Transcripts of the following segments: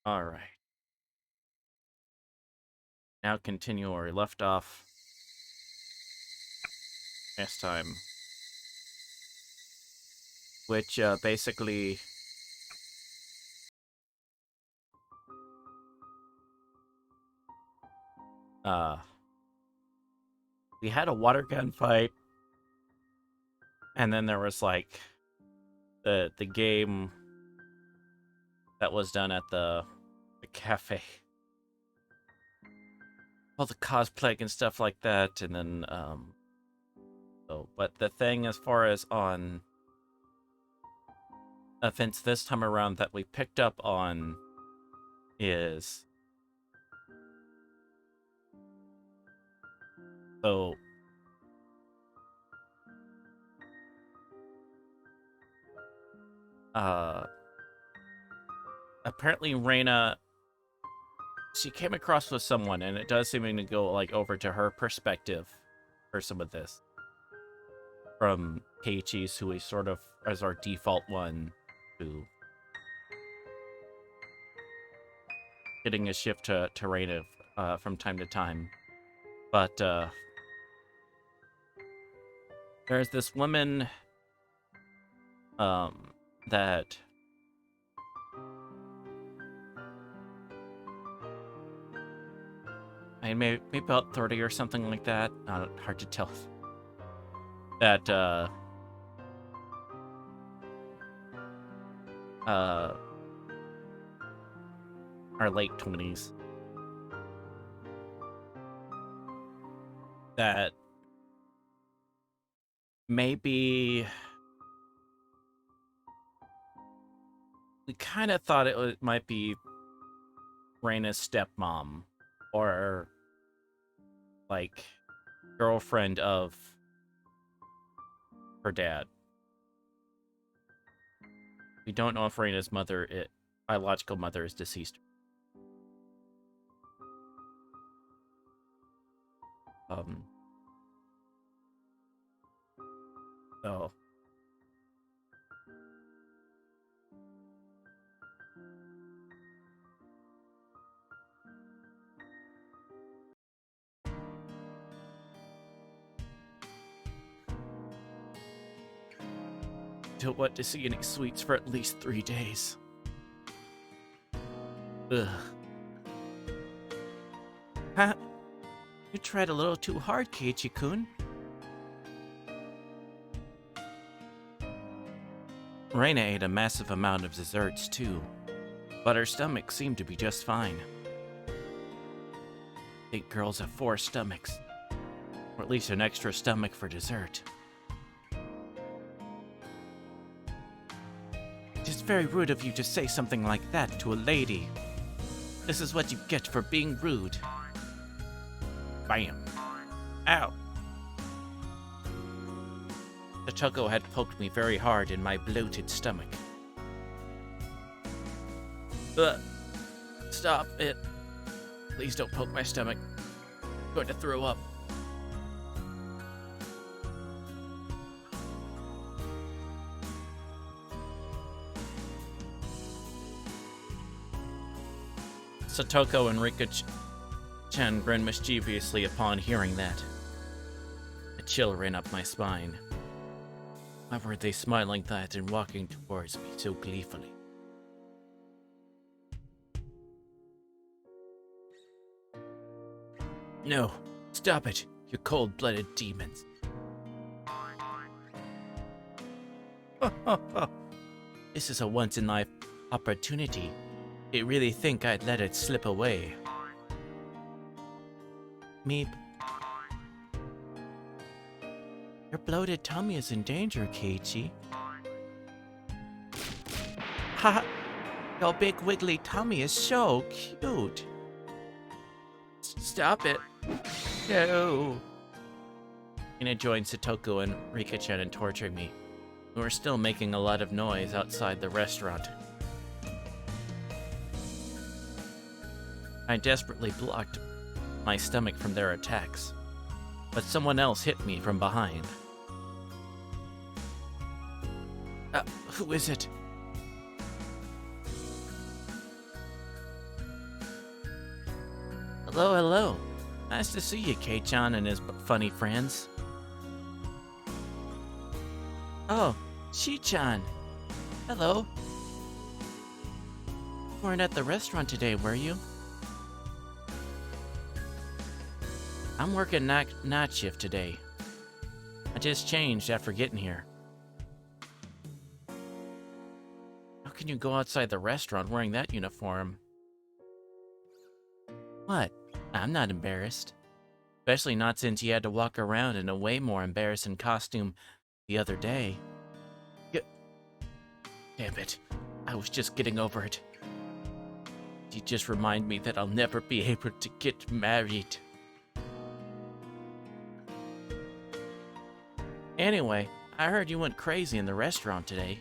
Alright. Now continue where we left off last time. Which, basically... we had a water gun fight. And then there was, like, the game that was done at the cafe. All the cosplay and stuff like that, and then, but the thing as far as on events this time around that we picked up on is... So... apparently Reina... She came across with someone, and it does seem to go, like, over to her perspective for some of this. From Keiichi's, who is sort of as our default one, to getting a shift to Reina from time to time. But, there's this woman, that... I mean, maybe about 30 or something like that. Hard to tell. That, our late 20s. That maybe we kind of thought it might be Reina's stepmom, or like girlfriend of her dad. We don't know if Reina's biological mother is deceased. So don't want to see any sweets for at least 3 days. Ugh. Huh? You tried a little too hard, Keiichi-kun. Reina ate a massive amount of desserts, too. But her stomach seemed to be just fine. I think girls have 4 stomachs. Or at least an extra stomach for dessert. It's very rude of you to say something like that to a lady. This is what you get for being rude. Bam. Ow. The Toko had poked me very hard in my bloated stomach. Stop it. Please don't poke my stomach. I'm going to throw up. Satoko and Rika-chan grinned mischievously upon hearing that. A chill ran up my spine. Why were they smiling that and walking towards me so gleefully? No, stop it, you cold-blooded demons. This is a once-in-life opportunity. You really think I'd let it slip away? Meep. Your bloated tummy is in danger, Keiichi. Haha! Your big wiggly tummy is so cute. Stop it. No. Ina joined Satoko and Rika-chan in torturing me. We were still making a lot of noise outside the restaurant. I desperately blocked my stomach from their attacks, but someone else hit me from behind. Who is it? Hello, hello. Nice to see you, Kei-chan and his funny friends. Oh, Shi-chan. Hello. You weren't at the restaurant today, were you? I'm working night shift today. I just changed after getting here. How can you go outside the restaurant wearing that uniform? What? I'm not embarrassed. Especially not since you had to walk around in a way more embarrassing costume the other day. Damn it. I was just getting over it. You just remind me that I'll never be able to get married. Anyway, I heard you went crazy in the restaurant today.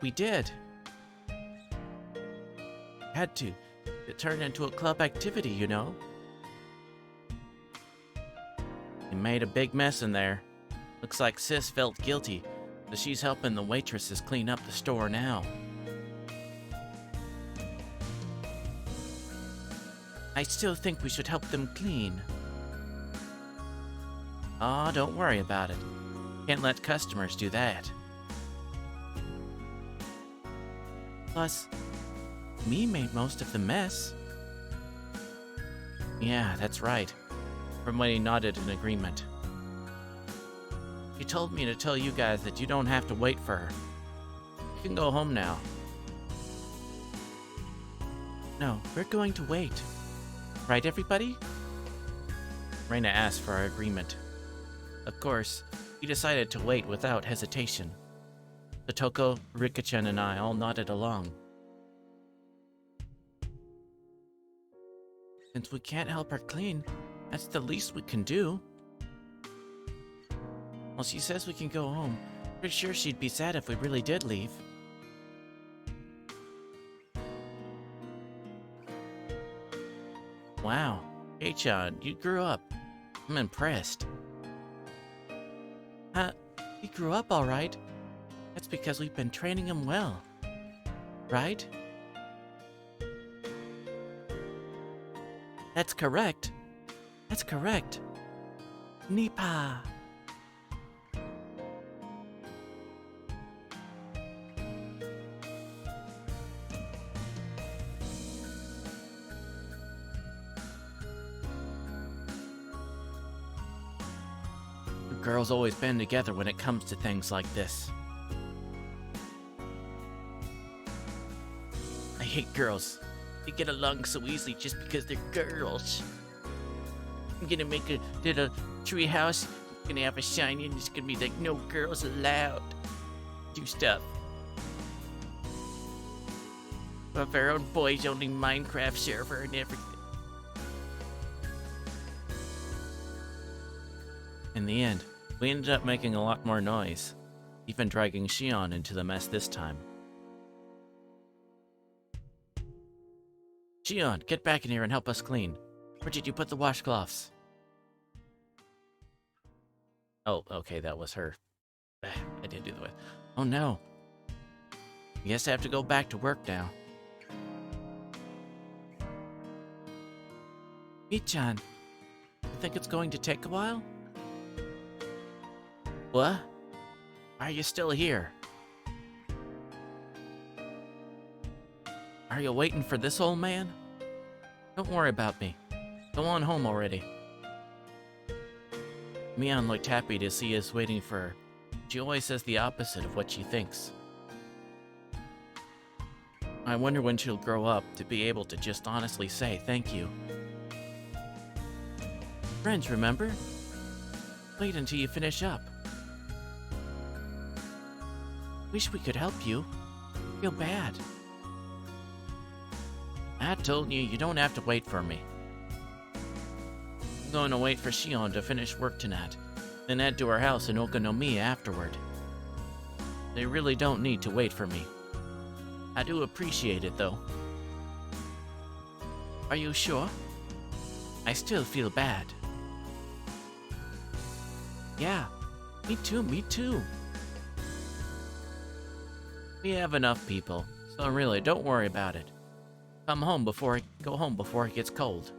We did. Had to. It turned into a club activity, you know. We made a big mess in there. Looks like Sis felt guilty, so she's helping the waitresses clean up the store now. I still think we should help them clean. Aw, don't worry about it. Can't let customers do that. Plus, me made most of the mess. Yeah, that's right. Everybody nodded in agreement. She told me to tell you guys that you don't have to wait for her. You can go home now. No, we're going to wait. Right, everybody? Reina asked for our agreement. Of course, we decided to wait without hesitation. Satoko, Rika-chan, and I all nodded along. Since we can't help her clean, that's the least we can do. Well, she says we can go home. Pretty sure she'd be sad if we really did leave. Wow, Kei-chan, you grew up. I'm impressed. He grew up all right. That's because we've been training him well. Right? That's correct. That's correct. Nipa. Girls always band together when it comes to things like this. I hate girls. They get along so easily just because they're girls. I'm gonna make a little tree house. I'm gonna have a sign and it's gonna be like, no girls allowed. Do stuff. We'll have our own boys only Minecraft server and everything. In the end, we ended up making a lot more noise, even dragging Shion into the mess this time. Shion, get back in here and help us clean. Where did you put the washcloths? Oh, okay, that was her. I didn't do the way. Oh no. Guess I have to go back to work now. Mi-chan, you think it's going to take a while? What? Are you still here? Are you waiting for this old man? Don't worry about me. Go on home already. Mion looked happy to see us waiting for her. She always says the opposite of what she thinks. I wonder when she'll grow up to be able to just honestly say thank you. Friends, remember? Wait until you finish up. Wish we could help you. Feel bad. I told you, you don't have to wait for me. I'm going to wait for Shion to finish work tonight, then head to her house in Okonomiya afterward. They really don't need to wait for me. I do appreciate it, though. Are you sure? I still feel bad. Yeah, me too, me too. We have enough people, So really, don't worry about it. Go home before it gets cold.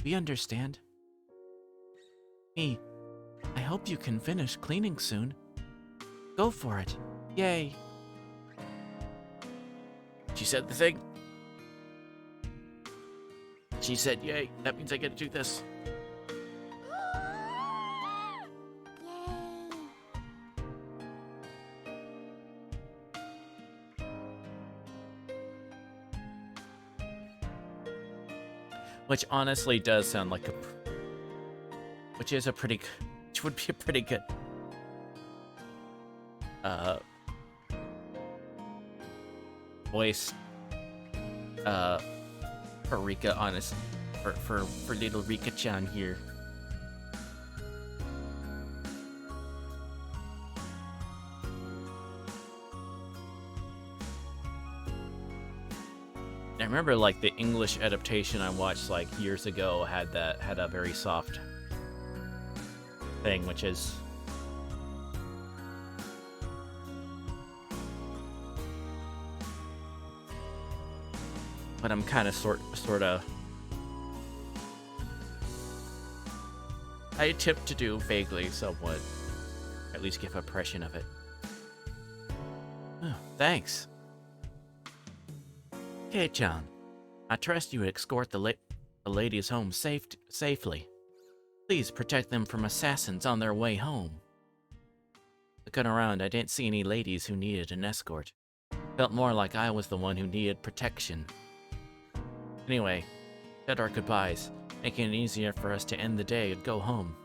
We understand. Me, I hope you can finish cleaning soon. Go for it. Yay. She said the thing. She said, yay. That means I get to do this. Which honestly does sound like which would be a pretty good voice for Rika, for little Rika-chan here. I remember like the English adaptation I watched like years ago had a very soft thing, which is but I'm kind of sort of I attempt to do vaguely somewhat, at least give an impression of it. Oh, thanks. Kei-chan, I trust you escort the ladies home safely. Please protect them from assassins on their way home. Looking around, I didn't see any ladies who needed an escort. Felt more like I was the one who needed protection. Anyway, said our goodbyes, making it easier for us to end the day and go home.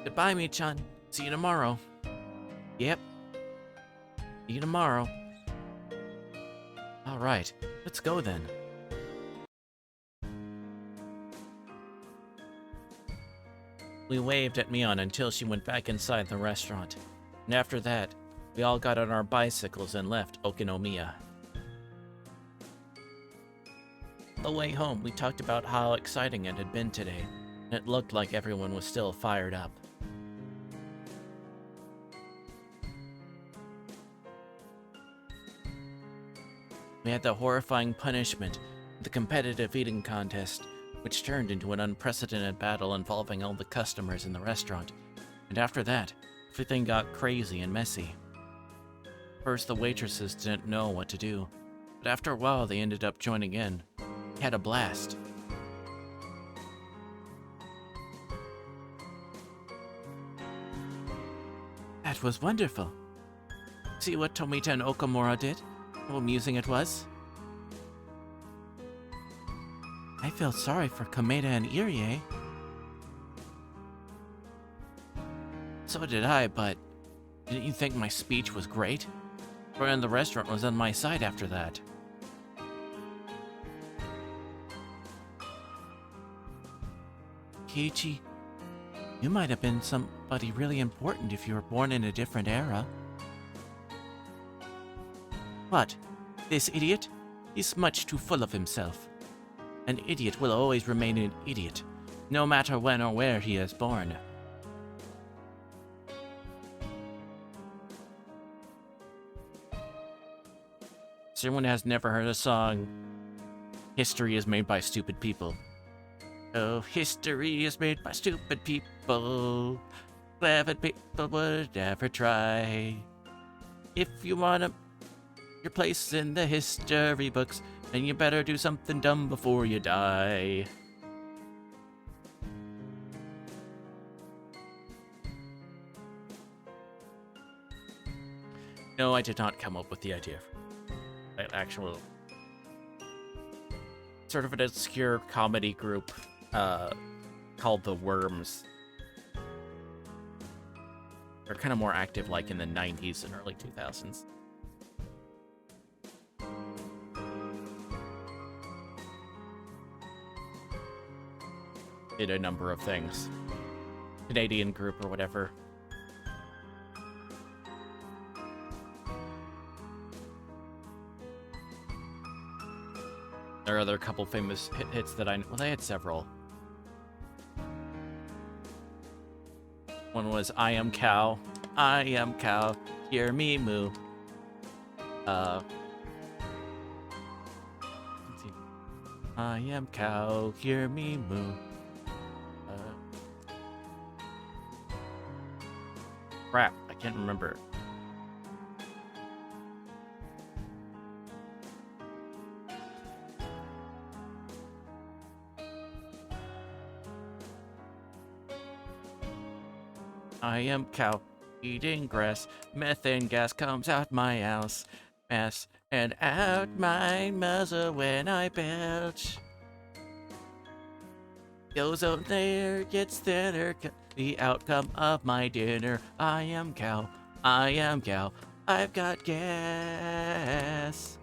Goodbye, Mi-chan. See you tomorrow. Yep. See you tomorrow. Alright, let's go then. We waved at Mion until she went back inside the restaurant. And after that, we all got on our bicycles and left Okinomiya. On the way home, we talked about how exciting it had been today, and it looked like everyone was still fired up. We had the horrifying punishment, the competitive eating contest, which turned into an unprecedented battle involving all the customers in the restaurant. And after that, everything got crazy and messy. First, the waitresses didn't know what to do, but after a while they ended up joining in. We had a blast. That was wonderful. See what Tomita and Okamura did? How amusing it was. I felt sorry for Kameda and Irie. So did I, but didn't you think my speech was great? Everyone in the restaurant was on my side after that. Keiichi, you might have been somebody really important if you were born in a different era. What? This idiot? He's much too full of himself. An idiot will always remain an idiot, no matter when or where he is born. So everyone has never heard a song, History is Made by Stupid People. Oh, history is made by stupid people. Clever people would never try. If you want your place in the history books, then you better do something dumb before you die. No, I did not come up with the idea. That actual sort of an obscure comedy group called The Worms. They're kind of more active like in the 90s and early 2000s. Did a number of things. Canadian group or whatever. There are other couple famous hits that well, they had several. One was I Am Cow, hear me moo. Let's see. I am cow, hear me moo. Crap, I can't remember. I am cow, eating grass. Methane gas comes out my ass, and out my muzzle when I belch. The ozone layer gets thinner, the outcome of my dinner. I am cow, I've got gas.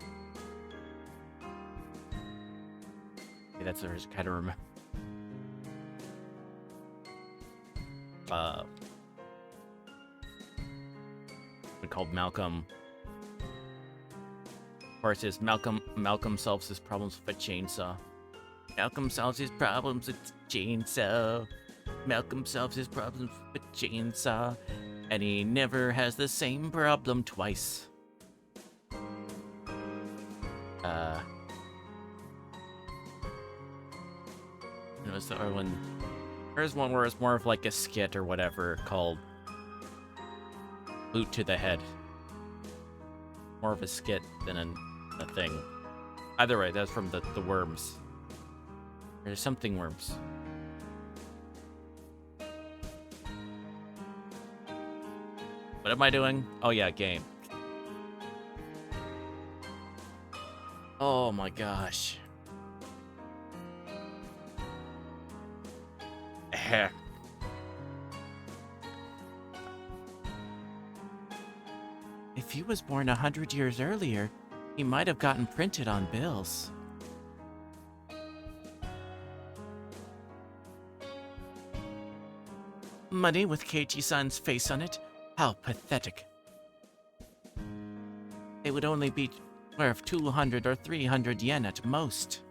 Okay, that's what I kind of remember. Called Malcolm. Of course, is Malcolm solves his problems with a chainsaw. Malcolm solves his problems with a chainsaw. Malcolm solves his problems with a chainsaw, and he never has the same problem twice. It was the other one. There's one where it's more of like a skit or whatever called Boot to the Head. More of a skit than a thing. Either way, that's from the worms. There's something worms. What am I doing? Oh yeah, game. Oh my gosh. If he was born 100 years earlier, he might have gotten printed on bills. Money with Keiichi-san's face on it? How pathetic. They would only be worth 200 or 300 yen at most.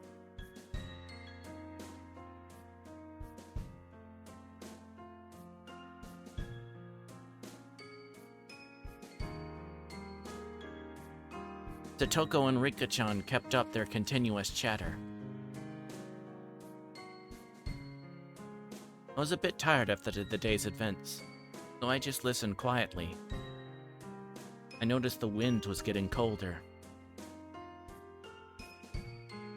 Totoko and Rika-chan kept up their continuous chatter. I was a bit tired after the day's events, so I just listened quietly. I noticed the wind was getting colder.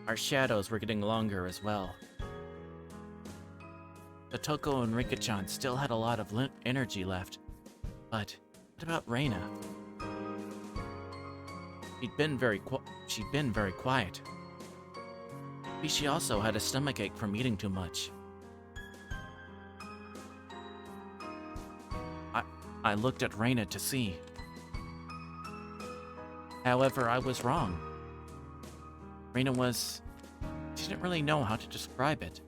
Our shadows were getting longer as well. Totoko and Rika-chan still had a lot of energy left, but what about Reina? She'd been very quiet. Maybe she also had a stomachache from eating too much. I looked at Reina to see. However, I was wrong. Reina she didn't really know how to describe it.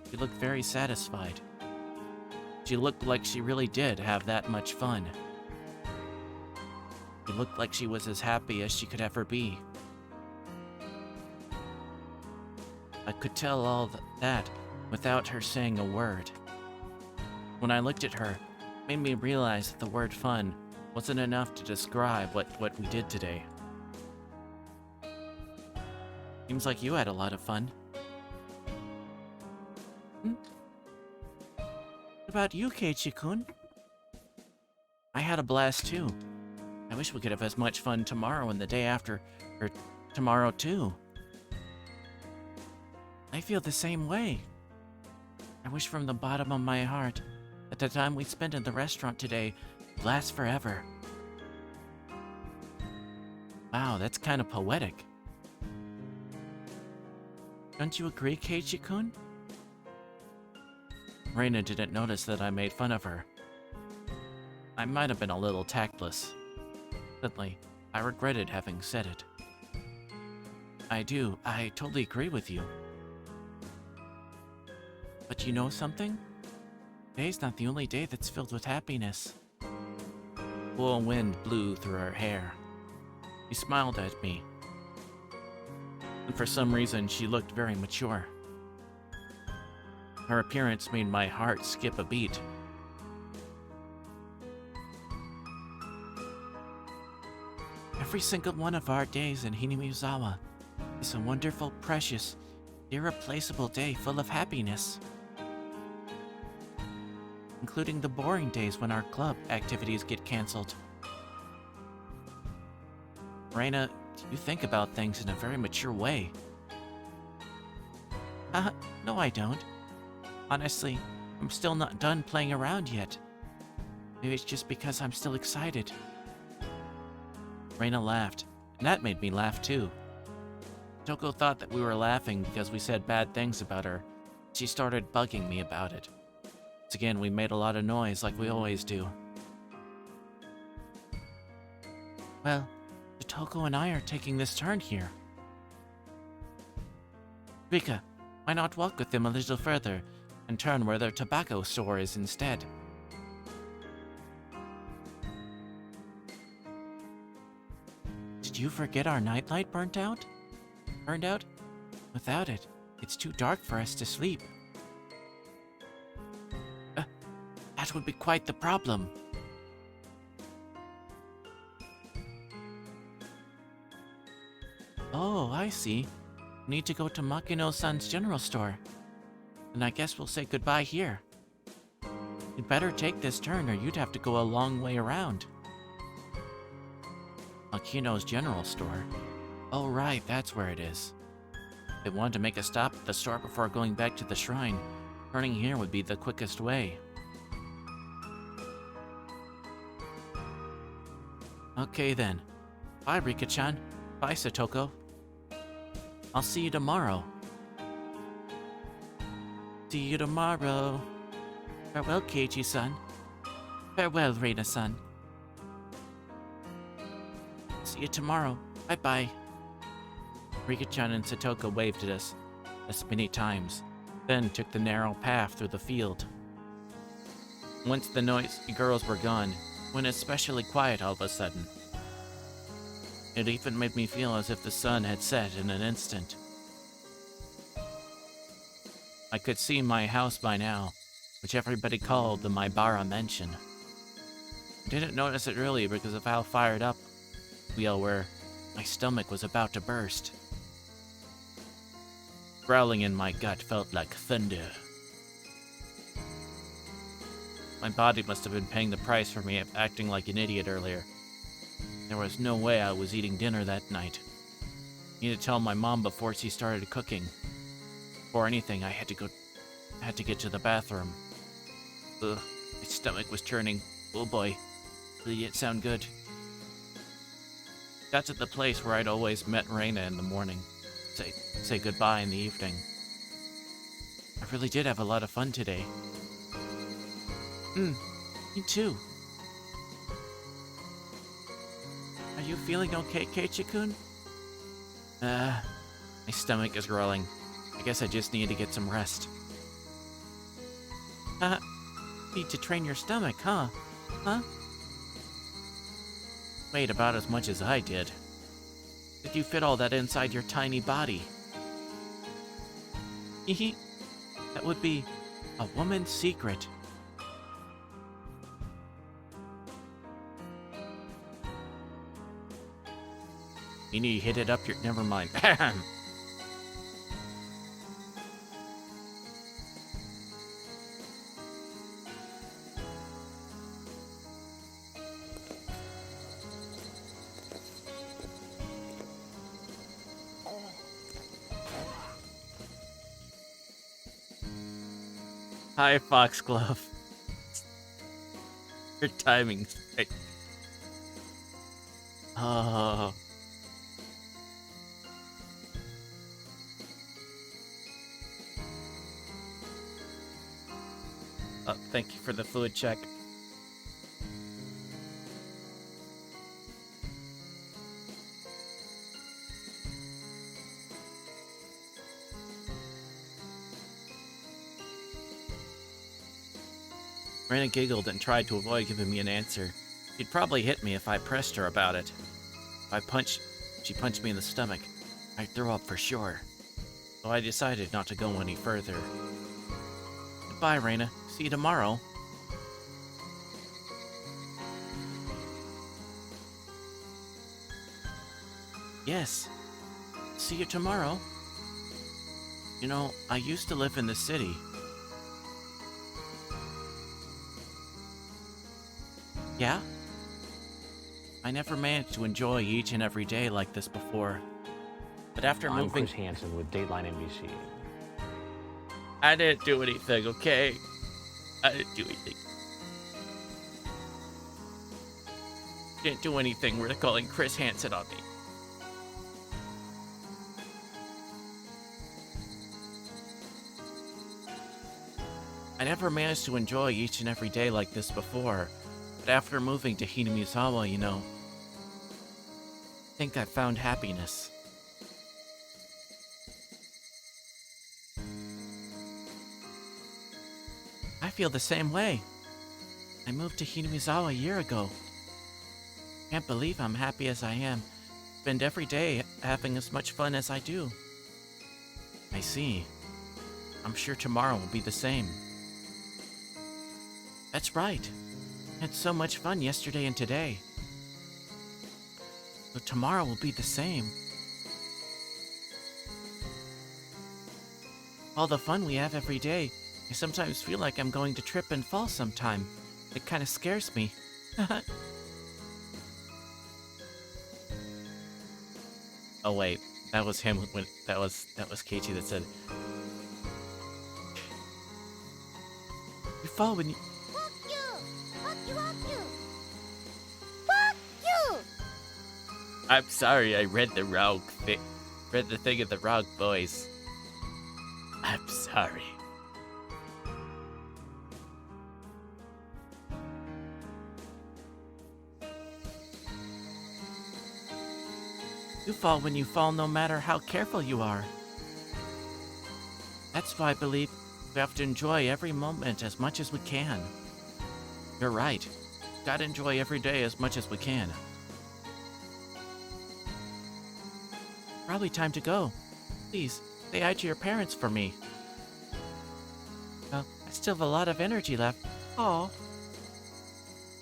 She looked very satisfied. She looked like she really did have that much fun. She looked like she was as happy as she could ever be. I could tell all that without her saying a word. When I looked at her, it made me realize that the word fun wasn't enough to describe what we did today. Seems like you had a lot of fun. What about you, Keiichi-kun? I had a blast too. I wish we could have as much fun tomorrow and the day after, or tomorrow too. I feel the same way. I wish from the bottom of my heart that the time we spent in the restaurant today would last forever. Wow, that's kind of poetic. Don't you agree, Keiichi-kun? Reina didn't notice that I made fun of her. I might have been a little tactless. Suddenly, I regretted having said it. I totally agree with you. But you know something? Today's not the only day that's filled with happiness. Cool wind blew through her hair. She smiled at me. and for some reason she looked very mature. Her appearance made my heart skip a beat. Every single one of our days in Hinamizawa is a wonderful, precious, irreplaceable day full of happiness. Including the boring days when our club activities get cancelled. Reina, you think about things in a very mature way. No I don't. Honestly, I'm still not done playing around yet. Maybe it's just because I'm still excited. Reina laughed, and that made me laugh too. Toko thought that we were laughing because we said bad things about her. She started bugging me about it. Once again, we made a lot of noise like we always do. Well, Toko and I are taking this turn here. Rika, why not walk with them a little further and turn where their tobacco store is instead? Did you forget our nightlight burned out? Burned out? Without it, it's too dark for us to sleep. That would be quite the problem. Oh, I see. We need to go to Makino-san's general store. And I guess we'll say goodbye here. You'd better take this turn or you'd have to go a long way around. Makino's general store? Oh right, that's where it is. If they wanted to make a stop at the store before going back to the shrine, turning here would be the quickest way. Okay then. Bye, Rika-chan. Bye, Satoko. I'll see you tomorrow. See you tomorrow. Farewell, Keiji-san. Farewell, Reina-san. See you tomorrow. Bye-bye. Rika-chan and Satoko waved at us many times, then took the narrow path through the field. Once the noisy girls were gone, it went especially quiet all of a sudden. It even made me feel as if the sun had set in an instant. I could see my house by now, which everybody called the Maibara Mansion. I didn't notice it early because of how fired up we all were. My stomach was about to burst. Growling in my gut felt like thunder. My body must have been paying the price for me acting like an idiot earlier. There was no way I was eating dinner that night. I needed to tell my mom before she started cooking. Before anything, I had to get to the bathroom. Ugh, my stomach was churning. Oh boy, did it sound good. Got to the place where I'd always met Reina in the morning. Say goodbye in the evening. I really did have a lot of fun today. Me too. Are you feeling okay, Keiichi-kun? My stomach is growling. I guess I just need to get some rest. Need to train your stomach, huh? Weighed about as much as I did. Did you fit all that inside your tiny body? Hehe. That would be a woman's secret. You need to hit it up your... Never mind. Hi, Foxglove. Your timing's right. Oh. Thank you for the food check. Reina giggled and tried to avoid giving me an answer. She'd probably hit me if I pressed her about it. She punched me in the stomach. I'd throw up for sure. So I decided not to go any further. Goodbye, Reina. See you tomorrow. Yes. See you tomorrow. You know, I used to live in the city. Yeah? I never managed to enjoy each and every day like this before. But after I'm moving... Chris Hansen with Dateline NBC. I didn't do anything, okay? I didn't do anything. Didn't do anything worth calling Chris Hansen on me. I never managed to enjoy each and every day like this before, but after moving to Hinamizawa, you know, I think I found happiness. I feel the same way. I moved to Hinamizawa a year ago. Can't believe I'm happy as I am. Spend every day having as much fun as I do. I see. I'm sure tomorrow will be the same. That's right. I had so much fun yesterday and today. So tomorrow will be the same. All the fun we have every day, I sometimes feel like I'm going to trip and fall sometime. It kind of scares me. Oh wait, that was him when that was Keiichi that said, "You fall when you." Fuck you! Fuck you! Fuck you! Fuck you! I'm sorry, I read the wrong thing. Read the thing in the wrong voice. I'm sorry. You fall when you fall, no matter how careful you are. That's why I believe we have to enjoy every moment as much as we can. You're right. Gotta enjoy every day as much as we can. Probably time to go. Please, say hi to your parents for me. Well, I still have a lot of energy left. Aw.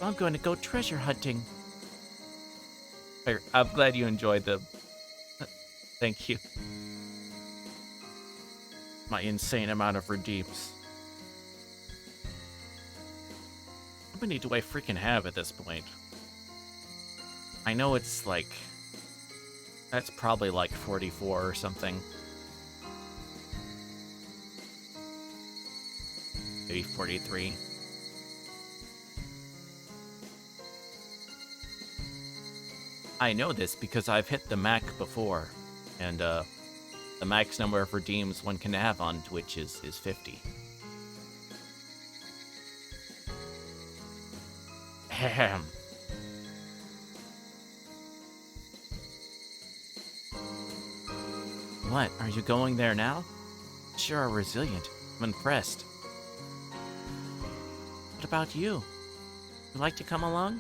I'm going to go treasure hunting. I'm glad you enjoyed them. Thank you. My insane amount of redeems. How many do I freaking have at this point? I know it's like... That's probably like 44 or something. Maybe 43. I know this because I've hit the Mac before, and the max number of redeems one can have on Twitch is 50. Ahem. What, are you going there now? Sure are resilient. I'm impressed. What about you? Would you like to come along?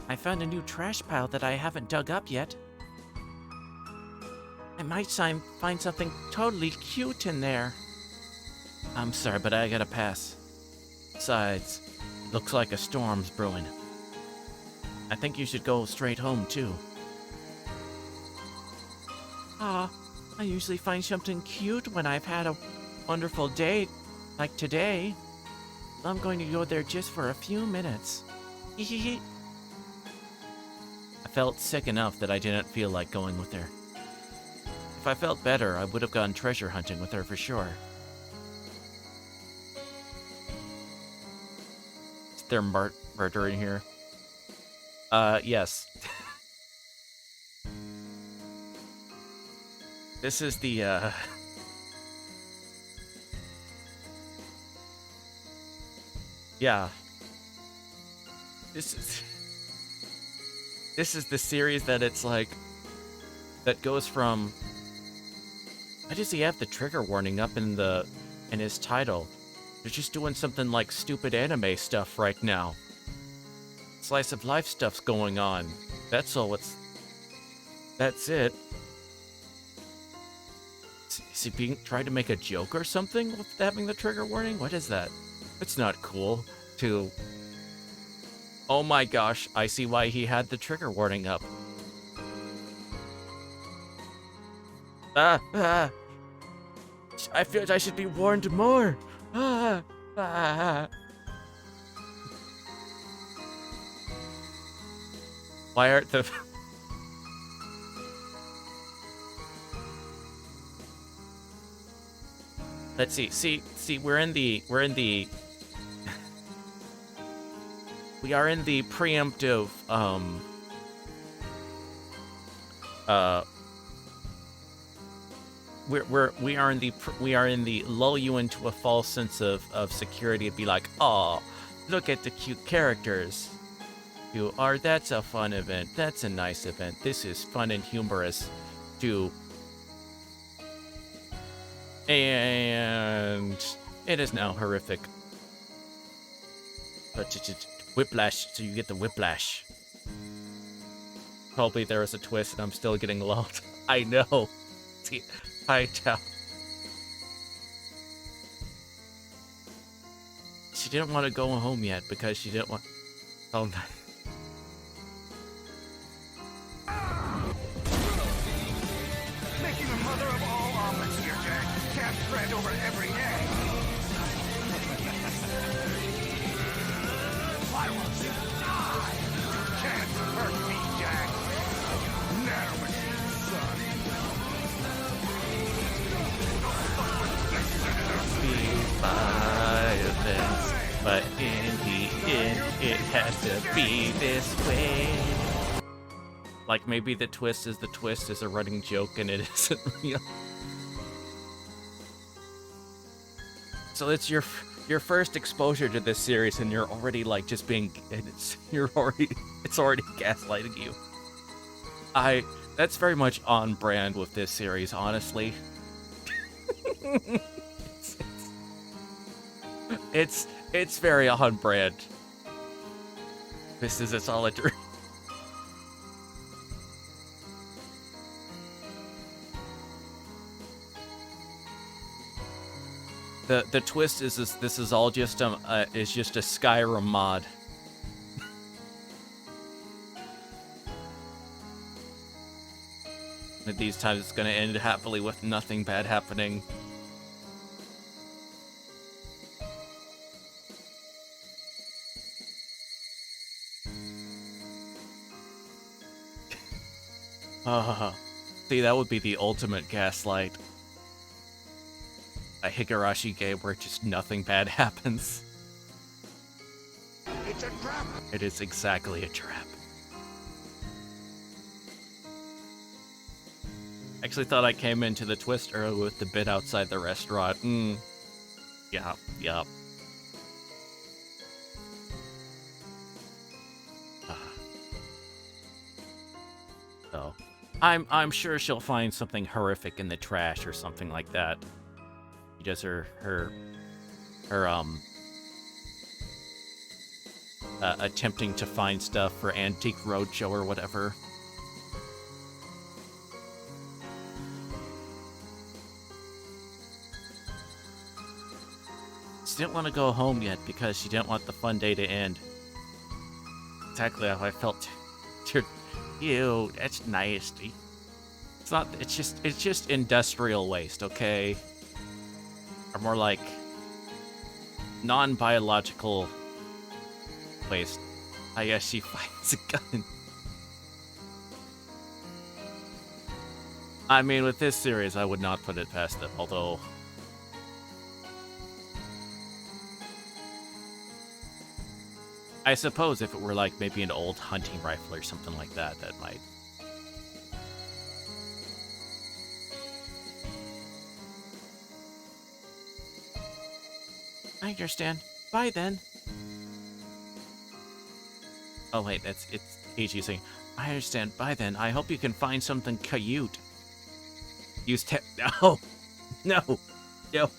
I found a new trash pile that I haven't dug up yet. I might find something totally cute in there. I'm sorry, but I gotta pass. Besides, it looks like a storm's brewing. I think you should go straight home, too. Ah, I usually find something cute when I've had a wonderful day, like today. I'm going to go there just for a few minutes. Hehehe. I felt sick enough that I didn't feel like going with her. If I felt better, I would have gone treasure hunting with her for sure. Is there murder in here? Yes. This is the, yeah. This is the series that it's like, that goes from, why does he have the trigger warning up in his title? They're just doing something like stupid anime stuff right now. Slice of life stuff's going on. That's all That's it. Is he being trying to make a joke or something with having the trigger warning? What is that? It's not cool to... Oh my gosh, I see why he had the trigger warning up. I feel I should be warned more. Why aren't the... Let's see. See, we're in the we are in the preemptive we are in the lull you into a false sense of security and be like, oh, look at the cute characters. You are, that's a fun event. That's a nice event. This is fun and humorous. And it is now horrific. But whiplash, so you get the whiplash. Probably there is a twist and I'm still getting lulled. I know. See, I tell. She didn't want to go home yet because she didn't want... Oh, Making the mother of all omelets here, Jack. Can't spread over every egg. Why won't you die? You can't hurt me, Jack. Nanomachine, son. be violence, but in the end, it has to be this way. Like, maybe the twist is a running joke and it isn't real. So it's your first exposure to this series and you're already like just being, it's already gaslighting you. That's very much on brand with this series, honestly. It's very on brand. This is a solitary. The twist is this is all just a Skyrim mod. At these times it's gonna end happily with nothing bad happening. See, that would be the ultimate gaslight. A Higurashi game where just nothing bad happens. It's a trap. It is exactly a trap. Actually thought I came into the twist early with the bit outside the restaurant. Yup. So, I'm sure she'll find something horrific in the trash or something like that. She does her attempting to find stuff for Antique Roadshow or whatever. She didn't want to go home yet because she didn't want the fun day to end. Exactly how I felt. Ew, that's nasty. It's not. It's just industrial waste, okay? Or more like non-biological waste. I guess she finds a gun. I mean, with this series, I would not put it past them, although... I suppose if it were like maybe an old hunting rifle or something like that, that might... I understand. Bye then. Oh wait, it's Ichi saying, I understand. Bye then. I hope you can find something cute. Use No! No! No!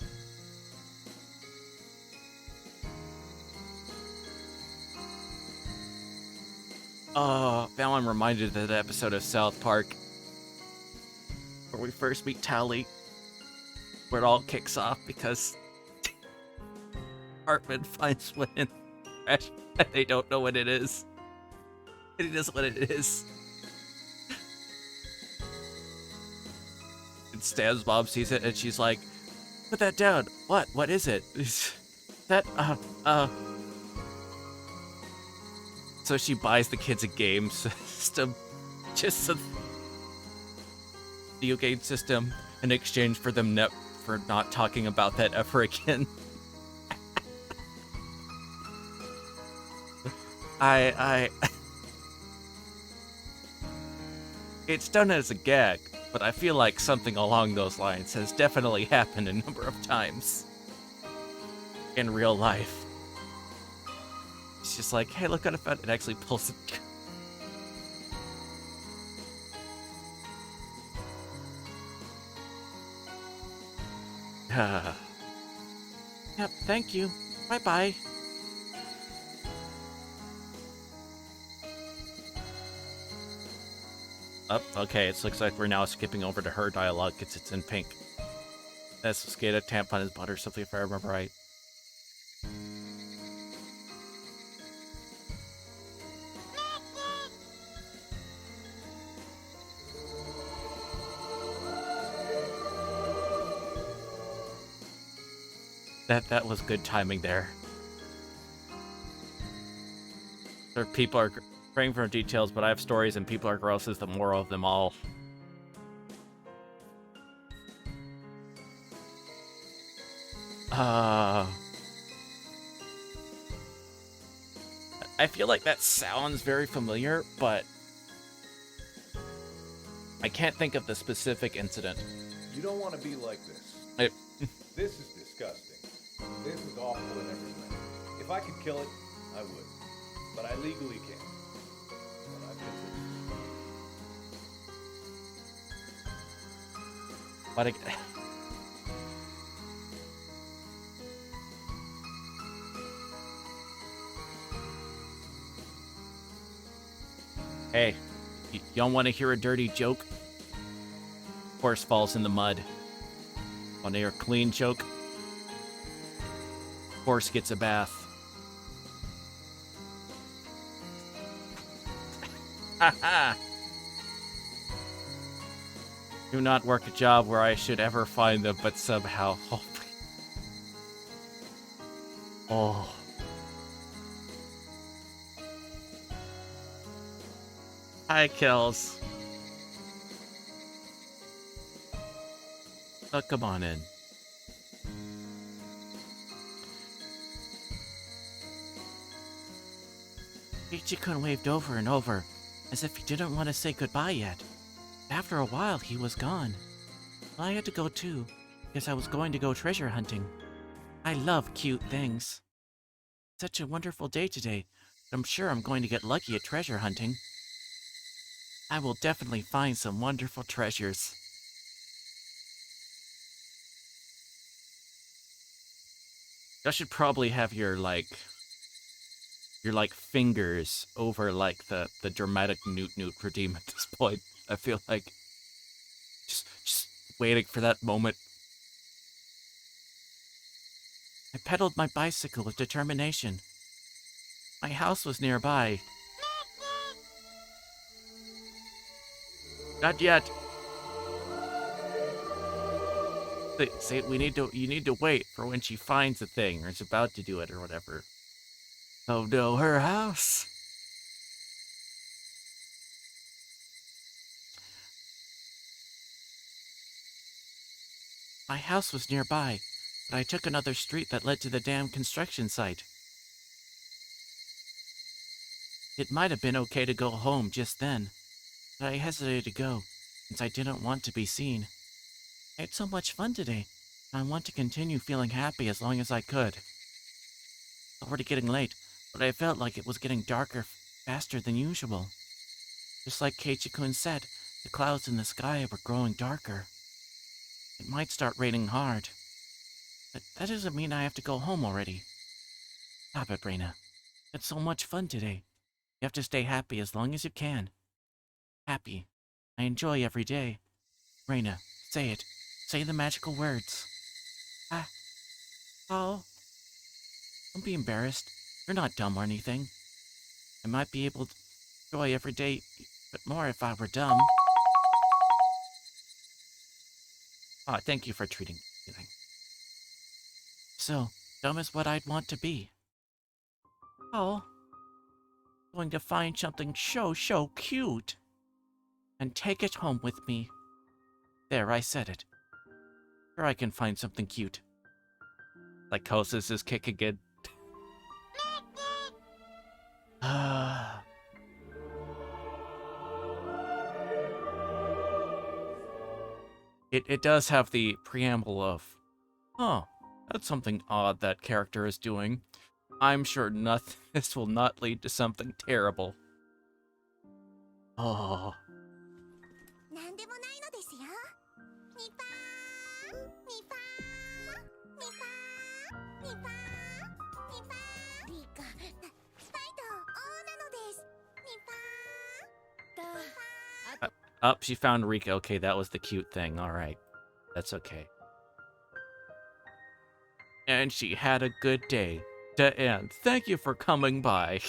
Oh, now I'm reminded of that episode of South Park where we first meet Tally, where it all kicks off because Hartman finds one in the trash and they don't know what it is. And he doesn't know what it is. And Stan's mom sees it and she's like, put that down. What? What is it? That, So she buys the kids a game system. Just a video game system in exchange for them for not talking about that ever again. It's done as a gag, but I feel like something along those lines has definitely happened a number of times in real life. It's just like, hey, look what I found. It actually pulls it. Yep, thank you. Bye-bye. Oh, okay, it looks like we're now skipping over to her dialogue because it's in pink. That's Skata tampon is butter, something if I remember right. That was good timing there. There people are praying for details, but I have stories and people are gross is the moral of them all. I feel like that sounds very familiar, but I can't think of the specific incident. You don't want to be like this. This is disgusting. This is awful in every way. If I could kill it, I would. But I legally can't. But I've considered. But hey, you don't want to hear a dirty joke? Horse falls in the mud. Want to hear a clean joke? Horse gets a bath. Haha! Do not work a job where I should ever find them, but somehow. Oh. Hi, Kills. Oh, come on in. Ichi-kun waved over and over, as if he didn't want to say goodbye yet. After a while, he was gone. Well, I had to go too, because I was going to go treasure hunting. I love cute things. Such a wonderful day today, but I'm sure I'm going to get lucky at treasure hunting. I will definitely find some wonderful treasures. I should probably have your fingers over like the dramatic newt redeem at this point. I feel like just waiting for that moment. I pedaled my bicycle with determination. My house was nearby. Not yet. Say you need to wait for when she finds a thing or is about to do it or whatever. Oh no, her house. My house was nearby, but I took another street that led to the damn construction site. It might have been okay to go home just then, but I hesitated to go, since I didn't want to be seen. I had so much fun today, and I want to continue feeling happy as long as I could. It's already getting late, but I felt like it was getting darker faster than usual. Just like Keiichi-kun said, the clouds in the sky were growing darker. It might start raining hard. But that doesn't mean I have to go home already. Stop it, Reina. It's so much fun today. You have to stay happy as long as you can. Happy. I enjoy every day. Reina, say it. Say the magical words. Oh. Don't be embarrassed. You're not dumb or anything. I might be able to enjoy every day, but more if I were dumb. Oh, thank you for treating me. So, dumb is what I'd want to be. Oh. Going to find something so cute. And take it home with me. There, I said it. Sure, I can find something cute. Psychosis is kicking in. It does have the preamble of, oh, that's something odd that character is doing. I'm sure this will not lead to something terrible. Oh. なんでもないのですよ。ニパーニパーニパーニパーニパーリカ、ファイト王なのです。ニパーニパー Oh, she found Rika. Okay, that was the cute thing. All right. That's okay. And she had a good day. To end. Thank you for coming by.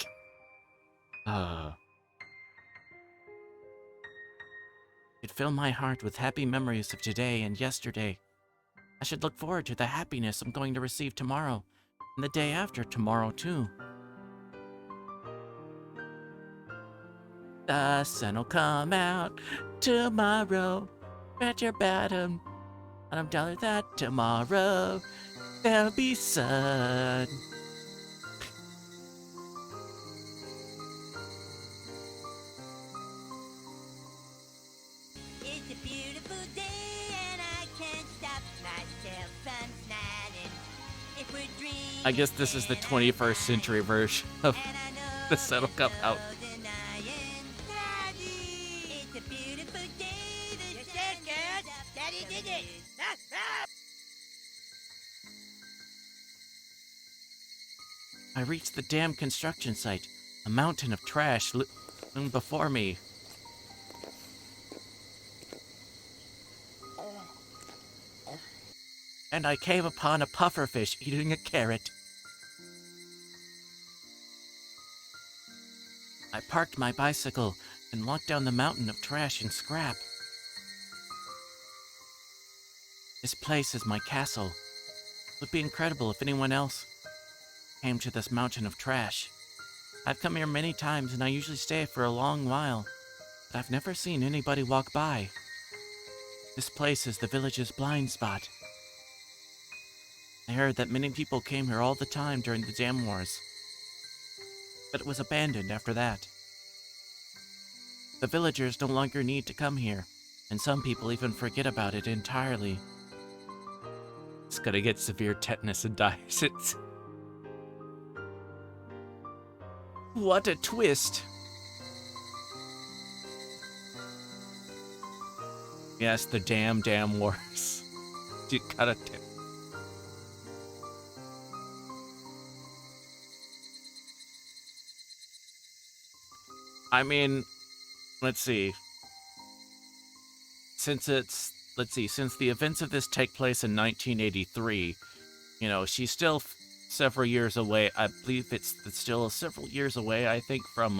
It filled my heart with happy memories of today and yesterday. I should look forward to the happiness I'm going to receive tomorrow, and the day after tomorrow, too. The sun'll come out tomorrow. Bet your bottom. And I'm telling you that tomorrow there'll be sun. It's a beautiful day and I can't stop myself from smiling. If we're dreaming, I guess this is the 21st century version of and I know the sun'll come out. denying. Daddy, it's a beautiful day. The sun comes up. Daddy did it. I reached the damn construction site. A mountain of trash loomed before me. And I came upon a pufferfish eating a carrot. I parked my bicycle and walked down the mountain of trash and scrap. This place is my castle. It would be incredible if anyone else came to this mountain of trash. I've come here many times and I usually stay for a long while, but I've never seen anybody walk by. This place is the village's blind spot. I heard that many people came here all the time during the dam wars, but it was abandoned after that. The villagers no longer need to come here, and some people even forget about it entirely. It's gonna get severe tetanus and die. What a twist! Yes, the dam wars. You gotta I mean, let's see. Since the events of this take place in 1983, she's still several years away. I believe it's still several years away, I think, from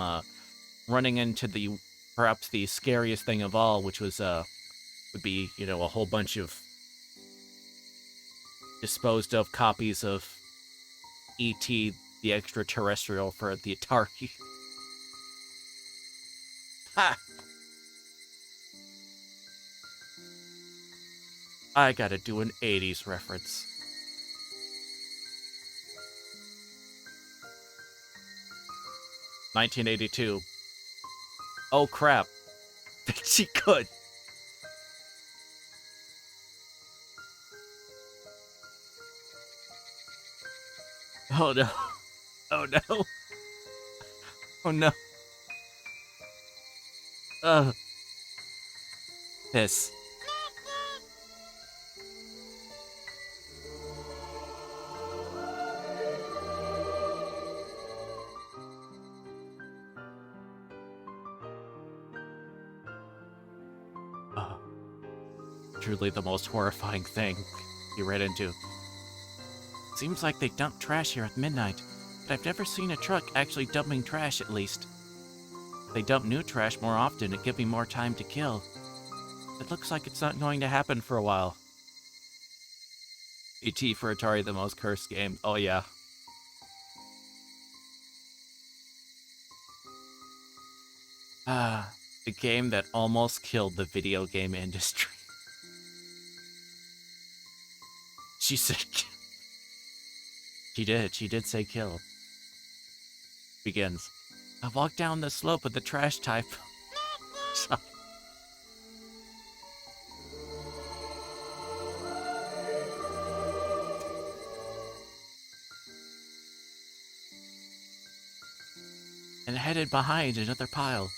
running into perhaps the scariest thing of all, which was would be, a whole bunch of disposed of copies of E.T. the Extraterrestrial for the Atari. Ha! I gotta do an 80s reference. $1982. Oh crap. She could. Oh no. Oh no. Oh no. This. truly the most horrifying thing you ran into. Seems like they dump trash here at midnight, but I've never seen a truck actually dumping trash, at least. If they dump new trash more often, it'd give me more time to kill. It looks like it's not going to happen for a while. ET for Atari, the most cursed game. Oh yeah. The game that almost killed the video game industry. She said She did say kill. Begins. I walked down the slope with the trash type. And headed behind another pile.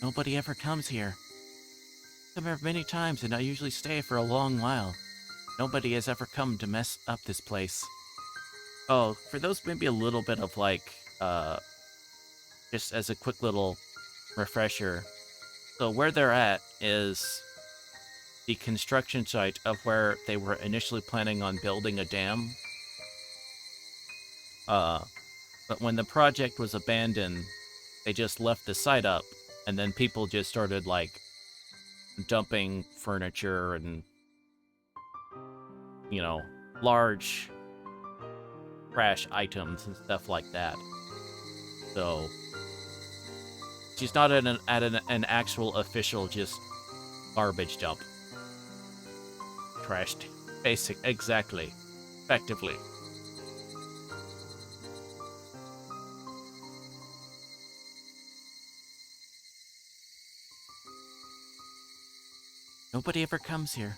Nobody ever comes here. I've come here many times and I usually stay for a long while. Nobody has ever come to mess up this place. Oh, for those maybe a little bit of like, just as a quick little refresher. So where they're at is the construction site of where they were initially planning on building a dam. But when the project was abandoned, they just left the site up, and then people just started, like, dumping furniture and, you know, large trash items and stuff like that. So, she's not at an actual official just garbage dump. Trashed. Exactly. Effectively. Nobody ever comes here.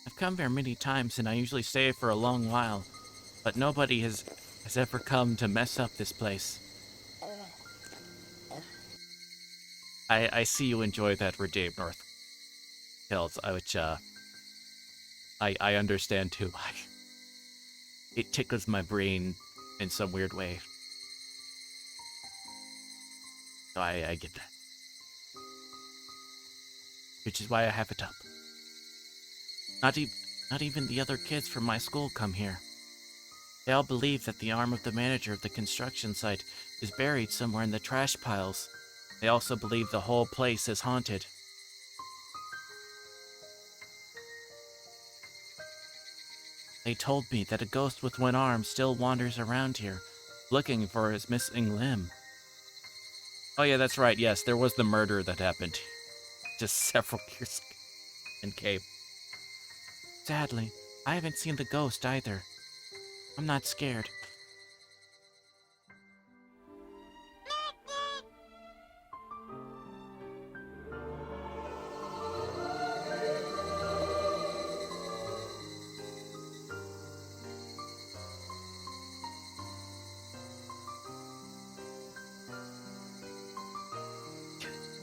I've come here many times and I usually stay for a long while, but nobody has ever come to mess up this place. I see you enjoy that Redeemed North Tales, which I understand too. It tickles my brain in some weird way. So I get that. Which is why I have it up. Not even the other kids from my school come here. They all believe that the arm of the manager of the construction site is buried somewhere in the trash piles. They also believe the whole place is haunted. They told me that a ghost with one arm still wanders around here, looking for his missing limb. Oh yeah, that's right, yes, there was the murder that happened just several years ago in Cape. Sadly, I haven't seen the ghost either. I'm not scared.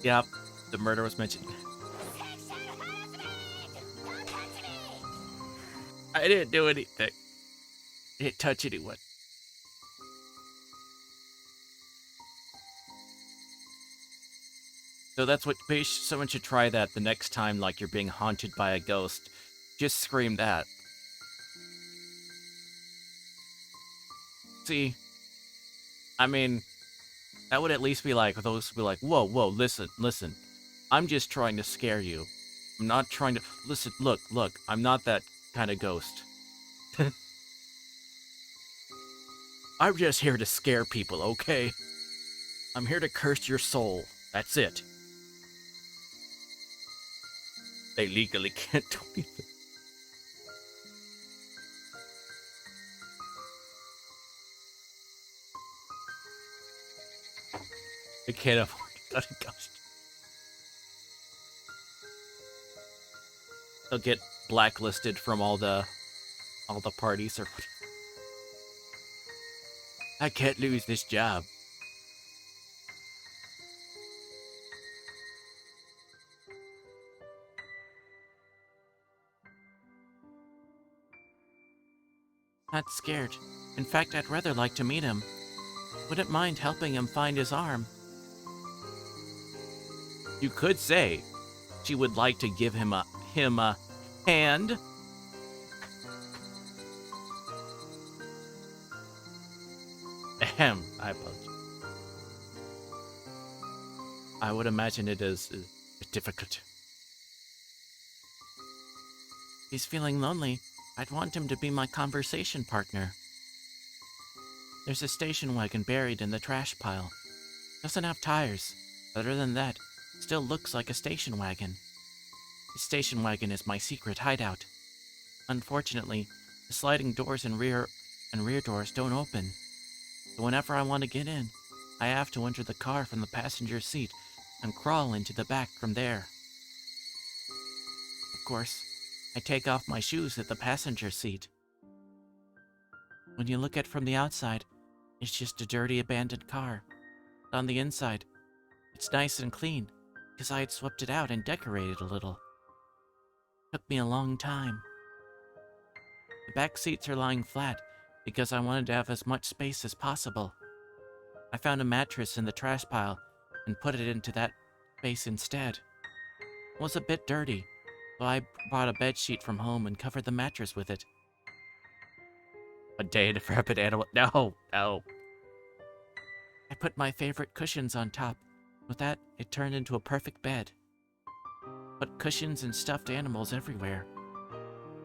Yep, the murder was mentioned. I didn't do anything. I didn't touch anyone. So that's what, someone should try that the next time, like, you're being haunted by a ghost. Just scream that. See, I mean, that would at least be like, those would be like, whoa, listen. I'm just trying to scare you. I'm not trying to, listen, look, I'm not that kind of ghost. I'm just here to scare people, okay? I'm here to curse your soul. That's it. They legally can't do anything. They can't afford a ghost. They'll get blacklisted from all the parties or whatever. I can't lose this job. Not scared. In fact, I'd rather like to meet him. Wouldn't mind helping him find his arm. You could say she would like to give him hand. Ahem. I apologize. I would imagine it is difficult. He's feeling lonely. I'd want him to be my conversation partner. There's a station wagon buried in the trash pile. Doesn't have tires. Other than that, still looks like a station wagon. The station wagon is my secret hideout. Unfortunately, the sliding doors and rear doors don't open. So whenever I want to get in, I have to enter the car from the passenger seat and crawl into the back from there. Of course, I take off my shoes at the passenger seat. When you look at it from the outside, it's just a dirty abandoned car. But on the inside, it's nice and clean because I had swept it out and decorated a little. Took me a long time. The back seats are lying flat because I wanted to have as much space as possible. I found a mattress in the trash pile and put it into that space instead. It was a bit dirty, so I brought a bed sheet from home and covered the mattress with it. A day to prep an animal. No. I put my favorite cushions on top. With that, it turned into a perfect bed. Put cushions and stuffed animals everywhere.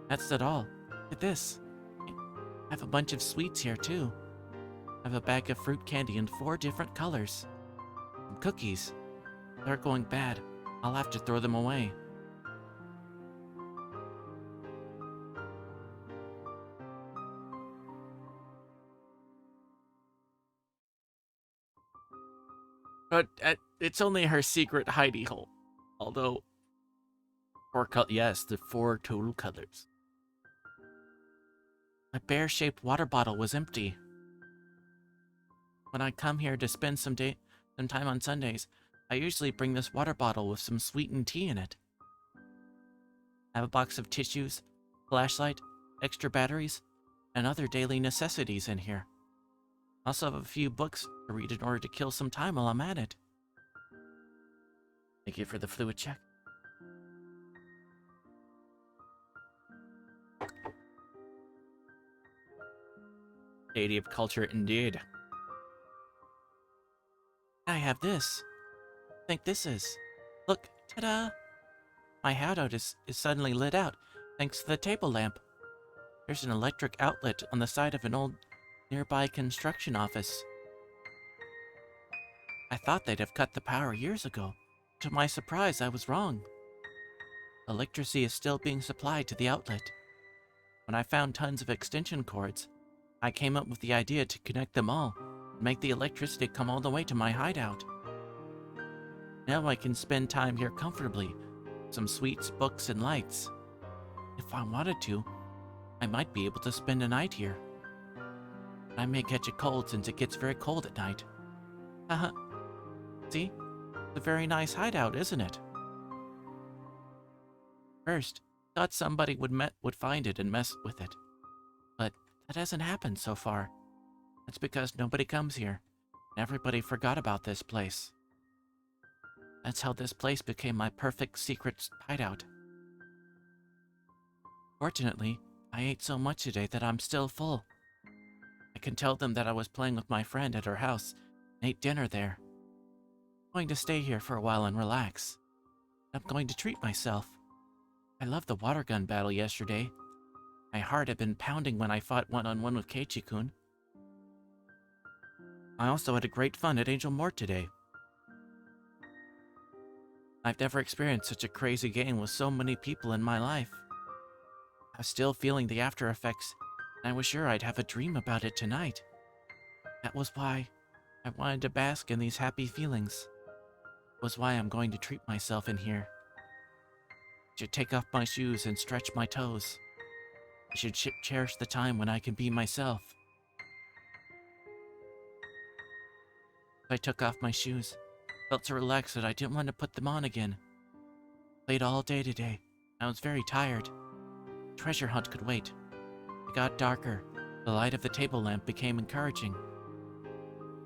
That's not all. Look at this. I have a bunch of sweets here too. I have a bag of fruit candy in 4 different colors. Some cookies. They're going bad. I'll have to throw them away. But it's only her secret hidey hole. Although, yes, the 4 total colors. My bear-shaped water bottle was empty. When I come here to spend some time on Sundays, I usually bring this water bottle with some sweetened tea in it. I have a box of tissues, flashlight, extra batteries, and other daily necessities in here. I also have a few books to read in order to kill some time while I'm at it. Thank you for the fluid check. Deity of culture indeed. I have this. I think this is. Look, ta-da! My hideout is suddenly lit out, thanks to the table lamp. There's an electric outlet on the side of an old nearby construction office. I thought they'd have cut the power years ago. To my surprise, I was wrong. Electricity is still being supplied to the outlet. When I found tons of extension cords, I came up with the idea to connect them all and make the electricity come all the way to my hideout. Now I can spend time here comfortably, with some sweets, books, and lights. If I wanted to, I might be able to spend a night here. I may catch a cold since it gets very cold at night. Haha. See? It's a very nice hideout, isn't it? First, I thought somebody would find it and mess with it. But that hasn't happened so far. That's because nobody comes here, and everybody forgot about this place. That's how this place became my perfect secret hideout. Fortunately, I ate so much today that I'm still full. I can tell them that I was playing with my friend at her house and ate dinner there. I'm going to stay here for a while and relax. I'm going to treat myself. I loved the water gun battle yesterday. My heart had been pounding when I fought one-on-one with Keiichi-kun. I also had a great fun at Angel Mort today. I've never experienced such a crazy game with so many people in my life. I was still feeling the after effects, and I was sure I'd have a dream about it tonight. That was why I wanted to bask in these happy feelings. That was why I'm going to treat myself in here. I should take off my shoes and stretch my toes. I should cherish the time when I can be myself. I took off my shoes. Felt so relaxed that I didn't want to put them on again. Played all day today. I was very tired. Treasure hunt could wait. It got darker. The light of the table lamp became encouraging.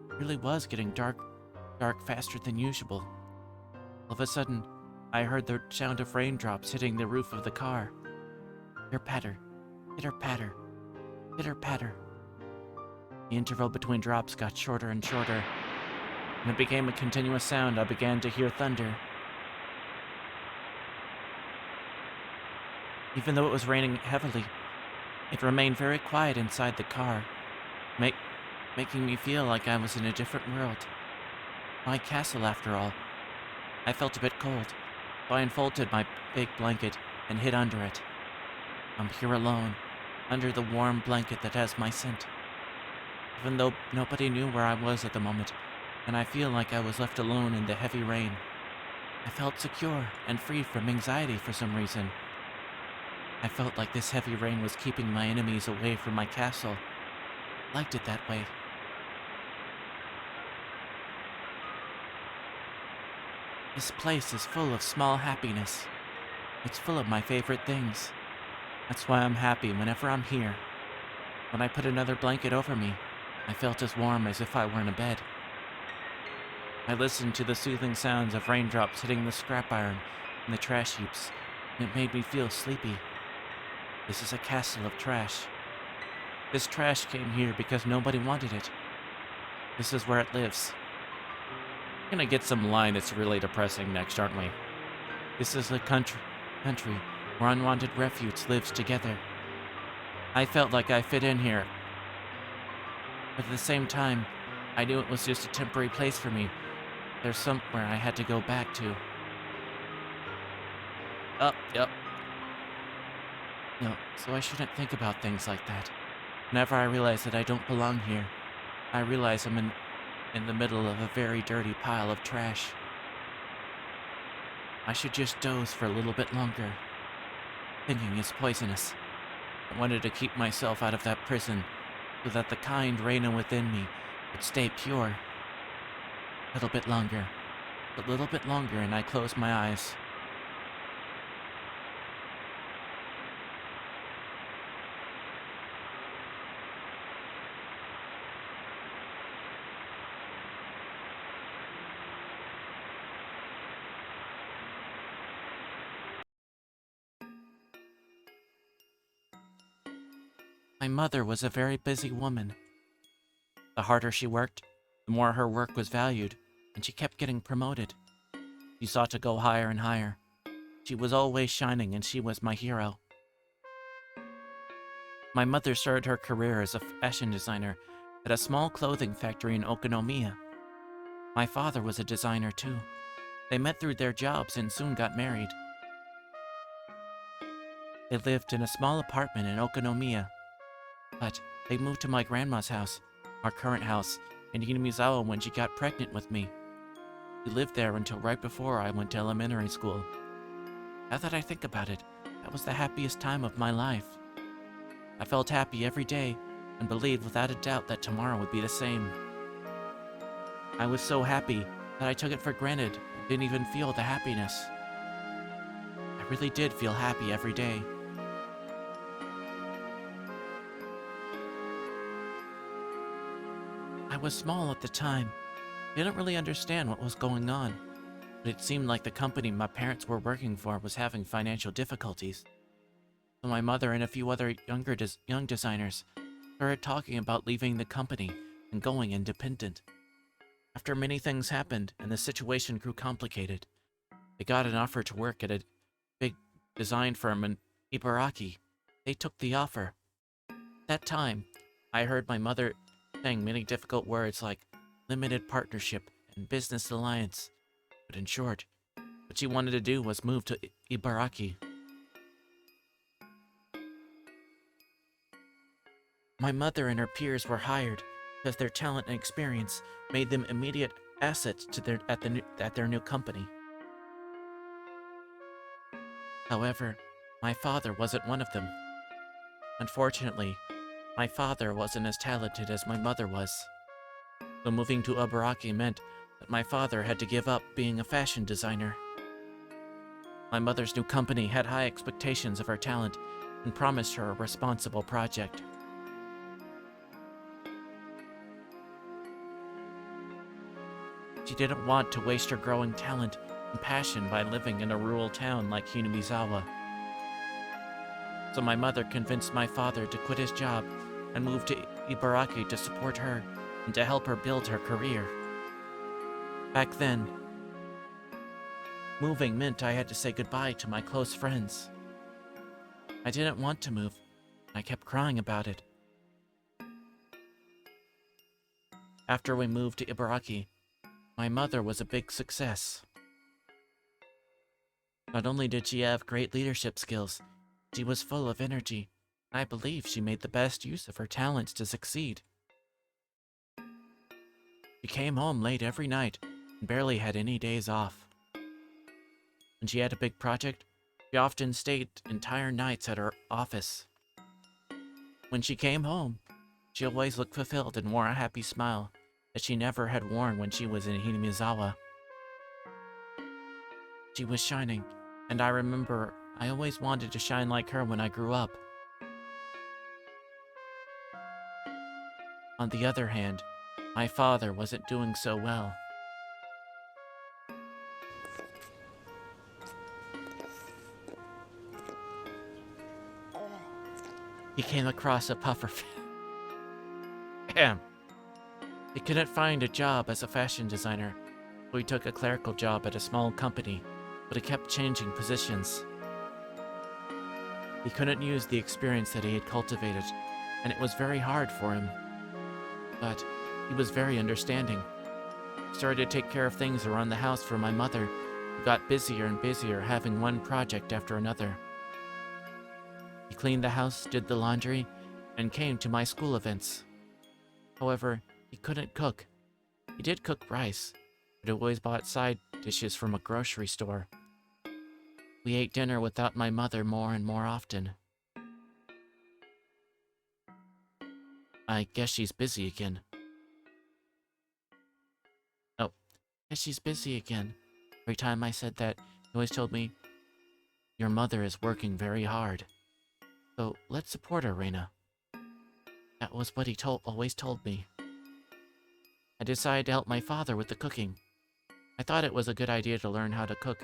It really was getting dark faster than usual. All of a sudden, I heard the sound of raindrops hitting the roof of the car. Pitter-patter, pitter-patter, pitter-patter. The interval between drops got shorter and shorter. When it became a continuous sound, I began to hear thunder. Even though it was raining heavily, it remained very quiet inside the car, making me feel like I was in a different world. My castle, after all. I felt a bit cold, so I unfolded my big blanket and hid under it. I'm here alone, under the warm blanket that has my scent. Even though nobody knew where I was at the moment, and I feel like I was left alone in the heavy rain, I felt secure and free from anxiety for some reason. I felt like this heavy rain was keeping my enemies away from my castle. I liked it that way. This place is full of small happiness. It's full of my favorite things. That's why I'm happy whenever I'm here. When I put another blanket over me, I felt as warm as if I were in a bed. I listened to the soothing sounds of raindrops hitting the scrap iron and the trash heaps, and it made me feel sleepy. This is a castle of trash. This trash came here because nobody wanted it. This is where it lives. We're gonna get some line that's really depressing next, aren't we? This is a country where unwanted refuse lives together. I felt like I fit in here, but at the same time, I knew it was just a temporary place for me. There's somewhere I had to go back to. Yep. No, so I shouldn't think about things like that. Whenever I realize that I don't belong here, I realize I'm in the middle of a very dirty pile of trash. I should just doze for a little bit longer. Thinking is poisonous. I wanted to keep myself out of that prison so that the kind Reina within me would stay pure. A little bit longer, and I closed my eyes. My mother was a very busy woman. The harder she worked, the more her work was valued, and she kept getting promoted. She sought to go higher and higher. She was always shining, and she was my hero. My mother started her career as a fashion designer at a small clothing factory in Okonomiya. My father was a designer too. They met through their jobs and soon got married. They lived in a small apartment in Okonomiya. But they moved to my grandma's house, our current house, in Hinamizawa when she got pregnant with me. We lived there until right before I went to elementary school. Now that I think about it, that was the happiest time of my life. I felt happy every day and believed without a doubt that tomorrow would be the same. I was so happy that I took it for granted and didn't even feel the happiness. I really did feel happy every day. I was small at the time. Didn't really understand what was going on, but it seemed like the company my parents were working for was having financial difficulties. So my mother and a few other young designers started talking about leaving the company and going independent. After many things happened and the situation grew complicated, they got an offer to work at a big design firm in Ibaraki. They took the offer. At that time, I heard my mother saying many difficult words like limited partnership and business alliance, but in short, what she wanted to do was move to Ibaraki. My mother and her peers were hired because their talent and experience made them immediate assets to their new company. However, my father wasn't one of them. Unfortunately, my father wasn't as talented as my mother was. So moving to Ibaraki meant that my father had to give up being a fashion designer. My mother's new company had high expectations of her talent and promised her a responsible project. She didn't want to waste her growing talent and passion by living in a rural town like Hinamizawa. So my mother convinced my father to quit his job and move to Ibaraki to support her and to help her build her career. Back then, moving meant I had to say goodbye to my close friends. I didn't want to move. I kept crying about it. After we moved to Ibaraki, my mother was a big success. Not only did she have great leadership skills, she was full of energy. I believe she made the best use of her talents to succeed. She came home late every night and barely had any days off. When she had a big project, she often stayed entire nights at her office. When she came home, she always looked fulfilled and wore a happy smile that she never had worn when she was in Hinamizawa. She was shining, and I remember I always wanted to shine like her when I grew up. On the other hand, my father wasn't doing so well. He came across a puffer He couldn't find a job as a fashion designer, so he took a clerical job at a small company, but he kept changing positions. He couldn't use the experience that he had cultivated, and it was very hard for him. But he was very understanding. He started to take care of things around the house for my mother, who got busier and busier having one project after another. He cleaned the house, did the laundry, and came to my school events. However, he couldn't cook. He did cook rice, but he always bought side dishes from a grocery store. We ate dinner without my mother more and more often. I guess she's busy again. Oh, guess she's busy again. Every time I said that, he always told me, "Your mother is working very hard. So let's support her, Reina." That was what he always told me. I decided to help my father with the cooking. I thought it was a good idea to learn how to cook,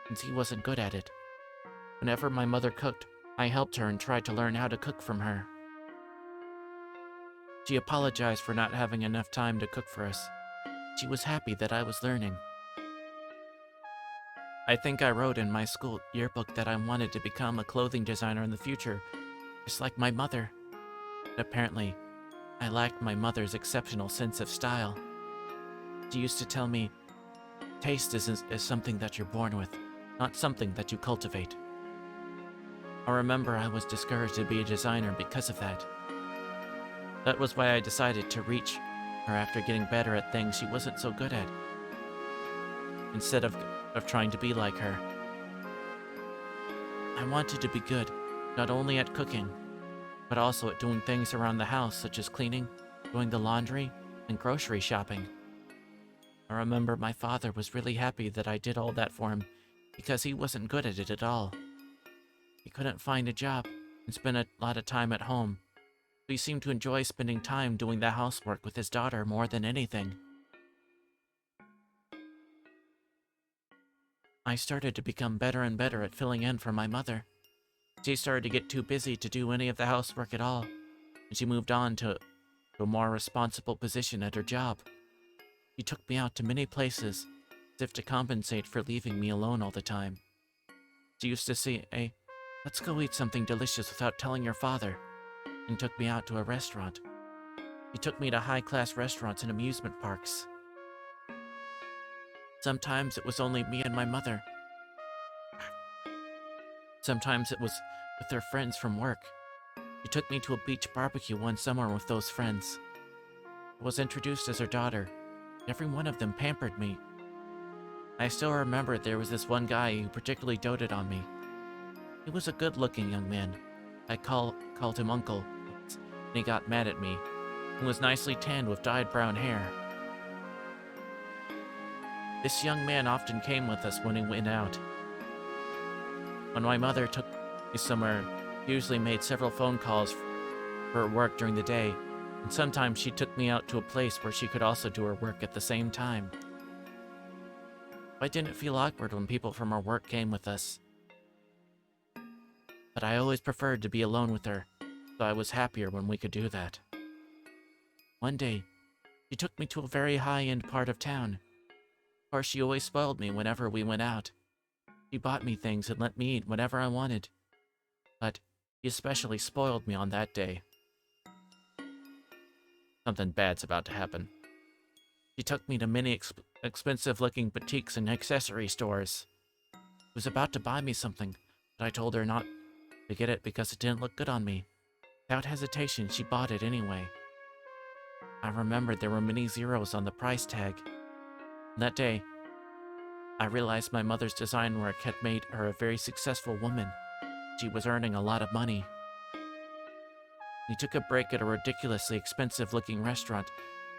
since he wasn't good at it. Whenever my mother cooked, I helped her and tried to learn how to cook from her. She apologized for not having enough time to cook for us. She was happy that I was learning. I think I wrote in my school yearbook that I wanted to become a clothing designer in the future, just like my mother. But apparently, I lacked my mother's exceptional sense of style. She used to tell me, taste is something that you're born with, not something that you cultivate. I remember I was discouraged to be a designer because of that. That was why I decided to reach her after getting better at things she wasn't so good at, instead of trying to be like her. I wanted to be good, not only at cooking, but also at doing things around the house such as cleaning, doing the laundry, and grocery shopping. I remember my father was really happy that I did all that for him because he wasn't good at it at all. He couldn't find a job and spent a lot of time at home, so he seemed to enjoy spending time doing the housework with his daughter more than anything. I started to become better and better at filling in for my mother. She started to get too busy to do any of the housework at all, and she moved on to a more responsible position at her job. She took me out to many places, as if to compensate for leaving me alone all the time. She used to say, "Hey, let's go eat something delicious without telling your father," and took me out to a restaurant. She took me to high-class restaurants and amusement parks. Sometimes it was only me and my mother. Sometimes it was with her friends from work. She took me to a beach barbecue one summer with those friends. I was introduced as her daughter. Every one of them pampered me. I still remember there was this one guy who particularly doted on me. He was a good-looking young man. I called him Uncle, and he got mad at me. He was nicely tanned with dyed brown hair. This young man often came with us when he went out. When my mother took me somewhere, she usually made several phone calls for her work during the day, and sometimes she took me out to a place where she could also do her work at the same time. I didn't feel awkward when people from our work came with us. But I always preferred to be alone with her, so I was happier when we could do that. One day, she took me to a very high-end part of town. Of course, she always spoiled me whenever we went out. She bought me things and let me eat whatever I wanted. But she especially spoiled me on that day. Something bad's about to happen. She took me to many expensive-looking boutiques and accessory stores. She was about to buy me something, but I told her not to get it because it didn't look good on me. Without hesitation, she bought it anyway. I remembered there were many zeros on the price tag. That day, I realized my mother's design work had made her a very successful woman. She was earning a lot of money. We took a break at a ridiculously expensive-looking restaurant.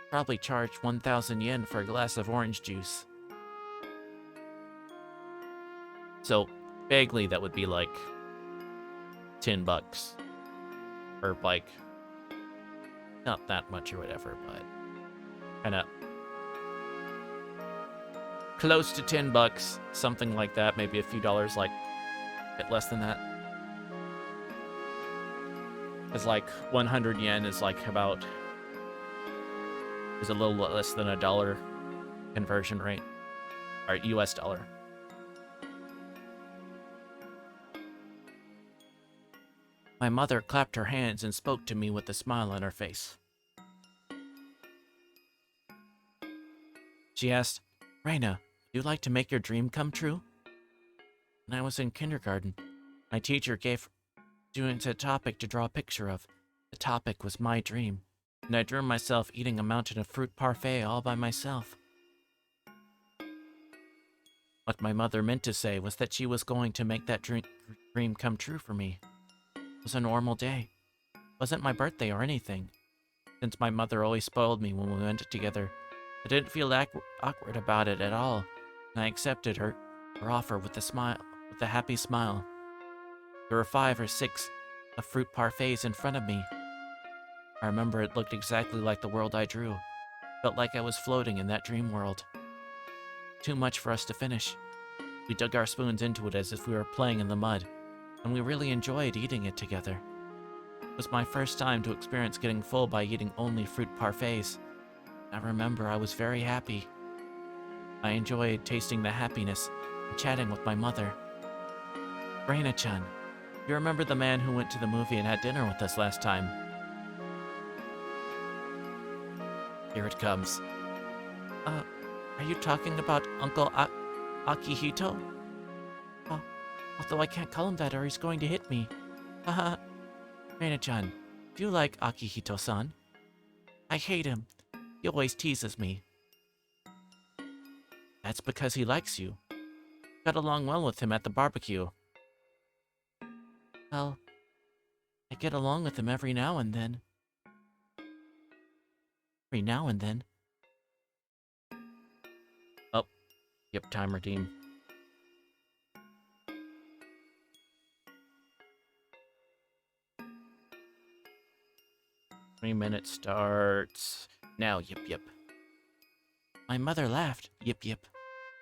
Probably charged 1,000 yen for a glass of orange juice. So, vaguely, that would be like $10. Or like, not that much or whatever, but kinda close to $10, something like that, maybe a few dollars, like a bit less than that. Because like 100 yen is like about, is a little less than $1 conversion rate, or US dollar. My mother clapped her hands and spoke to me with a smile on her face. She asked, "Reina, would you like to make your dream come true?" When I was in kindergarten, my teacher gave students a topic to draw a picture of. The topic was my dream, and I drew myself eating a mountain of fruit parfait all by myself. What my mother meant to say was that she was going to make that dream come true for me. It was a normal day. It wasn't my birthday or anything. Since my mother always spoiled me when we went together, I didn't feel awkward about it at all, and I accepted her offer with a happy smile. There were 5 or 6 of fruit parfaits in front of me. I remember it looked exactly like the world I drew. Felt like I was floating in that dream world. Too much for us to finish. We dug our spoons into it as if we were playing in the mud, and we really enjoyed eating it together. It was my first time to experience getting full by eating only fruit parfaits. I remember I was very happy. I enjoyed tasting the happiness and chatting with my mother. Reina-chan, you remember the man who went to the movie and had dinner with us last time? Here it comes. Are you talking about Uncle Akihito? Oh, although I can't call him that or he's going to hit me. Haha. Reina-chan, do you like Akihito-san? I hate him. He always teases me. That's because he likes you. Got along well with him at the barbecue. Well, I get along with him every now and then. Every now and then. Oh, yep, time redeem. Minutes starts now. Yep. My mother laughed. Yep.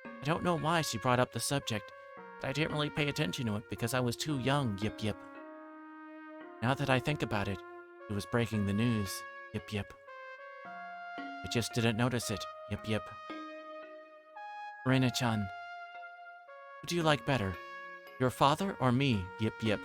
I don't know why she brought up the subject, but I didn't really pay attention to it because I was too young. Yep. Now that I think about it, it was breaking the news. Yep. I just didn't notice it. Yep. Reina-chan, who do you like better? Your father or me? Yep.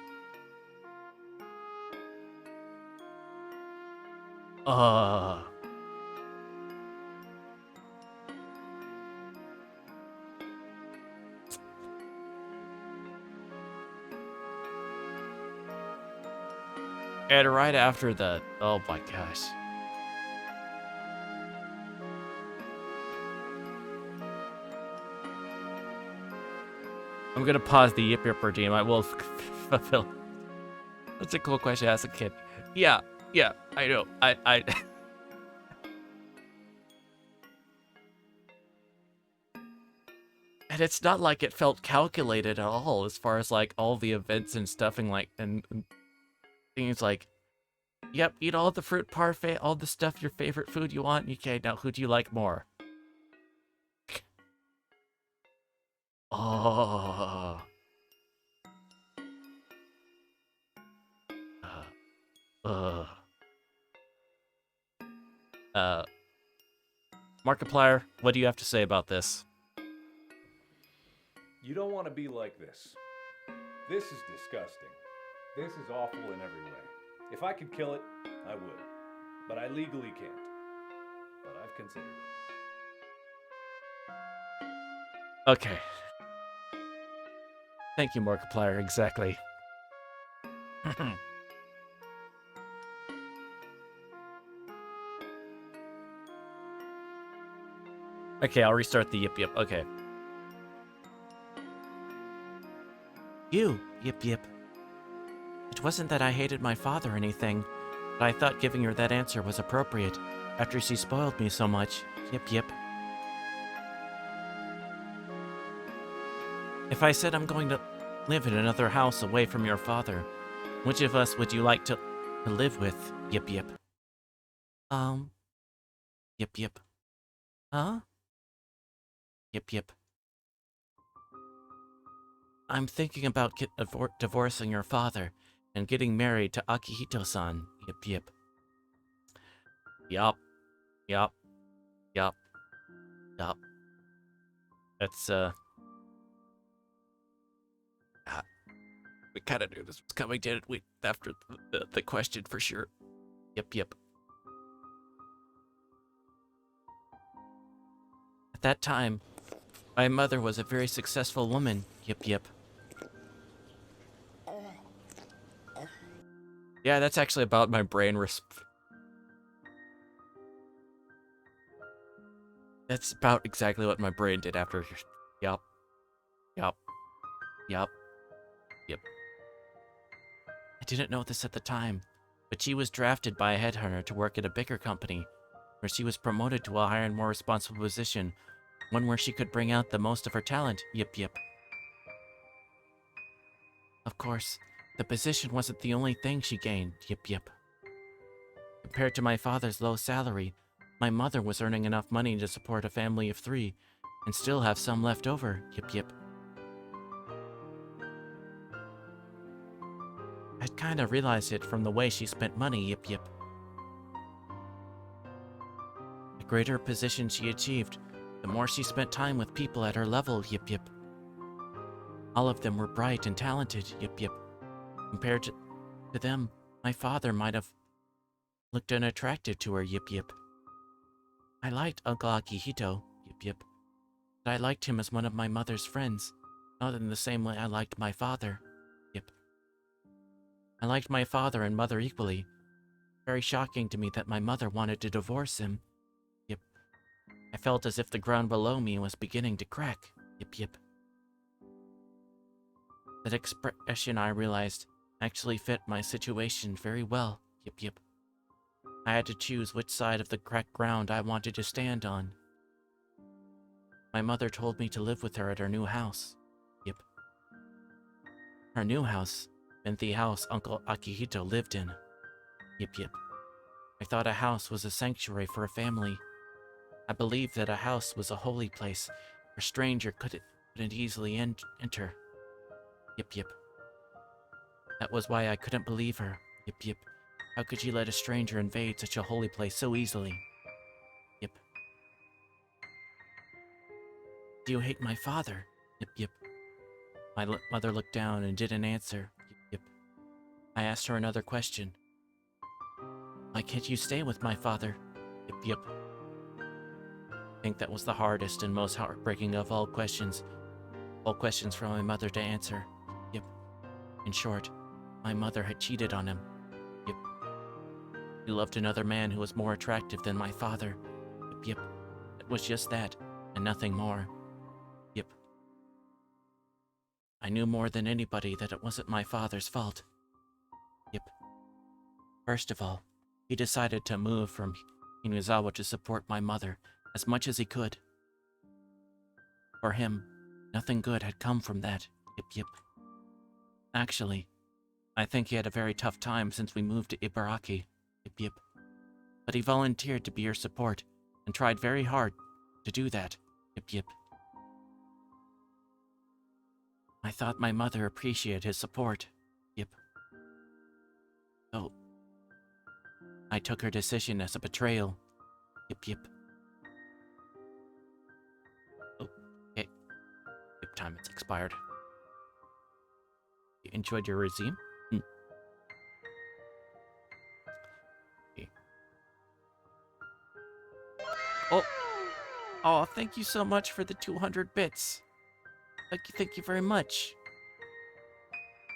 And right after the, oh my gosh. I'm gonna pause the yip redeem. I will fulfill. That's a cool question as a kid. Yeah, I know. I And it's not like it felt calculated at all as far as like all the events and stuffing like and things like, yep, eat all the fruit parfait, all the stuff, your favorite food you want. Okay, now who do you like more? Oh. Uh. Markiplier, what do you have to say about this? You don't want to be like this. This is disgusting. This is awful in every way. If I could kill it, I would. But I legally can't. But I've considered it. Okay. Thank you, Markiplier. Exactly. Okay, I'll restart the yip yip. Okay. You, yip yip. It wasn't that I hated my father or anything, but I thought giving her that answer was appropriate after she spoiled me so much. Yip yip. If I said I'm going to live in another house away from your father, which of us would you like to live with? Yip yip. Yip yip. Huh? Yip yip. I'm thinking about divorcing your father and getting married to Akihito-san. Yip yip. Yup. Yup. Yup. Yup. That's, we kind of knew this was coming, didn't we? After the question, for sure. Yep, yep. At that time, my mother was a very successful woman. Yep, yep. Yeah, that's actually about my brain That's about exactly what my brain did after. Yup. Yup. Yup. Yep. I didn't know this at the time, but she was drafted by a headhunter to work at a bigger company, where she was promoted to a higher and more responsible position, one where she could bring out the most of her talent. Yip yip. Of course, the position wasn't the only thing she gained. Yip yip. Compared to my father's low salary, my mother was earning enough money to support a family of 3, and still have some left over. Yip yip. I'd kinda realized it from the way she spent money. Yip yip. The greater position she achieved, the more she spent time with people at her level. Yip yip. All of them were bright and talented. Yip yip. Compared to them, my father might have looked unattractive to her. Yip yip. I liked Uncle Akihito. Yip yip. But I liked him as one of my mother's friends, not in the same way I liked my father. Yip. I liked my father and mother equally. Very shocking to me that my mother wanted to divorce him. Yip. I felt as if the ground below me was beginning to crack. Yip yip. That expression, I realized, actually fit my situation very well. Yip yip. I had to choose which side of the cracked ground I wanted to stand on. My mother told me to live with her at her new house. Yip. Her new house meant the house Uncle Akihito lived in. Yip yip. I thought a house was a sanctuary for a family. I believed that a house was a holy place where a stranger couldn't easily enter. Yip yip. That was why I couldn't believe her. Yip yip. How could she let a stranger invade such a holy place so easily? Yip. Do you hate my father? Yip yip. My mother looked down and didn't answer. Yip yip. I asked her another question. Why can't you stay with my father? Yip yip. I think that was the hardest and most heartbreaking of all questions. All questions for my mother to answer. Yip. In short, my mother had cheated on him. Yip. He loved another man who was more attractive than my father. Yip yip. It was just that, and nothing more. Yip. I knew more than anybody that it wasn't my father's fault. Yip. First of all, he decided to move from Inuzawa to support my mother as much as he could. For him, nothing good had come from that. Yip yip. Actually, I think he had a very tough time since we moved to Ibaraki. Yip yip. But he volunteered to be your support and tried very hard to do that. Yip yip. I thought my mother appreciated his support. Yip. So, I took her decision as a betrayal. Yip yip. Oh, okay. Yip time has expired. You enjoyed your regime? Okay. Oh, thank you so much for the 200 bits. Thank you very much.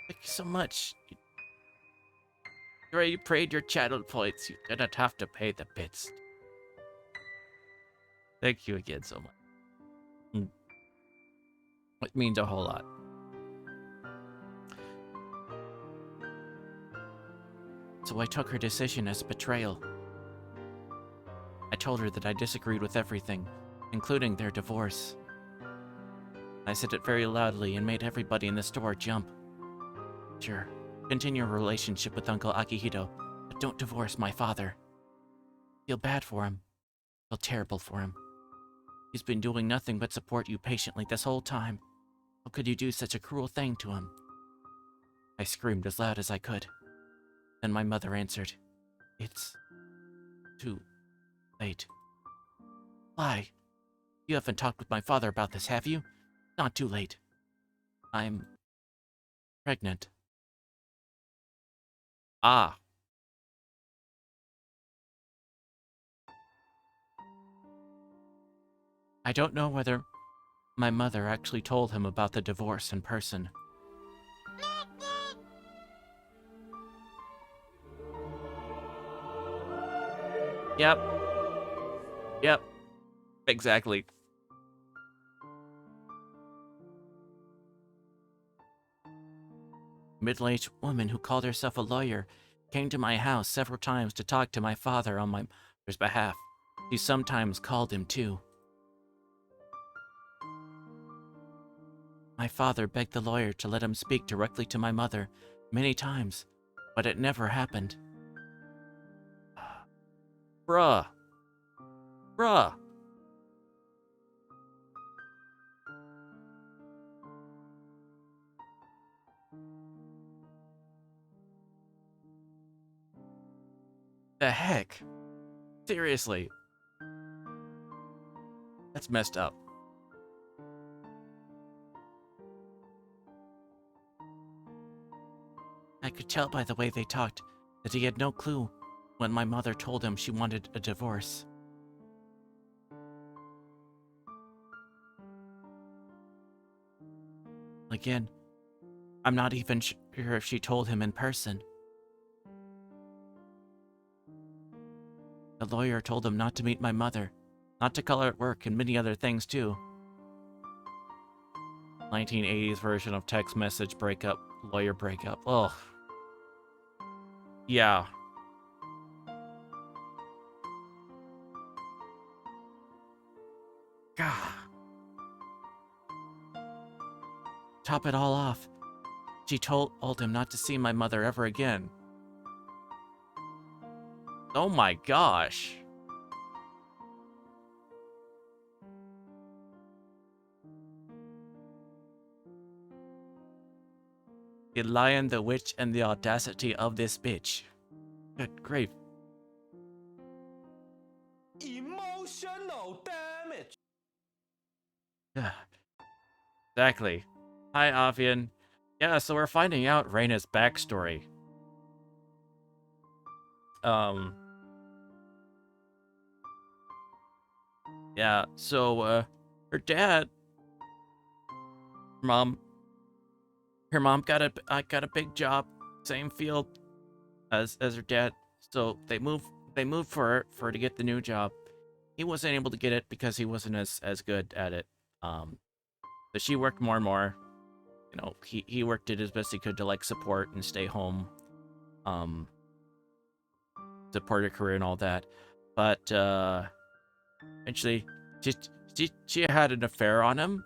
Thank you so much. You already paid your channel points. You didn't have to pay the bits. Thank you again so much. It means a whole lot. So I took her decision as betrayal. I told her that I disagreed with everything, including their divorce. I said it very loudly and made everybody in the store jump. Sure, continue a relationship with Uncle Akihito, but don't divorce my father. Feel bad for him. Feel terrible for him. He's been doing nothing but support you patiently this whole time. How could you do such a cruel thing to him? I screamed as loud as I could. Then my mother answered, "It's too late." Why? You haven't talked with my father about this, have you? Not too late. I'm pregnant. Ah. I don't know whether my mother actually told him about the divorce in person. Yep. Yep. Exactly. Middle-aged woman who called herself a lawyer came to my house several times to talk to my father on my mother's behalf. She sometimes called him too. My father begged the lawyer to let him speak directly to my mother many times, but it never happened. Bruh. Bruh. The heck? Seriously. That's messed up. I could tell by the way they talked that he had no clue when my mother told him she wanted a divorce. Again, I'm not even sure if she told him in person. The lawyer told him not to meet my mother, not to call her at work, and many other things too. 1980s version of text message breakup, lawyer breakup. Ugh. Yeah. God. Top it all off, she told him not to see my mother ever again. Oh my gosh. The lion, the witch, and the audacity of this bitch. Good grief. Emotional damage. Yeah. Exactly. Hi, Avian. Yeah, so we're finding out Reina's backstory. Yeah, so, her dad... Her mom got a big job, same field as her dad. So they moved for her to get the new job. He wasn't able to get it because he wasn't as good at it. So she worked more and more. You know, he worked it as best he could to like support and stay home, support her career and all that. But eventually, she had an affair on him,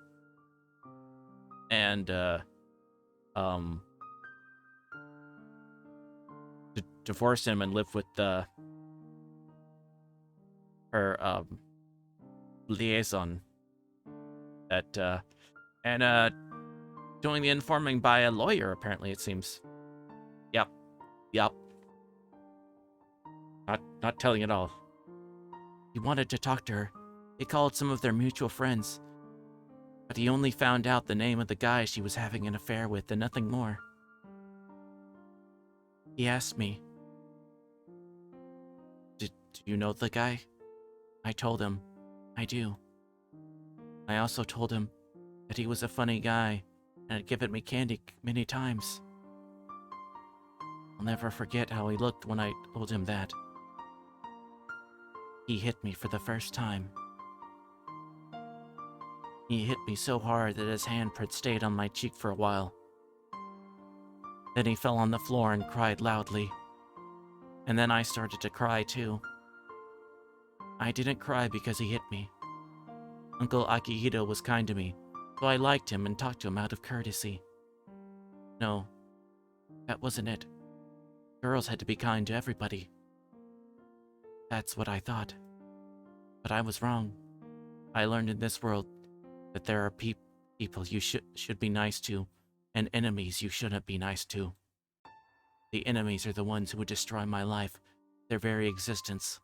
and divorce him and live with her liaison. That and doing the informing by a lawyer, apparently, it seems. Yep. Not telling at all. He wanted to talk to her. He called some of their mutual friends. But he only found out the name of the guy she was having an affair with and nothing more. He asked me, Do you know the guy? I told him, I do. I also told him that he was a funny guy and had given me candy many times. I'll never forget how he looked when I told him that. He hit me for the first time. He hit me so hard that his handprint stayed on my cheek for a while. Then he fell on the floor and cried loudly. And then I started to cry too. I didn't cry because he hit me. Uncle Akihito was kind to me, so I liked him and talked to him out of courtesy. No, that wasn't it. Girls had to be kind to everybody. That's what I thought. But I was wrong. I learned in this world that there are people you should be nice to, and enemies you shouldn't be nice to. The enemies are the ones who would destroy my life, their very existence.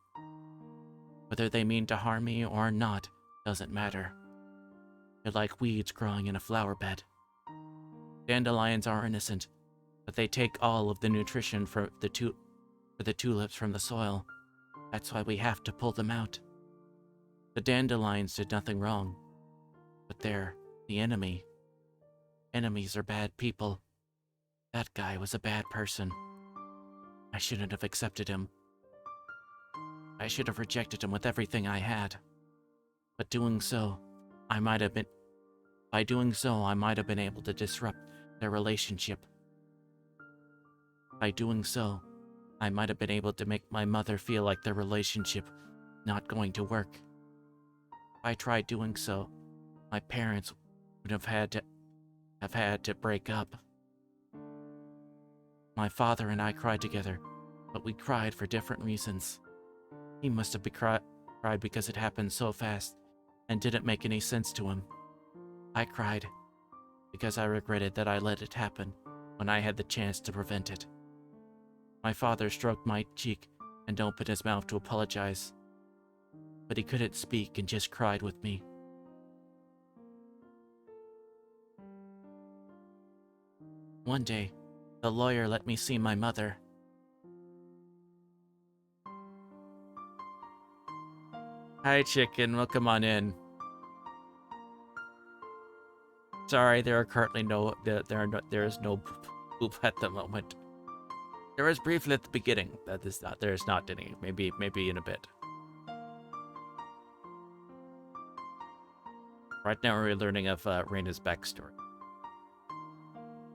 Whether they mean to harm me or not doesn't matter. They're like weeds growing in a flower bed. Dandelions are innocent, but they take all of the nutrition for the tulips from the soil. That's why we have to pull them out. The dandelions did nothing wrong, but they're the enemy. Enemies are bad people. That guy was a bad person. I shouldn't have accepted him. I should have rejected him with everything I had. But doing so, I might have been able to disrupt their relationship. By doing so, I might have been able to make my mother feel like their relationship not going to work. If I tried doing so, my parents would have had to break up. My father and I cried together, but we cried for different reasons. He must have cried because it happened so fast and didn't make any sense to him. I cried because I regretted that I let it happen when I had the chance to prevent it. My father stroked my cheek and opened his mouth to apologize, but he couldn't speak and just cried with me. One day, the lawyer let me see my mother. Hi, chicken. Welcome on in. Sorry, there is no poop at the moment. There was briefly at the beginning. There is not any. Maybe in a bit. Right now we're learning of Reina's backstory.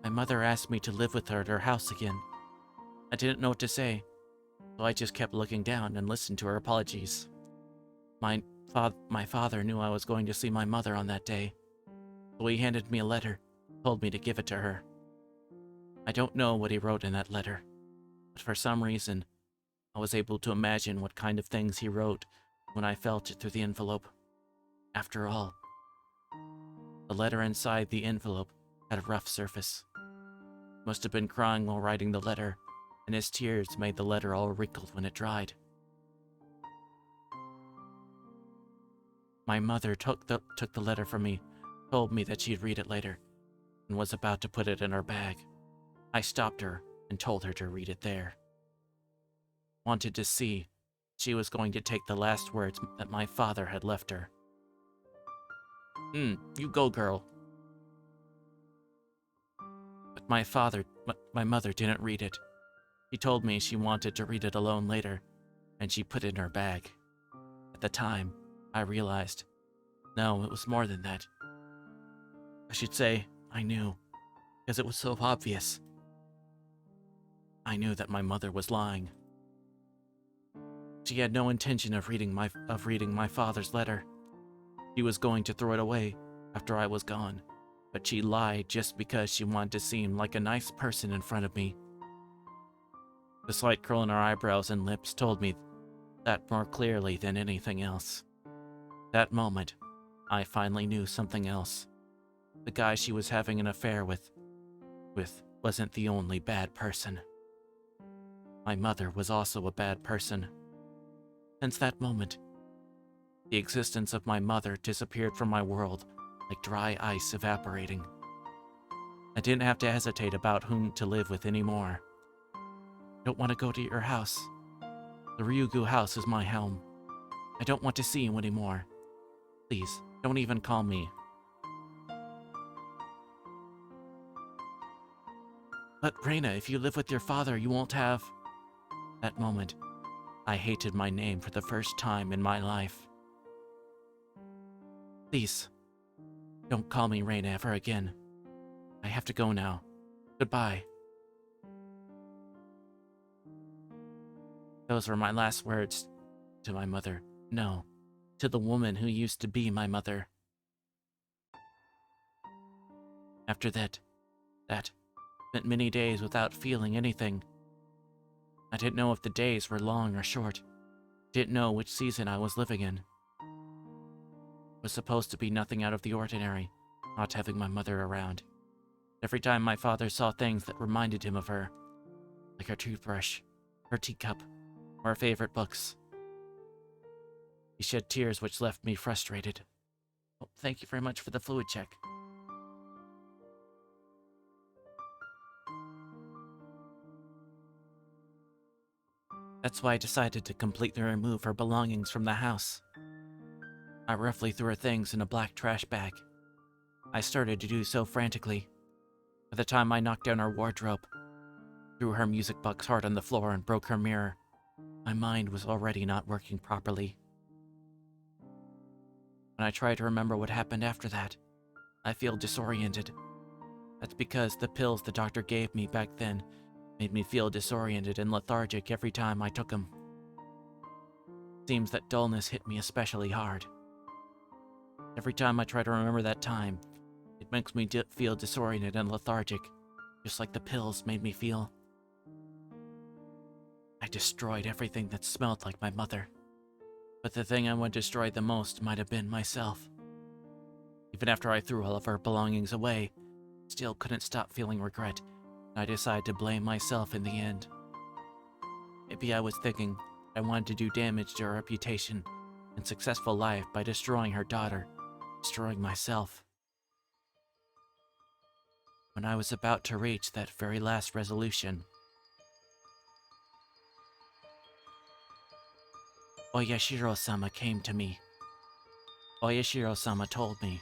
My mother asked me to live with her at her house again. I didn't know what to say, so I just kept looking down and listened to her apologies. My father knew I was going to see my mother on that day, so he handed me a letter, told me to give it to her. I don't know what he wrote in that letter, but for some reason, I was able to imagine what kind of things he wrote when I felt it through the envelope. After all, the letter inside the envelope had a rough surface. He must have been crying while writing the letter, and his tears made the letter all wrinkled when it dried. My mother took the letter from me, told me that she'd read it later, and was about to put it in her bag. I stopped her and told her to read it there. Wanted to see she was going to take the last words that my father had left her. You go, girl. But my mother didn't read it. She told me she wanted to read it alone later, and she put it in her bag. At the time, I realized, no, it was more than that. I should say, I knew, because it was so obvious. I knew that my mother was lying. She had no intention of reading my father's letter. She was going to throw it away after I was gone, but she lied just because she wanted to seem like a nice person in front of me. The slight curl in her eyebrows and lips told me that more clearly than anything else. That moment, I finally knew something else. The guy she was having an affair with wasn't the only bad person. My mother was also a bad person. Since that moment, the existence of my mother disappeared from my world like dry ice evaporating. I didn't have to hesitate about whom to live with anymore. I don't want to go to your house. The Ryugu house is my home. I don't want to see you anymore. Please, don't even call me. But Reina, if you live with your father, you won't have... That moment, I hated my name for the first time in my life. Please, don't call me Reina ever again. I have to go now. Goodbye. Those were my last words to my mother. No, to the woman who used to be my mother. After that spent many days without feeling anything. I didn't know if the days were long or short. Didn't know which season I was living in. It was supposed to be nothing out of the ordinary, not having my mother around. Every time my father saw things that reminded him of her, like her toothbrush, her teacup, or her favorite books, he shed tears which left me frustrated. Oh, thank you very much for the fluid check. That's why I decided to completely remove her belongings from the house. I roughly threw her things in a black trash bag. I started to do so frantically. By the time I knocked down her wardrobe, threw her music box hard on the floor and broke her mirror, my mind was already not working properly. When I try to remember what happened after that, I feel disoriented. That's because the pills the doctor gave me back then made me feel disoriented and lethargic every time I took them. Seems that dullness hit me especially hard. Every time I try to remember that time, it makes me feel disoriented and lethargic, just like the pills made me feel. I destroyed everything that smelled like my mother. But the thing I would destroy the most might have been myself. Even after I threw all of her belongings away, still couldn't stop feeling regret, and I decided to blame myself in the end. Maybe I was thinking I wanted to do damage to her reputation and successful life by destroying her daughter, destroying myself. When I was about to reach that very last resolution, Oyashiro-sama came to me. Oyashiro-sama told me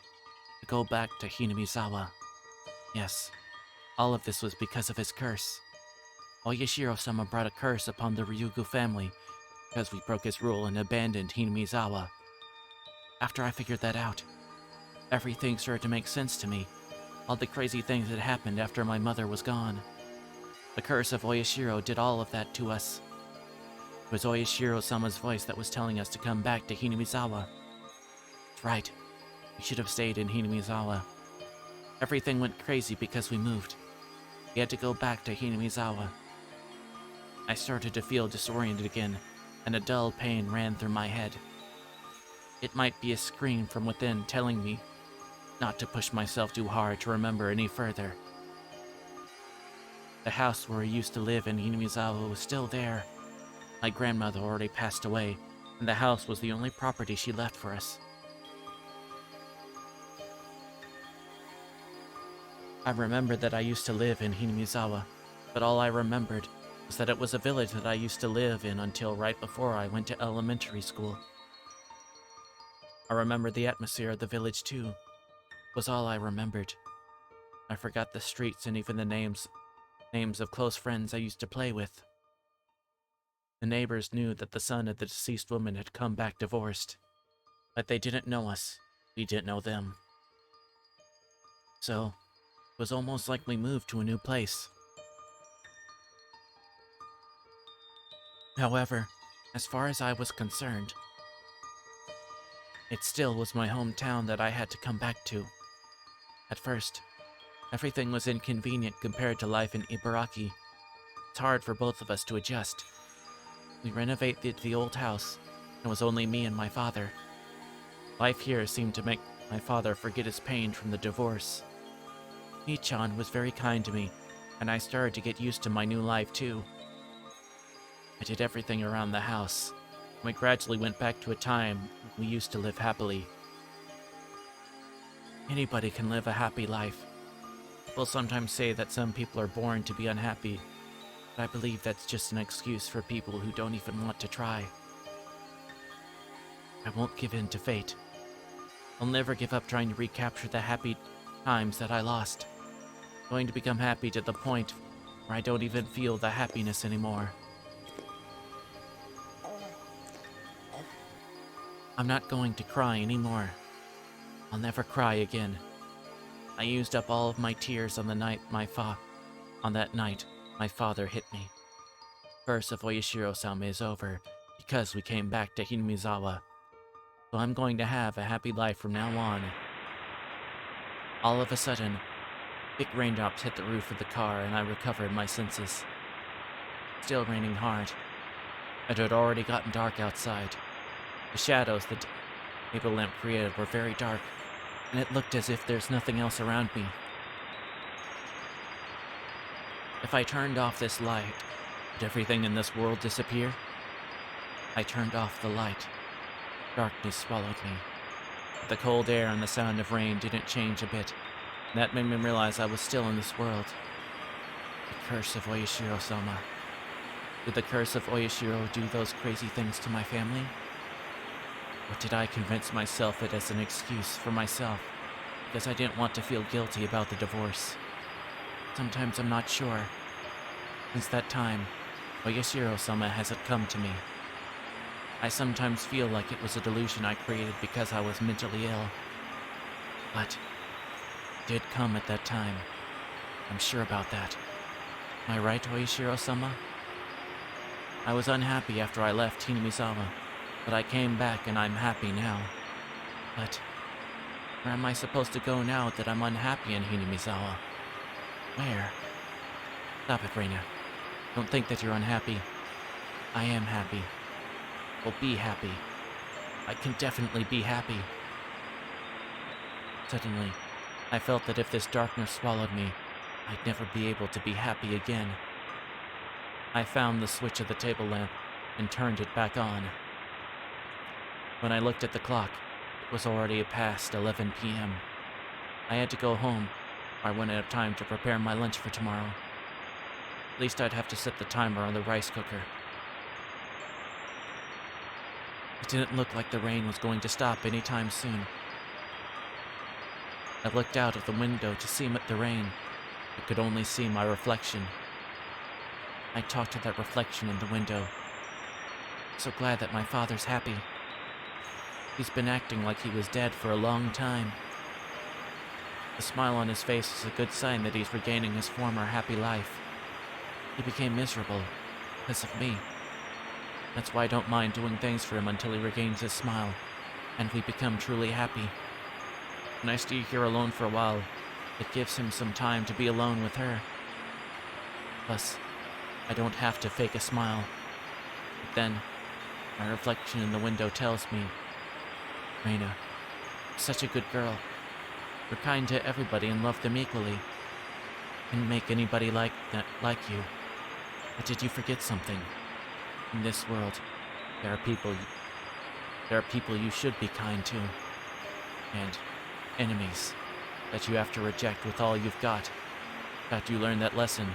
to go back to Hinamizawa. Yes, all of this was because of his curse. Oyashiro-sama brought a curse upon the Ryugu family because we broke his rule and abandoned Hinamizawa. After I figured that out, everything started to make sense to me. All the crazy things that happened after my mother was gone. The curse of Oyashiro did all of that to us. It was Oyashiro-sama's voice that was telling us to come back to Hinamizawa. That's right. We should have stayed in Hinamizawa. Everything went crazy because we moved. We had to go back to Hinamizawa. I started to feel disoriented again, and a dull pain ran through my head. It might be a scream from within telling me not to push myself too hard to remember any further. The house where I used to live in Hinamizawa was still there. My grandmother already passed away, and the house was the only property she left for us. I remembered that I used to live in Hinamizawa, but all I remembered was that it was a village that I used to live in until right before I went to elementary school. I remembered the atmosphere of the village too. It was all I remembered. I forgot the streets and even the names of close friends I used to play with. The neighbors knew that the son of the deceased woman had come back divorced, but they didn't know us. We didn't know them. So, it was almost like we moved to a new place. However, as far as I was concerned, it still was my hometown that I had to come back to. At first, everything was inconvenient compared to life in Ibaraki. It's hard for both of us to adjust. We renovated the old house, and it was only me and my father. Life here seemed to make my father forget his pain from the divorce. Mi-chan was very kind to me, and I started to get used to my new life too. I did everything around the house, We gradually went back to a time when we used to live happily. Anybody can live a happy life. People sometimes say that some people are born to be unhappy, but I believe that's just an excuse for people who don't even want to try. I won't give in to fate. I'll never give up trying to recapture the happy times that I lost. I'm going to become happy to the point where I don't even feel the happiness anymore. I'm not going to cry anymore. I'll never cry again. I used up all of my tears on the night on that night my father hit me. Curse of Oyashiro-sama is over because we came back to Hinamizawa. So I'm going to have a happy life from now on. All of a sudden, big raindrops hit the roof of the car and I recovered my senses. Still raining hard. It had already gotten dark outside. The shadows the table lamp created were very dark, and it looked as if there's nothing else around me. If I turned off this light, would everything in this world disappear? I turned off the light. Darkness swallowed me. The cold air and the sound of rain didn't change a bit. That made me realize I was still in this world. The curse of Oyashiro-sama. Did the curse of Oyashiro do those crazy things to my family? Or did I convince myself it as an excuse for myself because I didn't want to feel guilty about the divorce? Sometimes I'm not sure. Since that time, Oyashiro-sama hasn't come to me. I sometimes feel like it was a delusion I created because I was mentally ill. But it did come at that time. I'm sure about that. Am I right, Oyashiro-sama? I was unhappy after I left Hinamizawa, but I came back and I'm happy now. But where am I supposed to go now that I'm unhappy in Hinamizawa? Where? Stop it, Reina. Don't think that you're unhappy. I am happy. Well, be happy. I can definitely be happy. Suddenly, I felt that if this darkness swallowed me, I'd never be able to be happy again. I found the switch of the table lamp and turned it back on. When I looked at the clock, it was already past 11 p.m. I had to go home, or I wouldn't have time to prepare my lunch for tomorrow. At least I'd have to set the timer on the rice cooker. It didn't look like the rain was going to stop anytime soon. I looked out of the window to see the rain, but could only see my reflection. I talked to that reflection in the window. So glad that my father's happy. He's been acting like he was dead for a long time. The smile on his face is a good sign that he's regaining his former happy life. He became miserable because of me. That's why I don't mind doing things for him until he regains his smile, and we become truly happy. When I stay here alone for a while, it gives him some time to be alone with her. Plus, I don't have to fake a smile. But then, my reflection in the window tells me, Reina, you're such a good girl. You're kind to everybody and love them equally. Didn't make anybody like you. But did you forget something? In this world, there are people you should be kind to. And enemies that you have to reject with all you've got. After you learn that lesson.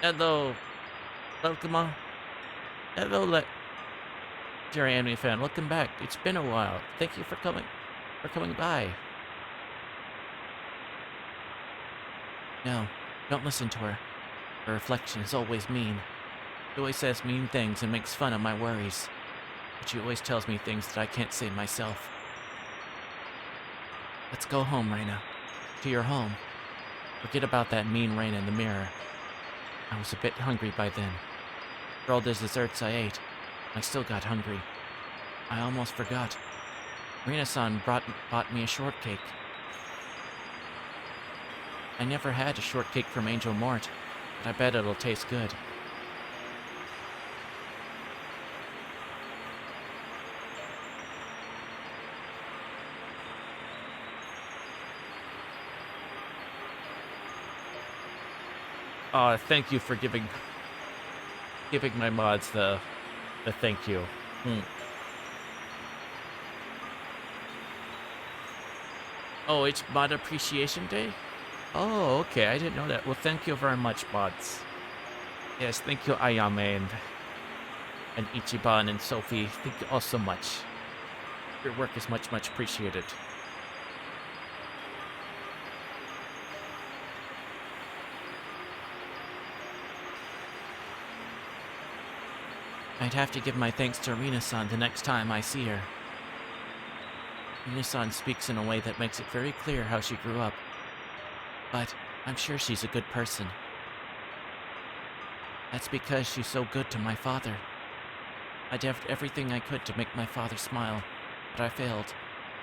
Hello. Welcome. Hello, Jerry Anime fan. Welcome back. It's been a while. Thank you for coming by. No, don't listen to her. Her reflection is always mean. She always says mean things and makes fun of my worries. But she always tells me things that I can't say myself. Let's go home, Reina. To your home. Forget about that mean Reina in the mirror. I was a bit hungry by then. For all the desserts I ate, I still got hungry. I almost forgot. Reina-san bought me a shortcake. I never had a shortcake from Angel Mort, but I bet it'll taste good. Thank you for giving my mods the thank you. Oh, it's Mod Appreciation Day? Oh, okay, I didn't know that. Well, thank you very much, mods. Yes, thank you, Ayame and Ichiban and Sophie. Thank you all so much. Your work is much, much appreciated. I'd have to give my thanks to Rina-san the next time I see her. Rina-san speaks in a way that makes it very clear how she grew up. But I'm sure she's a good person. That's because she's so good to my father. I did everything I could to make my father smile, but I failed.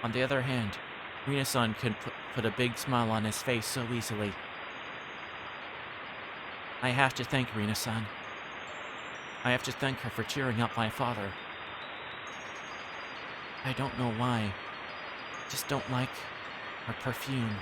On the other hand, Rina-san can put a big smile on his face so easily. I have to thank Rina-san. I have to thank her for cheering up my father. I don't know why. Just don't like her perfume.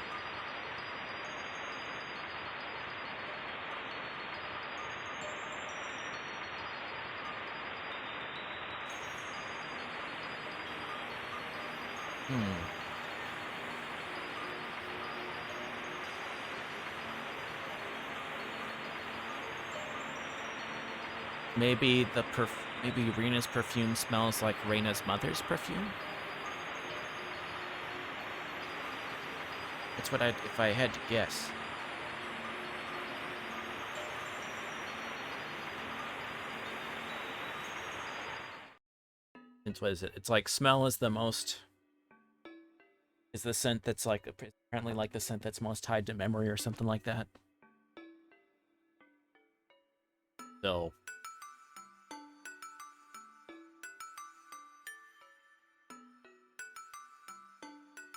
Maybe maybe Rena's perfume smells like Rena's mother's perfume? That's what if I had to guess. Since what is it? It's like smell is the scent that's like apparently like the scent that's most tied to memory or something like that. So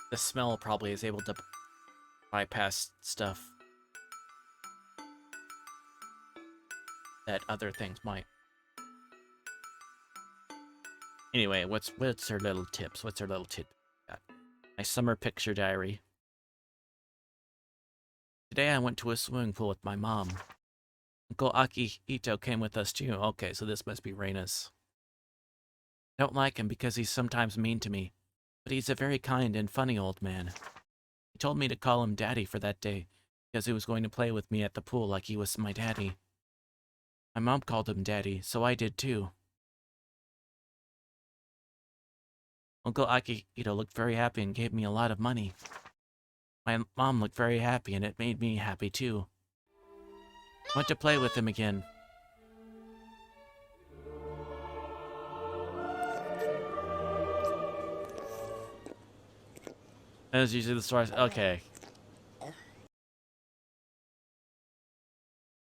the smell probably is able to bypass stuff that other things might. Anyway, what's her little tips? What's her little tip? My summer picture diary. Today I went to a swimming pool with my mom. Uncle Akihito came with us too. Okay, so this must be Reina's. I don't like him because he's sometimes mean to me, but he's a very kind and funny old man. He told me to call him Daddy for that day, because he was going to play with me at the pool like he was my daddy. My mom called him Daddy, so I did too. Uncle Akihito looked very happy and gave me a lot of money. My mom looked very happy and it made me happy too. I went to play with him again. As usually the stories. Okay.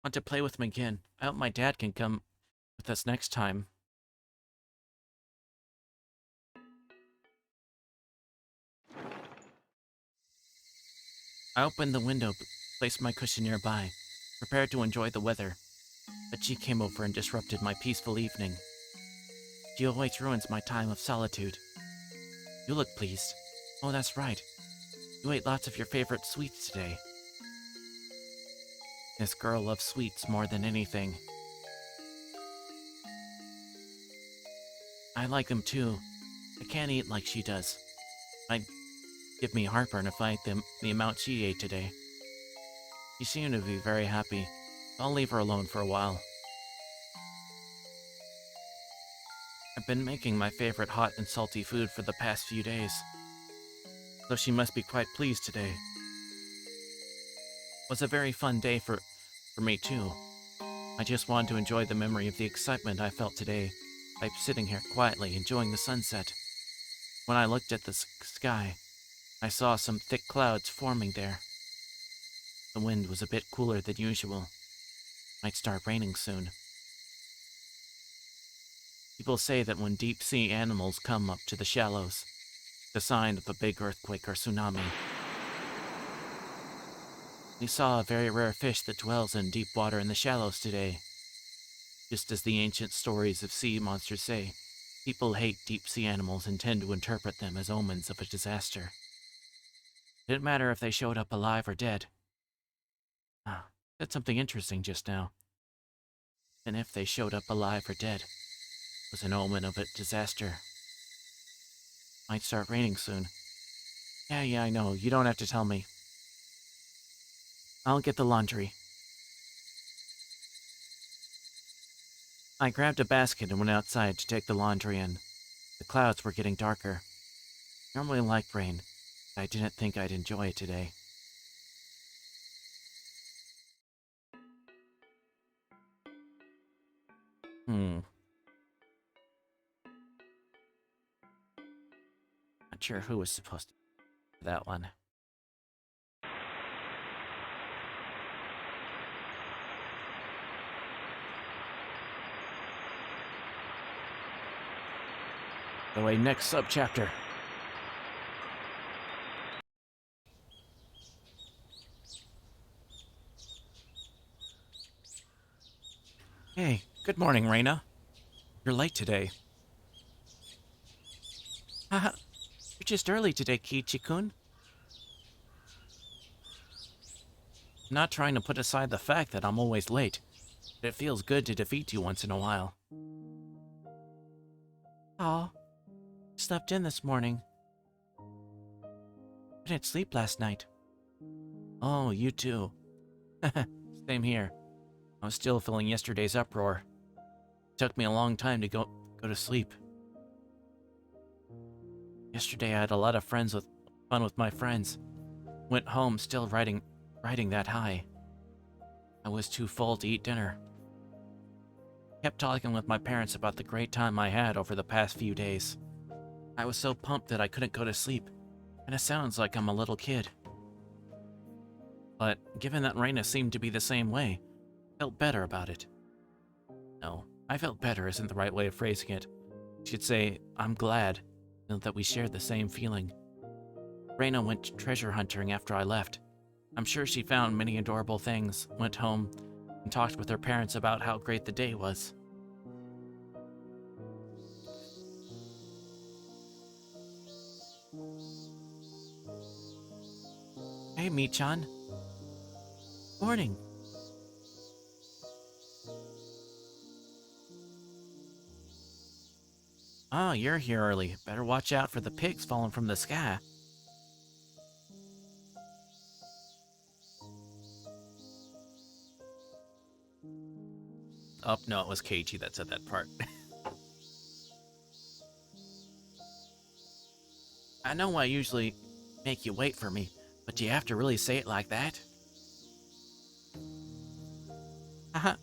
Want to play with him again. I hope my dad can come with us next time. I opened the window, placed my cushion nearby, prepared to enjoy the weather. But she came over and disrupted my peaceful evening. She always ruins my time of solitude. You look pleased. Oh, that's right. You ate lots of your favorite sweets today. This girl loves sweets more than anything. I like them too. I can't eat like she does. I'd give me heartburn if I ate the amount she ate today. She seemed to be very happy. I'll leave her alone for a while. I've been making my favorite hot and salty food for the past few days, so she must be quite pleased today. It was a very fun day for me too. I just wanted to enjoy the memory of the excitement I felt today by sitting here quietly enjoying the sunset. When I looked at the sky, I saw some thick clouds forming there. The wind was a bit cooler than usual. Might start raining soon. People say that when deep-sea animals come up to the shallows, it's a sign of a big earthquake or tsunami. We saw a very rare fish that dwells in deep water in the shallows today. Just as the ancient stories of sea monsters say, people hate deep-sea animals and tend to interpret them as omens of a disaster. It didn't matter if they showed up alive or dead. Said something interesting just now. And if they showed up alive or dead, it was an omen of a disaster. Might start raining soon. Yeah, I know. You don't have to tell me. I'll get the laundry. I grabbed a basket and went outside to take the laundry in. The clouds were getting darker. I normally like rain, but I didn't think I'd enjoy it today. Not sure who was supposed to do that one. By the way, next subchapter. Hey, good morning, Reina. You're late today. Haha, you're just early today, Kiichi-kun. I'm not trying to put aside the fact that I'm always late, but it feels good to defeat you once in a while. Aw, slept in this morning. I didn't sleep last night. Oh, you too. Same here. I was still feeling yesterday's uproar. It took me a long time to go to sleep. Yesterday I had a lot of fun with my friends. Went home still riding that high. I was too full to eat dinner. Kept talking with my parents about the great time I had over the past few days. I was so pumped that I couldn't go to sleep, and it sounds like I'm a little kid. But given that Reina seemed to be the same way, I felt better about it. No, I felt better isn't the right way of phrasing it. I should say, I'm glad that we shared the same feeling. Reina went treasure hunting after I left. I'm sure she found many adorable things, went home, and talked with her parents about how great the day was. Hey, Michan. Morning. Oh, you're here early. Better watch out for the pigs falling from the sky. Oh, no, it was Keiichi that said that part. I know I usually make you wait for me, but do you have to really say it like that? Haha,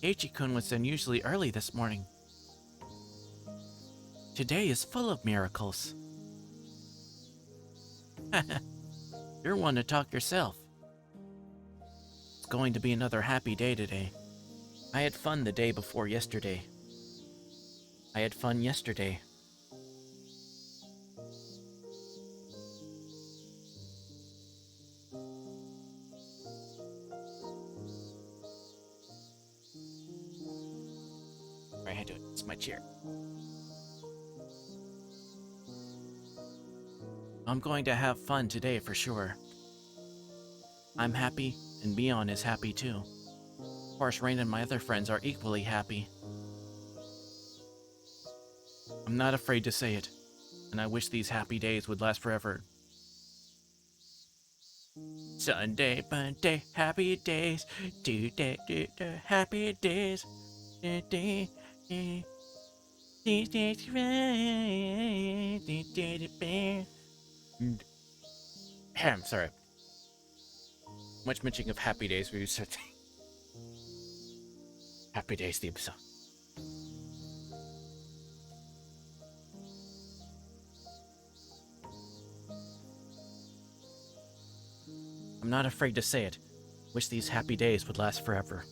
Keiichi-kun was unusually early this morning. Today is full of miracles. You're one to talk yourself. It's going to be another happy day today. I had fun the day before yesterday. I had fun yesterday. I had to. It's my chair. I'm going to have fun today for sure. I'm happy, and Mion is happy too. Of course, Rain and my other friends are equally happy. I'm not afraid to say it, and I wish these happy days would last forever. Sunday, Monday, happy days. Today, happy days. Today, these days, I'm sorry. Much mentioning of happy days where you said Happy Days theme song. I'm not afraid to say it. Wish these happy days would last forever.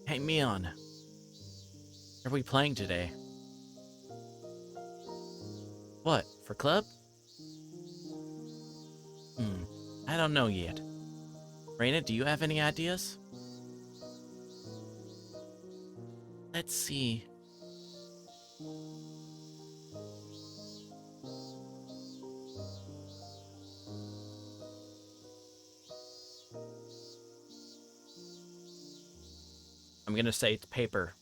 Hey, Mion. Are we playing today? What, for club? I don't know yet. Raina, do you have any ideas? Let's see. I'm gonna say it's paper.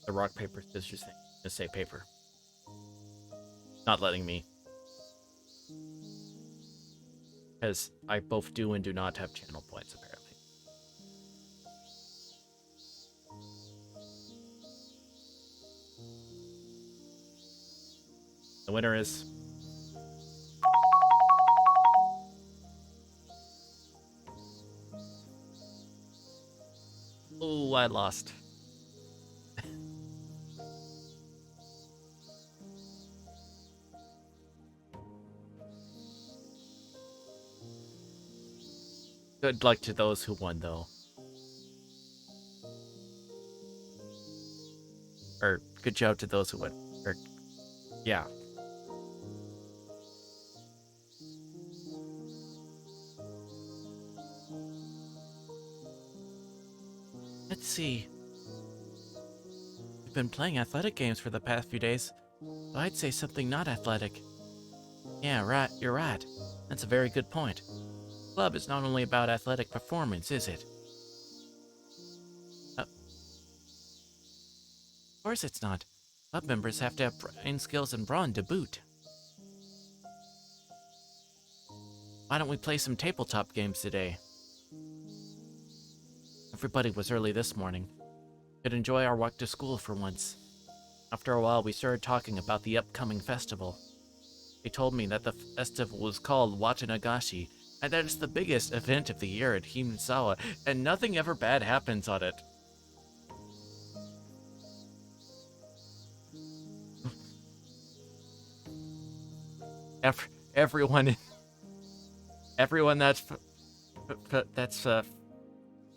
The rock, paper, scissors thing. I'm gonna say paper. Not letting me. Because I both do and do not have channel points, apparently. The winner is... Oh, I lost. Good luck to those who won, though. Or, good job to those who won. Or, yeah. Let's see. We've been playing athletic games for the past few days, so I'd say something not athletic. Yeah, right, you're right. That's a very good point. Club is not only about athletic performance, is it? Of course it's not. Club members have to have brain skills and brawn to boot. Why don't we play some tabletop games today? Everybody was early this morning. Could enjoy our walk to school for once. After a while, we started talking about the upcoming festival. They told me that the festival was called Watanagashi, and that it's the biggest event of the year at Himisawa, and nothing ever bad happens on it. Everyone that's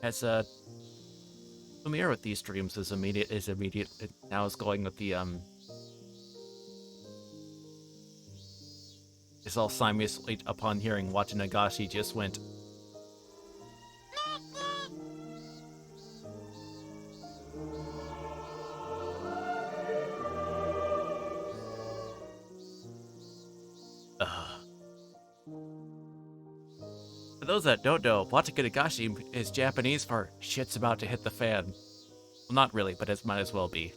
has familiar with these streams is immediate now is going with the is all simultaneously upon hearing Watanagashi just went. For those that don't know, Watanagashi is Japanese for shit's about to hit the fan. Well, not really, but it might as well be.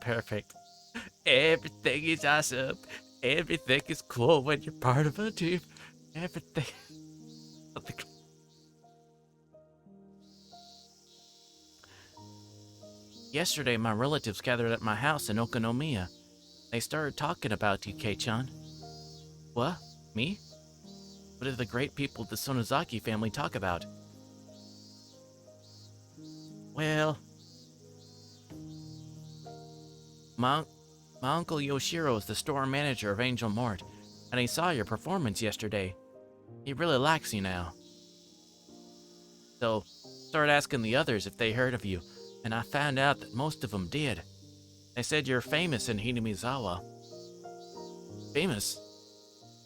Perfect. Everything is awesome. Everything is cool when you're part of a team. Everything. Yesterday, my relatives gathered at my house in Okonomiya. They started talking about you, Kei-chan. What? Me? What do the great people of the Sonozaki family talk about? Well, my uncle Yoshiro is the store manager of Angel Mart, and he saw your performance yesterday. He really likes you now. So, started asking the others if they heard of you, and I found out that most of them did. They said you're famous in Hinamizawa. Famous?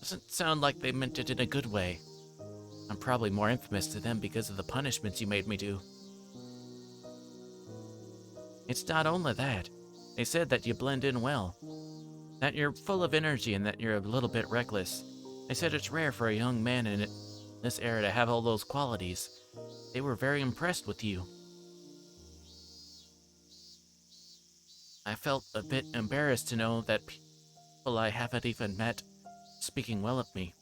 Doesn't sound like they meant it in a good way. I'm probably more infamous to them because of the punishments you made me do. It's not only that. They said that you blend in well. That you're full of energy and that you're a little bit reckless. They said it's rare for a young man in this era to have all those qualities. They were very impressed with you. I felt a bit embarrassed to know that people I haven't even met speaking well of me.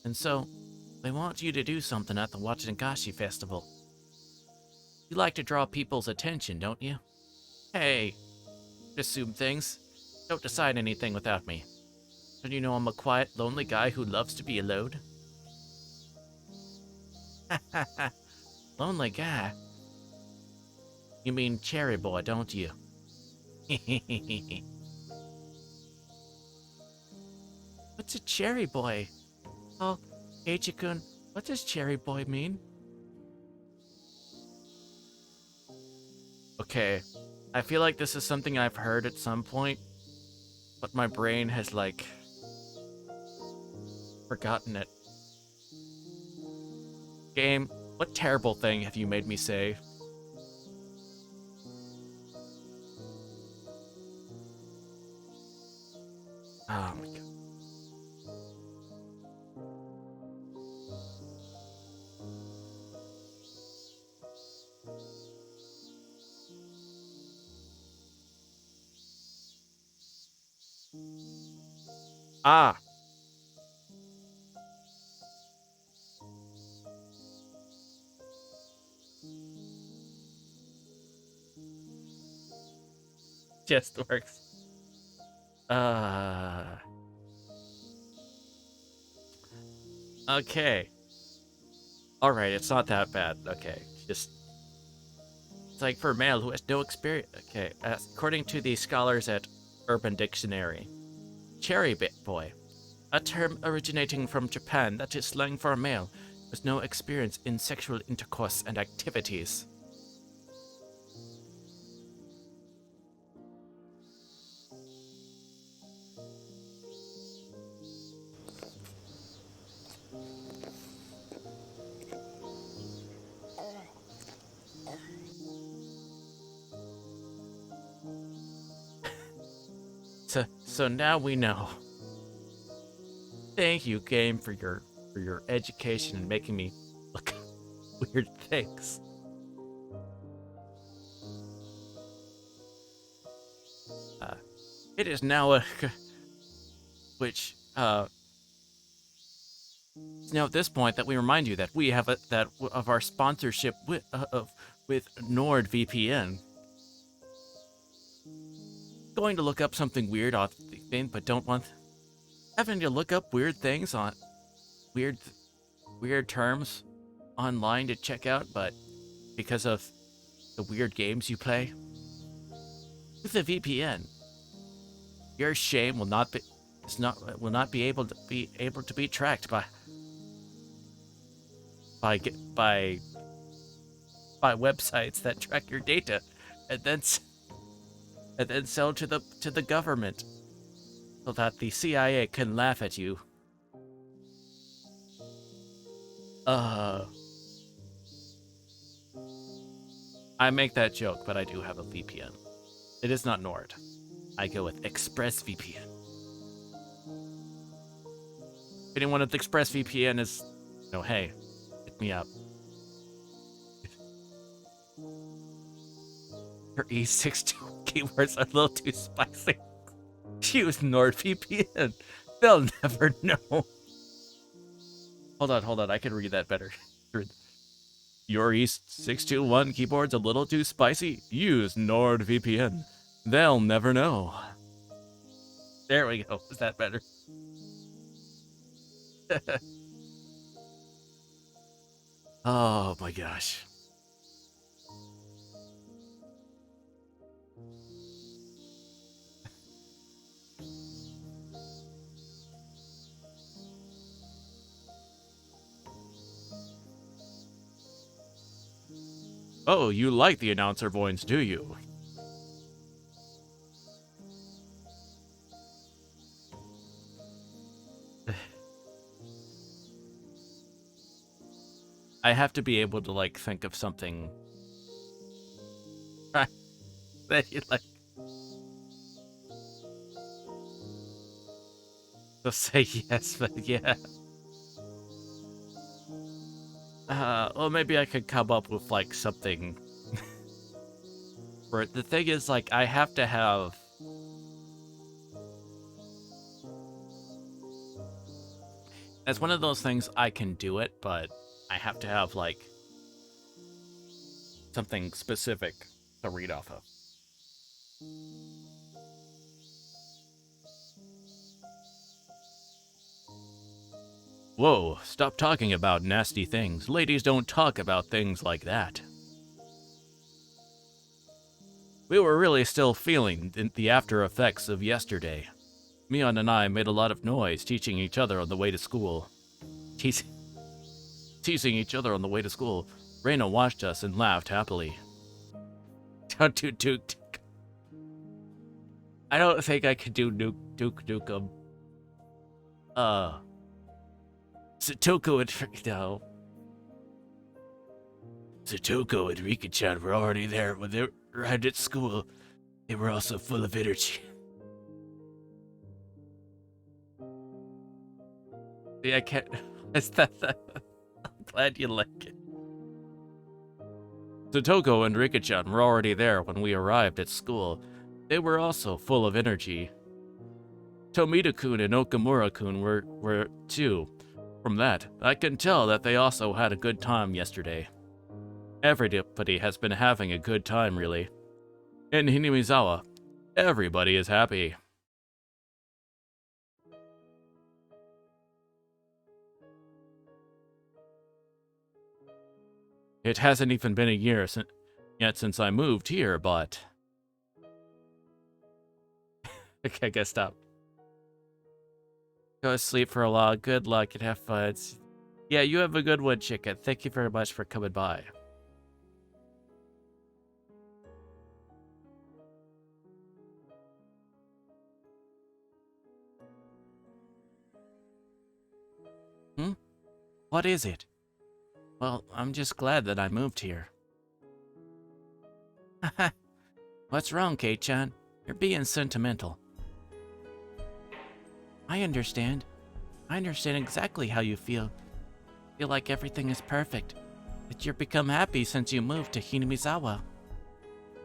And so, they want you to do something at the Watanagashi Festival. You like to draw people's attention, don't you? Hey, assume things. Don't decide anything without me. Don't you know I'm a quiet, lonely guy who loves to be alone? Lonely guy? You mean Cherry Boy, don't you? What's a Cherry Boy? Oh, Eiichi-kun, what does Cherry Boy mean? Okay, I feel like this is something I've heard at some point, but my brain has, like, forgotten it. Game, what terrible thing have you made me say? Oh my god. Ah. Just works. Okay. Alright, it's not that bad. Okay. Just... It's like for a male who has no experience. Okay. According to the scholars at Urban Dictionary, cherry bit boy, a term originating from Japan that is slang for a male with no experience in sexual intercourse and activities. So now we know. Thank you, game, for your education and making me look at weird things. It is now it's now at this point that we remind you that we have of our sponsorship with NordVPN. Going to look up something weird off the thing, but don't want having to look up weird things on weird terms online to check out, but because of the weird games you play with a VPN, your shame will not be able to be tracked by websites that track your data and then sell to the government so that the CIA can laugh at you. I make that joke, but I do have a VPN. It is not Nord. I go with ExpressVPN. If anyone with ExpressVPN is, hey, hit me up. Your E62 keywords are a little too spicy. Use NordVPN. They'll never know. Hold on. I can read that better. Your E621 keyboard's a little too spicy. Use NordVPN. They'll never know. There we go. Is that better? Oh my gosh. Oh, you like the announcer voice, do you? I have to be able to, like, think of something that you like. So say yes, but yeah. Well, maybe I could come up with, like, something. Where the thing is, like, I have to have... It's one of those things I can do it, but I have to have, like, something specific to read off of. Whoa, stop talking about nasty things. Ladies don't talk about things like that. We were really still feeling the after effects of yesterday. Mion and I made a lot of noise teaching each other on the way to school. Teasing each other on the way to school. Reina watched us and laughed happily. I don't think I could do Duke Nukem. Satoko and no. Satoko and Rika-chan were already there when they arrived at school. They were also full of energy. See, I can't. I'm glad you like it. Satoko and Rika-chan were already there when we arrived at school. They were also full of energy. Tomita-kun and Okamura-kun were too. From that, I can tell that they also had a good time yesterday. Everybody has been having a good time, really. In Hinamizawa, everybody is happy. It hasn't even been a year yet since I moved here, but... Okay, I guess stop. Go to sleep for a while. Good luck and have fun. Yeah, you have a good one, chicken. Thank you very much for coming by. What is it? Well, I'm just glad that I moved here. What's wrong, Kate-chan? You're being sentimental. I understand. I understand exactly how you feel. Feel like everything is perfect. That you've become happy since you moved to Hinamizawa.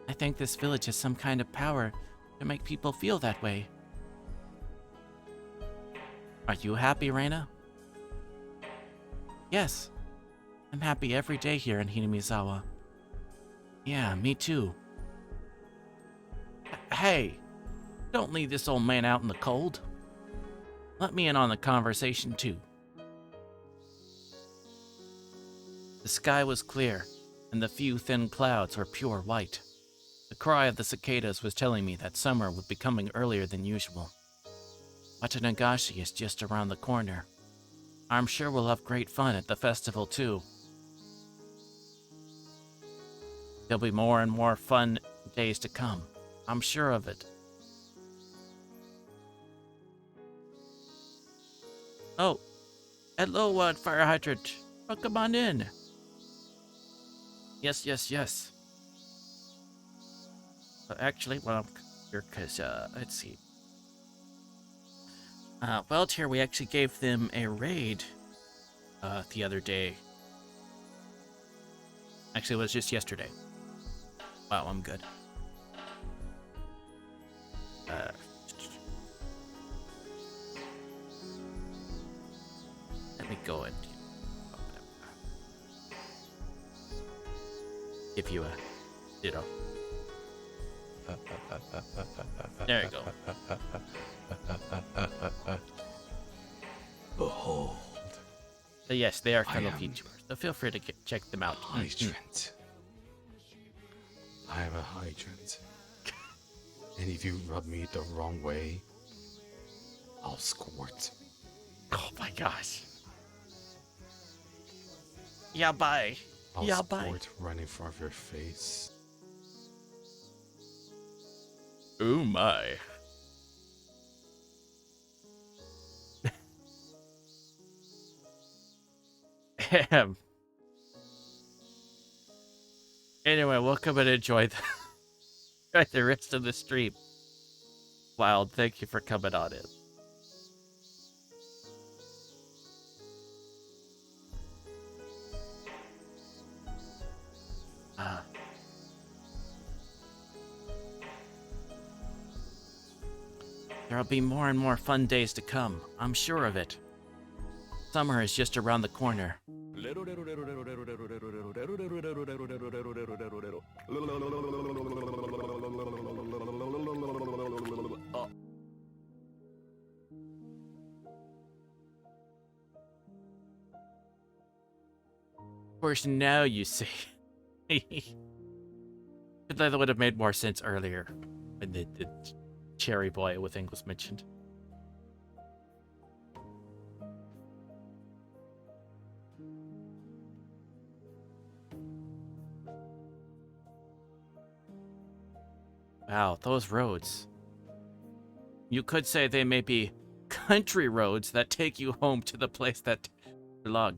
I think this village has some kind of power to make people feel that way. Are you happy, Reina? Yes. I'm happy every day here in Hinamizawa. Yeah, me too. Hey, don't leave this old man out in the cold. Let me in on the conversation too. The sky was clear, and the few thin clouds were pure white. The cry of the cicadas was telling me that summer would be coming earlier than usual. Watanagashi is just around the corner. I'm sure we'll have great fun at the festival too. There'll be more and more fun days to come. I'm sure of it. Oh, hello, fire hydrant. Oh, come on in. Yes. Actually, well, I'm here because, let's see. Well, here we actually gave them a raid, the other day. Actually, it was just yesterday. Wow, I'm good. Let me go and give you a, there you go. Behold. So yes, they are I fellow am VTubers, so feel free to check them out. Hydrant. I am a hydrant. And if you rub me the wrong way, I'll squirt. Oh my gosh. Yeah, bye. I'll Yeah, bye. squirt right in front of your face. Oh my. Anyway, welcome and enjoy the rest of the stream. Wild, thank you for coming on in. There'll be more and more fun days to come. I'm sure of it. Summer is just around the corner. Of course, now you see. That would have made more sense earlier when the cherry boy with Ink was mentioned. Wow, those roads. You could say they may be country roads that take you home to the place that belong.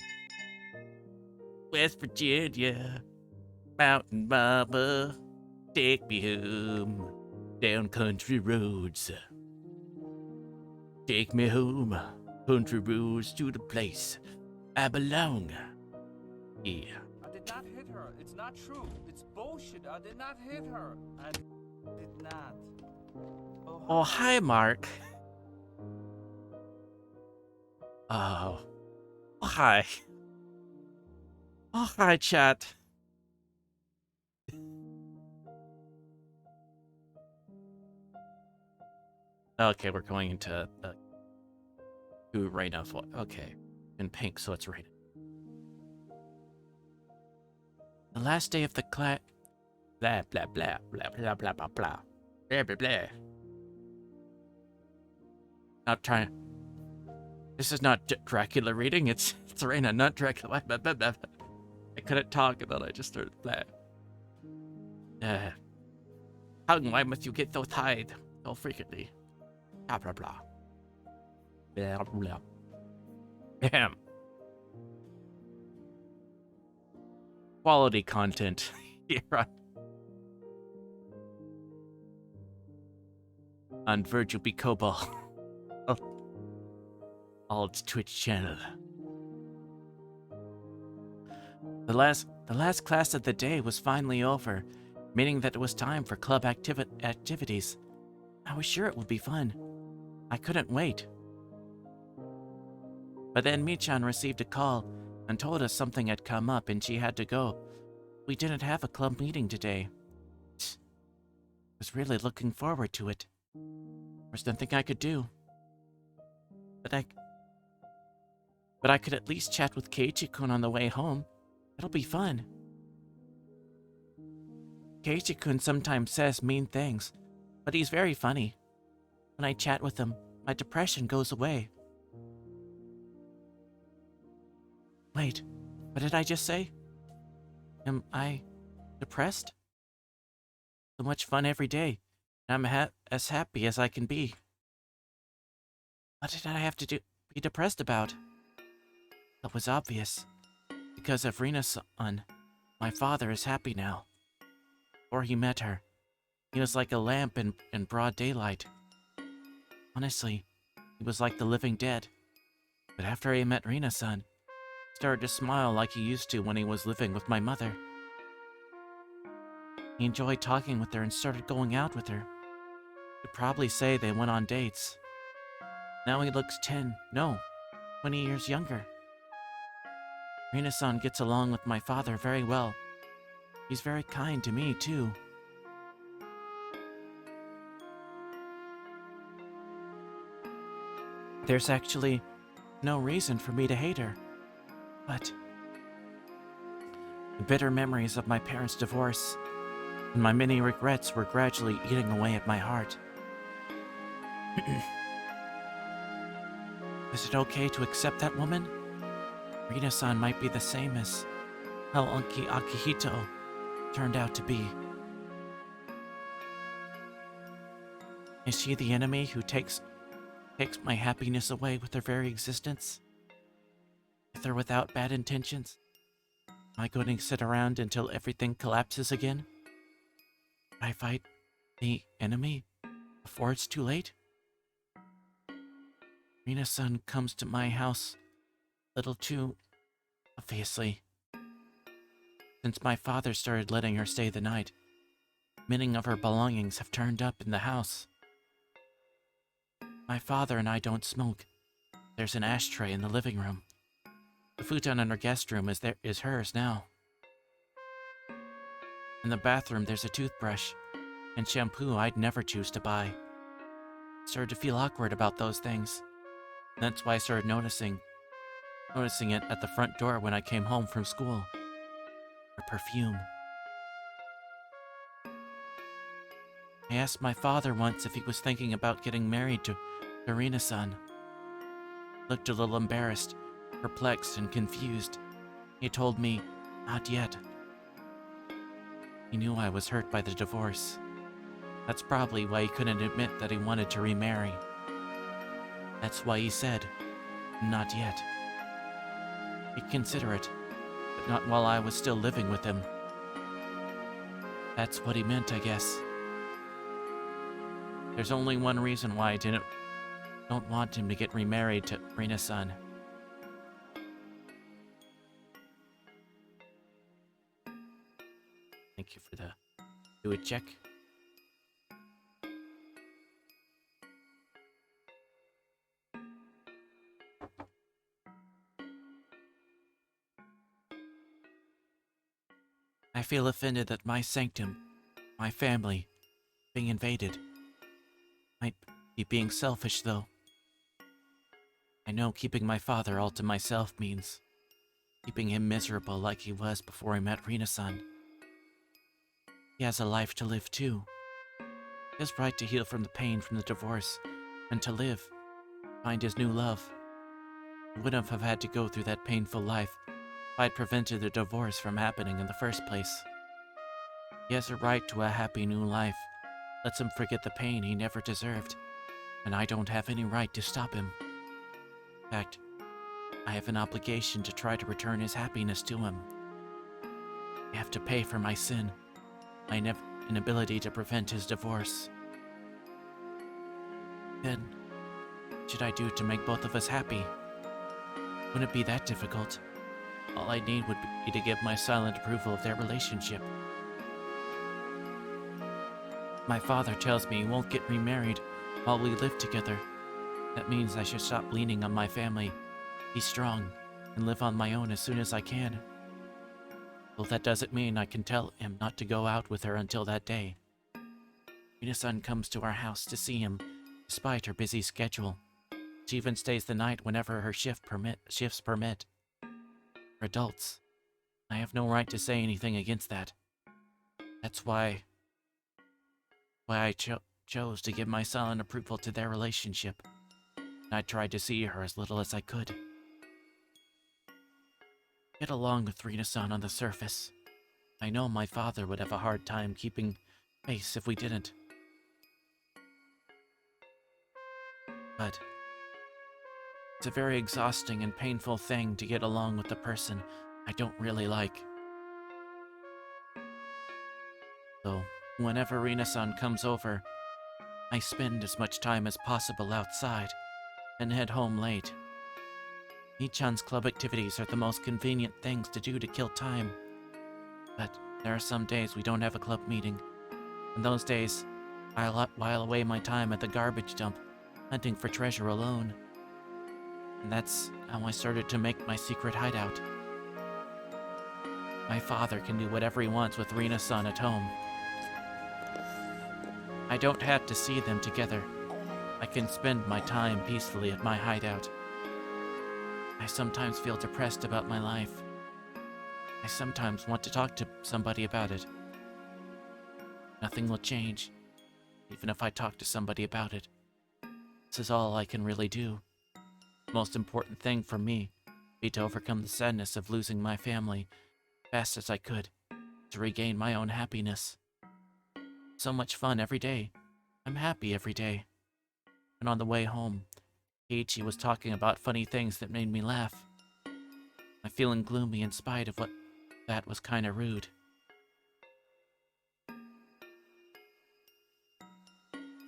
West Virginia, Mountain Mama, take me home down country roads. Take me home, country roads to the place I belong. Yeah. I did not hit her. It's not true. It's bullshit. I did not hit her. I did not. Oh, hi, Mark. Oh. Oh, hi. Oh, hi, chat. Okay, we're going into right now. Okay, in pink, so it's right. The last day of the class. Blah blah blah blah blah blah blah blah blah blah blah. Not trying. This is not Dracula reading. It's Serena, not Dracula. Blah, blah, blah, blah. I couldn't talk, and then I just started blah. Why must you get so tired so frequently? Blah blah blah. Blah blah. Damn. Quality content here on Virgil B. Cobol. All its Twitch channel. The last class of the day was finally over, meaning that it was time for club activities. I was sure it would be fun. I couldn't wait. But then Michan received a call and told us something had come up and she had to go. We didn't have a club meeting today. I was really looking forward to it. There's nothing I could do. But I could at least chat with Keiichi-kun on the way home. It'll be fun. Keiichi-kun sometimes says mean things, but he's very funny. When I chat with him, my depression goes away. Wait, what did I just say? Am I depressed? So much fun every day, and I'm as happy as I can be. What did I have to be depressed about? That was obvious. Because of Rina-san, my father is happy now. Before he met her, he was like a lamp in broad daylight. Honestly, he was like the living dead. But after he met Rina-san, he started to smile like he used to when he was living with my mother. He enjoyed talking with her and started going out with her. You'd probably say they went on dates. Now he looks 20 years younger. Rina-san gets along with my father very well. He's very kind to me, too. There's actually no reason for me to hate her. But the bitter memories of my parents' divorce and my many regrets were gradually eating away at my heart. Is it okay to accept that woman? Rina-san might be the same as how Unki Akihito turned out to be. Is she the enemy who takes my happiness away with her very existence? With or without bad intentions? Am I going to sit around until everything collapses again? I fight the enemy before it's too late? Rina-san comes to my house a little too obviously. Since my father started letting her stay the night, many of her belongings have turned up in the house. My father and I don't smoke. There's an ashtray in the living room. The futon in her guest room is hers now. In the bathroom, there's a toothbrush and shampoo I'd never choose to buy. I started to feel awkward about those things. That's why I started noticing it at the front door when I came home from school. Her perfume. I asked my father once if he was thinking about getting married to Rina-san. He looked a little embarrassed, perplexed, and confused. He told me, not yet. He knew I was hurt by the divorce. That's probably why he couldn't admit that he wanted to remarry. That's why he said, not yet. He'd consider it, but not while I was still living with him. That's what he meant, I guess. There's only one reason why I don't want him to get remarried to Rina-san. Thank you for the do it check. I feel offended that my sanctum, my family, being invaded. Might be being selfish, though. I know keeping my father all to myself means keeping him miserable like he was before I met Rina-san. He has a life to live, too. He has right to heal from the pain from the divorce and to live, find his new love. He wouldn't have had to go through that painful life if I'd prevented the divorce from happening in the first place. He has a right to a happy new life. Lets him forget the pain he never deserved, and I don't have any right to stop him. In fact, I have an obligation to try to return his happiness to him. I have to pay for my sin, my inability to prevent his divorce. Then, what should I do to make both of us happy? Wouldn't it be that difficult? All I need would be to give my silent approval of their relationship. My father tells me he won't get remarried while we live together. That means I should stop leaning on my family, be strong, and live on my own as soon as I can. Well, that doesn't mean I can tell him not to go out with her until that day. Rina-san comes to our house to see him, despite her busy schedule. She even stays the night whenever her shifts permit. For adults, I have no right to say anything against that. That's why I chose to give my silent approval to their relationship. I tried to see her as little as I could. Get along with Rina-san on the surface. I know my father would have a hard time keeping pace if we didn't. But it's a very exhausting and painful thing to get along with a person I don't really like. So, whenever Rina-san comes over, I spend as much time as possible outside and head home late. Nichan's club activities are the most convenient things to do to kill time. But there are some days we don't have a club meeting. And those days, I'll while away my time at the garbage dump, hunting for treasure alone. And that's how I started to make my secret hideout. My father can do whatever he wants with Rina-san at home. I don't have to see them together. I can spend my time peacefully at my hideout. I sometimes feel depressed about my life. I sometimes want to talk to somebody about it. Nothing will change, even if I talk to somebody about it. This is all I can really do. The most important thing for me would be to overcome the sadness of losing my family as fast as I could, to regain my own happiness. So much fun every day. I'm happy every day. And on the way home, Keiichi was talking about funny things that made me laugh. I'm feeling gloomy in spite of what that was kinda rude.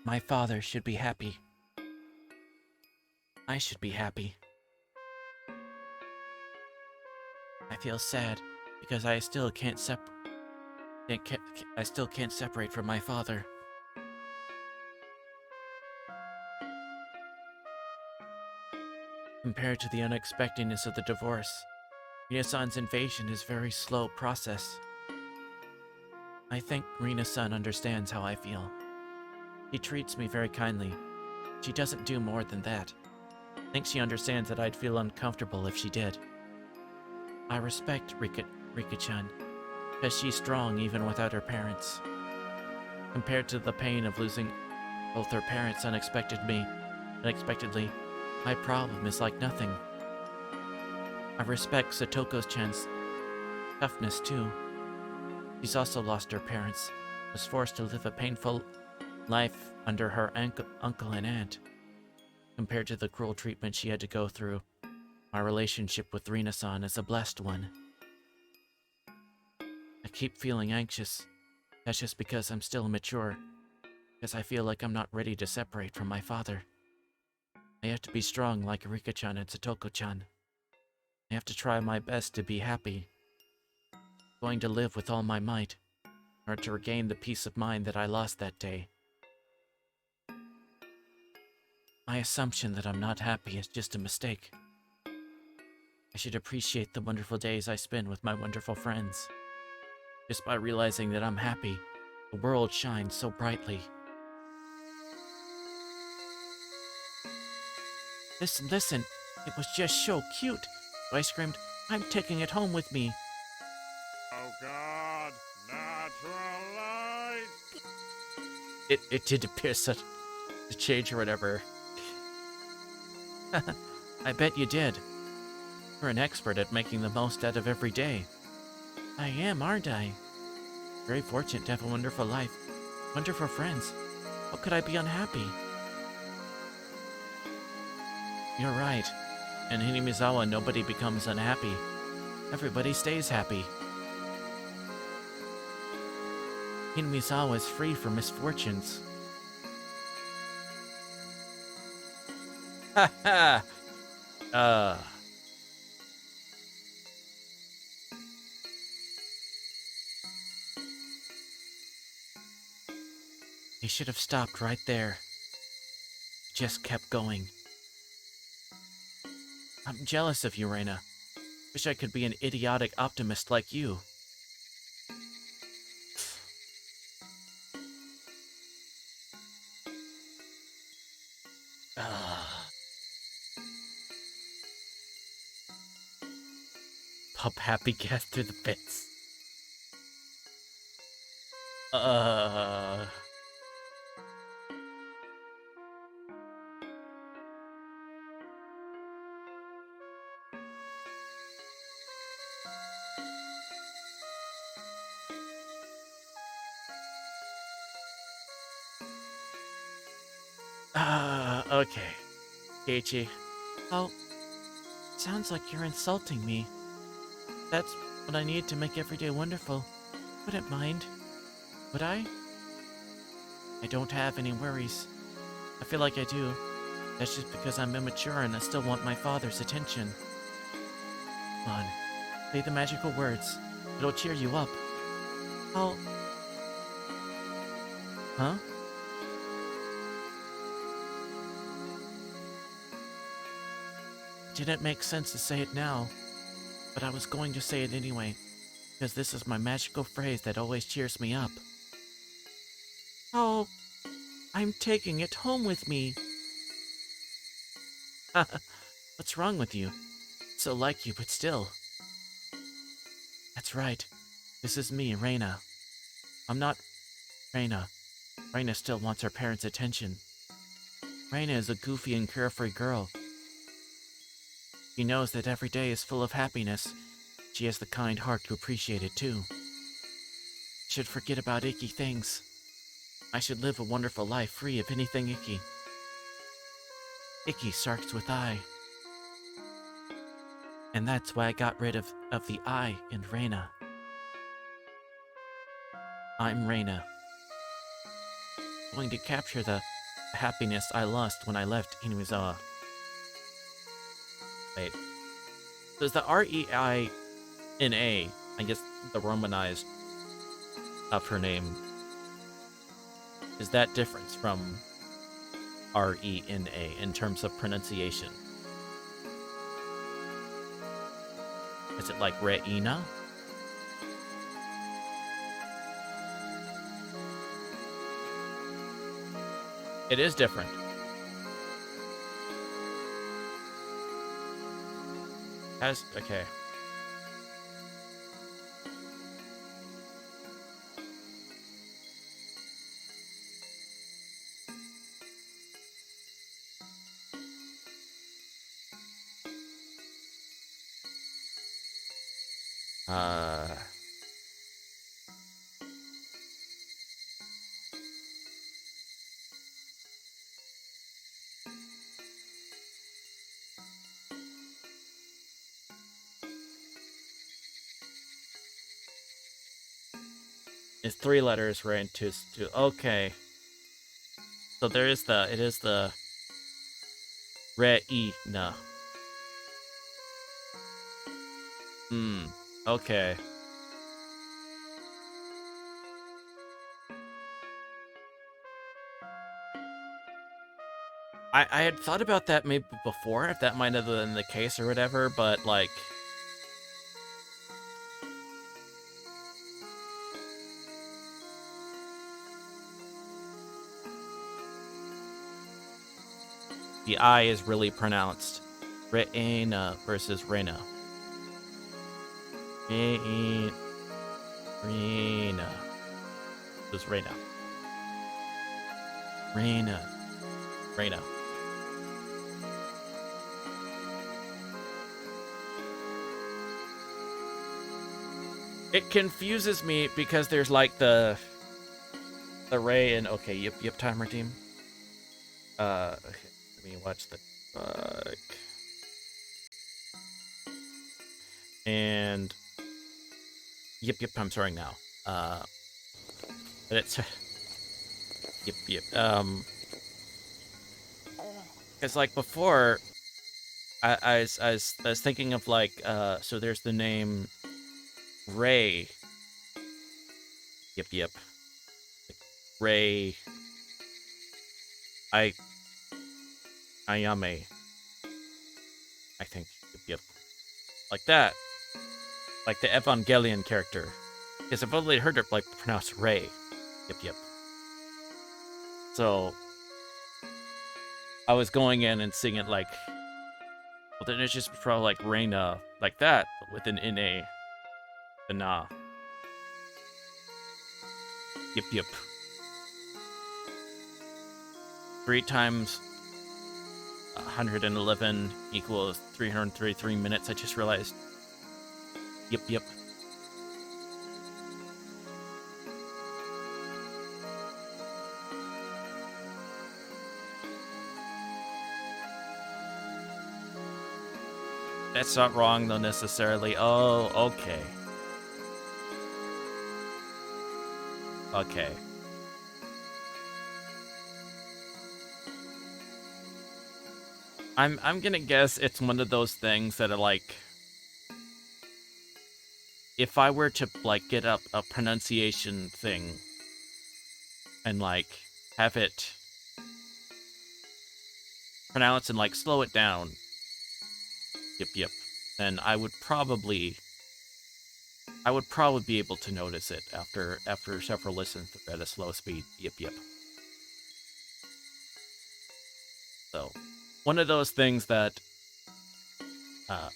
My father should be happy. I should be happy. I feel sad because I still can't separate from my father. Compared to the unexpectedness of the divorce, Rina-san's invasion is a very slow process. I think Rina-san understands how I feel. She treats me very kindly. She doesn't do more than that. I think she understands that I'd feel uncomfortable if she did. I respect Rika-chan, because she's strong even without her parents. Compared to the pain of losing both her parents unexpectedly, my problem is like nothing. I respect Satoko-chan's toughness too. She's also lost her parents, was forced to live a painful life under her uncle and aunt. Compared to the cruel treatment she had to go through, my relationship with Rina-san is a blessed one. I keep feeling anxious. That's just because I'm still immature. Because I feel like I'm not ready to separate from my father. I have to be strong like Rika-chan and Satoko-chan. I have to try my best to be happy. Going to live with all my might, in order to regain the peace of mind that I lost that day. My assumption that I'm not happy is just a mistake. I should appreciate the wonderful days I spend with my wonderful friends. Just by realizing that I'm happy, the world shines so brightly. Listen, listen, it was just so cute. So I screamed, I'm taking it home with me. Oh God, natural light. It did appear such to change or whatever. I bet you did. You're an expert at making the most out of every day. I am, aren't I? Very fortunate to have a wonderful life. Wonderful friends. How could I be unhappy? You're right. In Hinamizawa, nobody becomes unhappy. Everybody stays happy. Hinamizawa is free from misfortunes. Ha ha! He should have stopped right there. Just kept going. I'm jealous of you, Reina. Wish I could be an idiotic optimist like you. Pop happy gas through the bits. Okay. Keiichi. Oh, sounds like you're insulting me. That's what I need to make every day wonderful. Wouldn't mind. Would I? I don't have any worries. I feel like I do. That's just because I'm immature and I still want my father's attention. Come on. Say the magical words. It'll cheer you up. I'll... Huh? Didn't make sense to say it now, but I was going to say it anyway, because this is my magical phrase that always cheers me up. Oh, I'm taking it home with me. What's wrong with you? So like you, but still. That's right. This is me, Reina. I'm not Reina. Reina still wants her parents' attention. Reina is a goofy and carefree girl. She knows that every day is full of happiness. She has the kind heart to appreciate it too. Should forget about icky things. I should live a wonderful life free of anything icky. Icky starts with I. And that's why I got rid of the I in Reina. I'm Reina. Going to capture the happiness I lost when I left Hinamizawa. Wait. Does the R-E-I-N-A, I guess the romanized of her name, is that difference from R-E-N-A in terms of pronunciation? Is it like Reina? It is different. Okay. It's 3 letters, right? And two. Okay. So it is the Reina. Okay. I had thought about that maybe before, if that might have been the case or whatever, but like the I is really pronounced. Reina versus Reina. Reina. This is Reina. Reina. Reina. It confuses me because there's like the Ray and okay, yep, timer team. Okay, let me watch the and yep, I'm starting now. But it's yep. It's like before I was thinking of like so there's the name Ray. Yep. Ray Ayame. I think. Yep. Like that. Like the Evangelion character. Because I've only heard it like pronounced Ray. Yep. So I was going in and seeing it like, well then it's just probably like Reina like that, but with an NA. The na. Yep. 3 times 111 equals 333 minutes, I just realized. Yep. That's not wrong, though, necessarily. Oh, okay. Okay. I'm gonna guess it's one of those things that are like, if I were to like get up a pronunciation thing and like have it pronounce and like slow it down, yep, then I would probably be able to notice it after several listens at a slow speed. Yep. So, one of those things that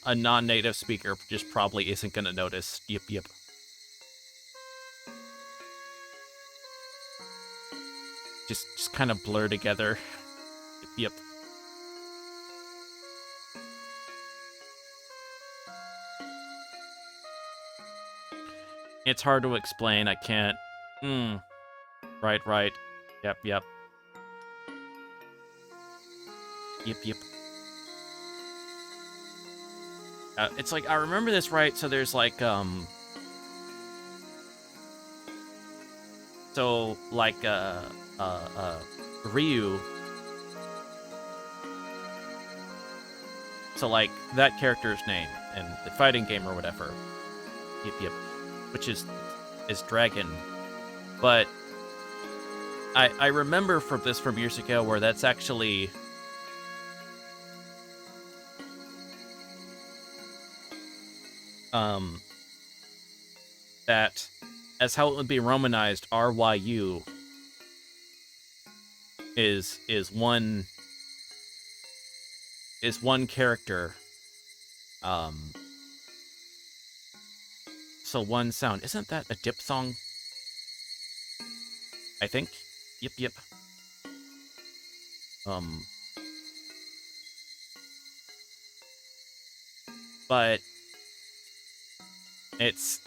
a non-native speaker just probably isn't going to notice. Yep. Just kind of blur together. Yep. It's hard to explain. I can't. Right. Yep. Yep. It's like, I remember this right, so there's like, so like, Ryu. So like, that character's name in the fighting game or whatever. Yep. Which is Dragon. But I remember from years ago where that's actually that as how it would be romanized, RYU is one character. So one sound. Isn't that a diphthong? I think. Yep. But it's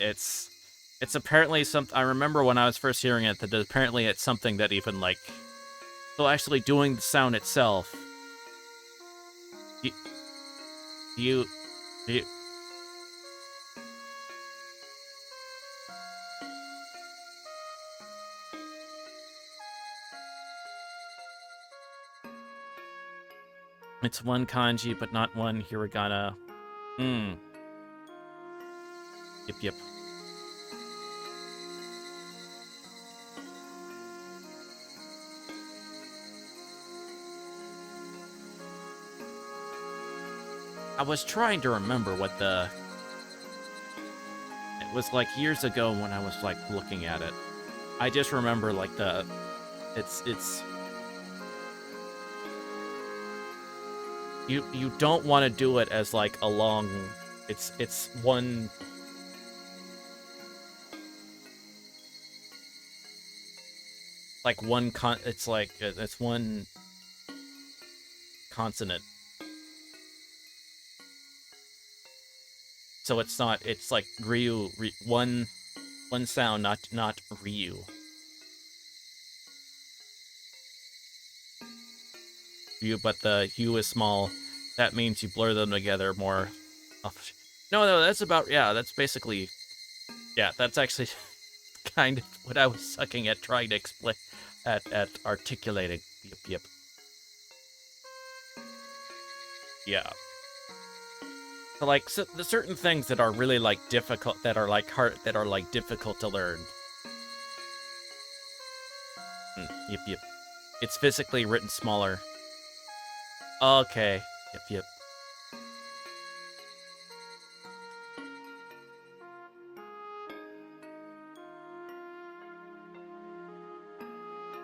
apparently something. I remember when I was first hearing it that apparently it's something that even like, so actually doing the sound itself. Do you It's one kanji, but not one hiragana. Hmm. Yep. I was trying to remember what the... It was like years ago when I was like looking at it. I just remember like the... It's... You don't want to do it as like a long... It's one... Like one it's like... It's one... consonant. So it's not, it's like Ryu, one sound, not Ryu. But the U is small. That means you blur them together more. No, that's about, yeah, that's basically, yeah, that's actually kind of what I was sucking at trying to explain, at articulating. Yep. Yeah. So, like, so the certain things that are really, like, difficult, that are, like, hard, that are, like, difficult to learn. Yep. It's physically written smaller. Okay. Yep.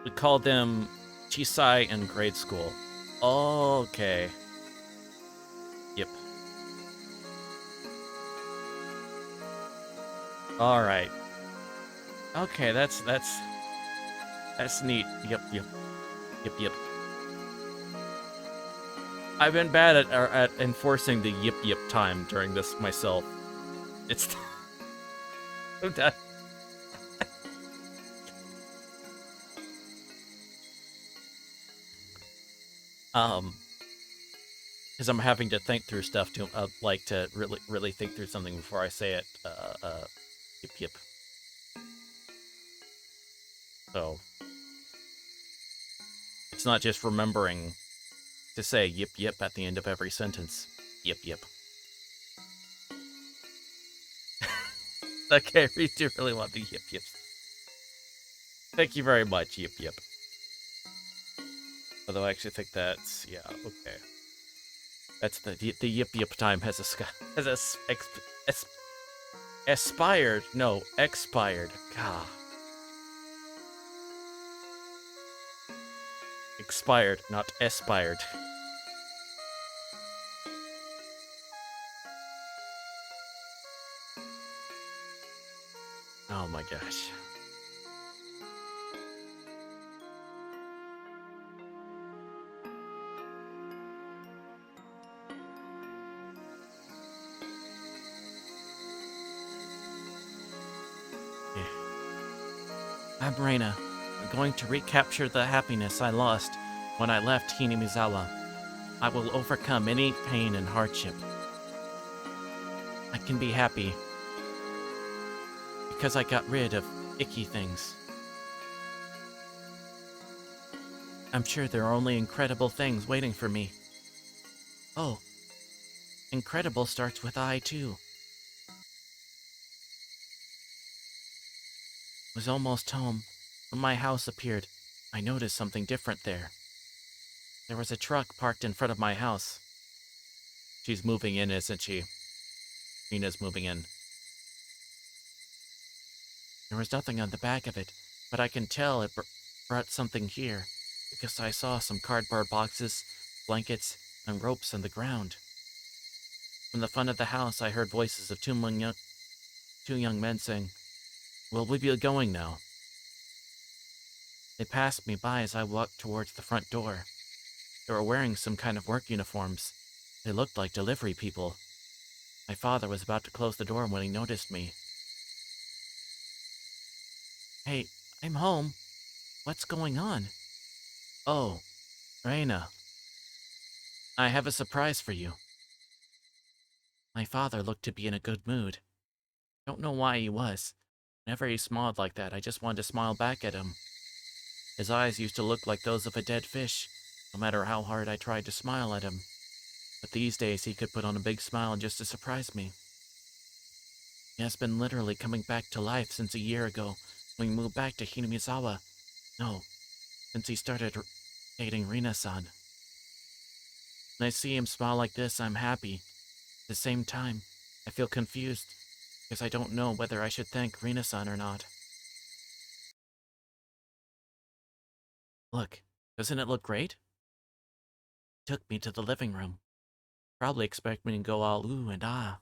We call them Chisai in grade school. Okay. Yep. All right. Okay, that's neat. Yep. I've been bad at enforcing the yip time during this myself. It's I'm done. Because I'm having to think through stuff to like to really think through something before I say it. Yip. So it's not just remembering to say yip at the end of every sentence. Yip. Okay, we do really want the yips. Thank you very much, yip. Although I actually think that's, yeah, okay. That's the yip time has expired. God. Expired, not aspired. Oh my gosh. I'm Reina. I'm going to recapture the happiness I lost when I left Hinamizawa. I will overcome any pain and hardship. I can be happy because I got rid of icky things. I'm sure there are only incredible things waiting for me. Oh, incredible starts with I, too. Was almost home when my house appeared. I noticed something different there. There was a truck parked in front of my house. She's moving in, isn't she? Rina's moving in. There was nothing on the back of it, but I can tell it brought something here, because I saw some cardboard boxes, blankets, and ropes on the ground. From the front of the house, I heard voices of two young men saying, "Will we be going now?" They passed me by as I walked towards the front door. They were wearing some kind of work uniforms. They looked like delivery people. My father was about to close the door when he noticed me. "Hey, I'm home. What's going on?" "Oh, Reina. I have a surprise for you." My father looked to be in a good mood. Don't know why he was. Whenever he smiled like that, I just wanted to smile back at him. His eyes used to look like those of a dead fish, no matter how hard I tried to smile at him. But these days he could put on a big smile just to surprise me. He has been literally coming back to life since a year ago when we moved back to Hinamizawa. No, since he started dating Rina-san. When I see him smile like this, I'm happy. At the same time, I feel confused because I don't know whether I should thank Rina-san or not. Look, doesn't it look great? He took me to the living room. Probably expect me to go all ooh and ah.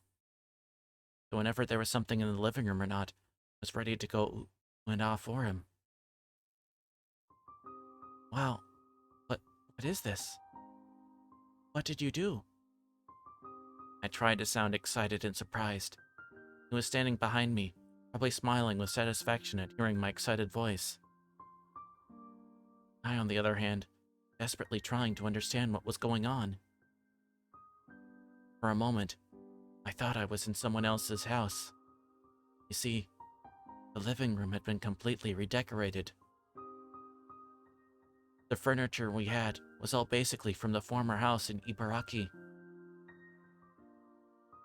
So whenever there was something in the living room or not, I was ready to go ooh and ah for him. Wow, what is this? What did you do? I tried to sound excited and surprised. He was standing behind me, probably smiling with satisfaction at hearing my excited voice. I, on the other hand, desperately trying to understand what was going on. For a moment, I thought I was in someone else's house. You see, the living room had been completely redecorated. The furniture we had was all basically from the former house in Ibaraki.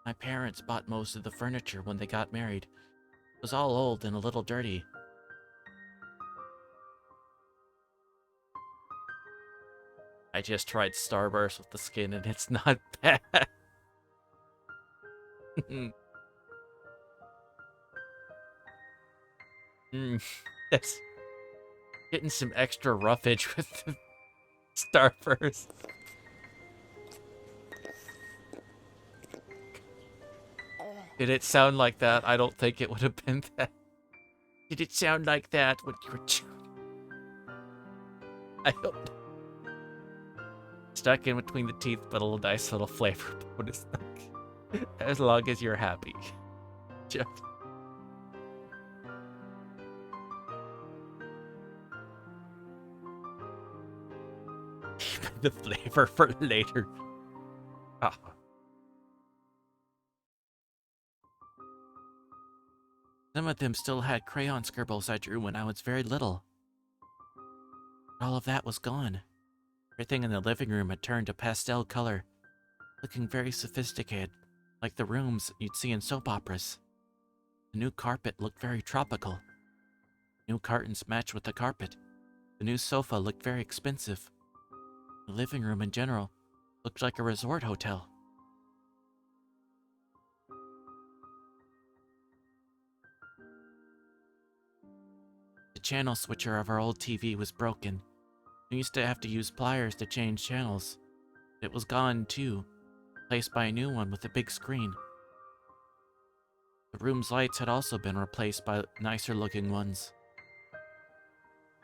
My parents bought most of the furniture when they got married. It was all old and a little dirty. I just tried Starburst with the skin and it's not bad. That's getting some extra roughage with the Starburst. Did it sound like that? I don't think it would have been that. Did it sound like that when you were chewing? I don't know. Stuck in between the teeth, but a nice little flavor bonus. As long as you're happy. Just... Keep the flavor for later. Ah. Some of them still had crayon scribbles I drew when I was very little. All of that was gone. Everything in the living room had turned a pastel color, looking very sophisticated, like the rooms you'd see in soap operas. The new carpet looked very tropical. New curtains matched with the carpet. The new sofa looked very expensive. The living room in general looked like a resort hotel. The channel switcher of our old TV was broken. We used to have to use pliers to change channels. It was gone too, replaced by a new one with a big screen. The room's lights had also been replaced by nicer looking ones.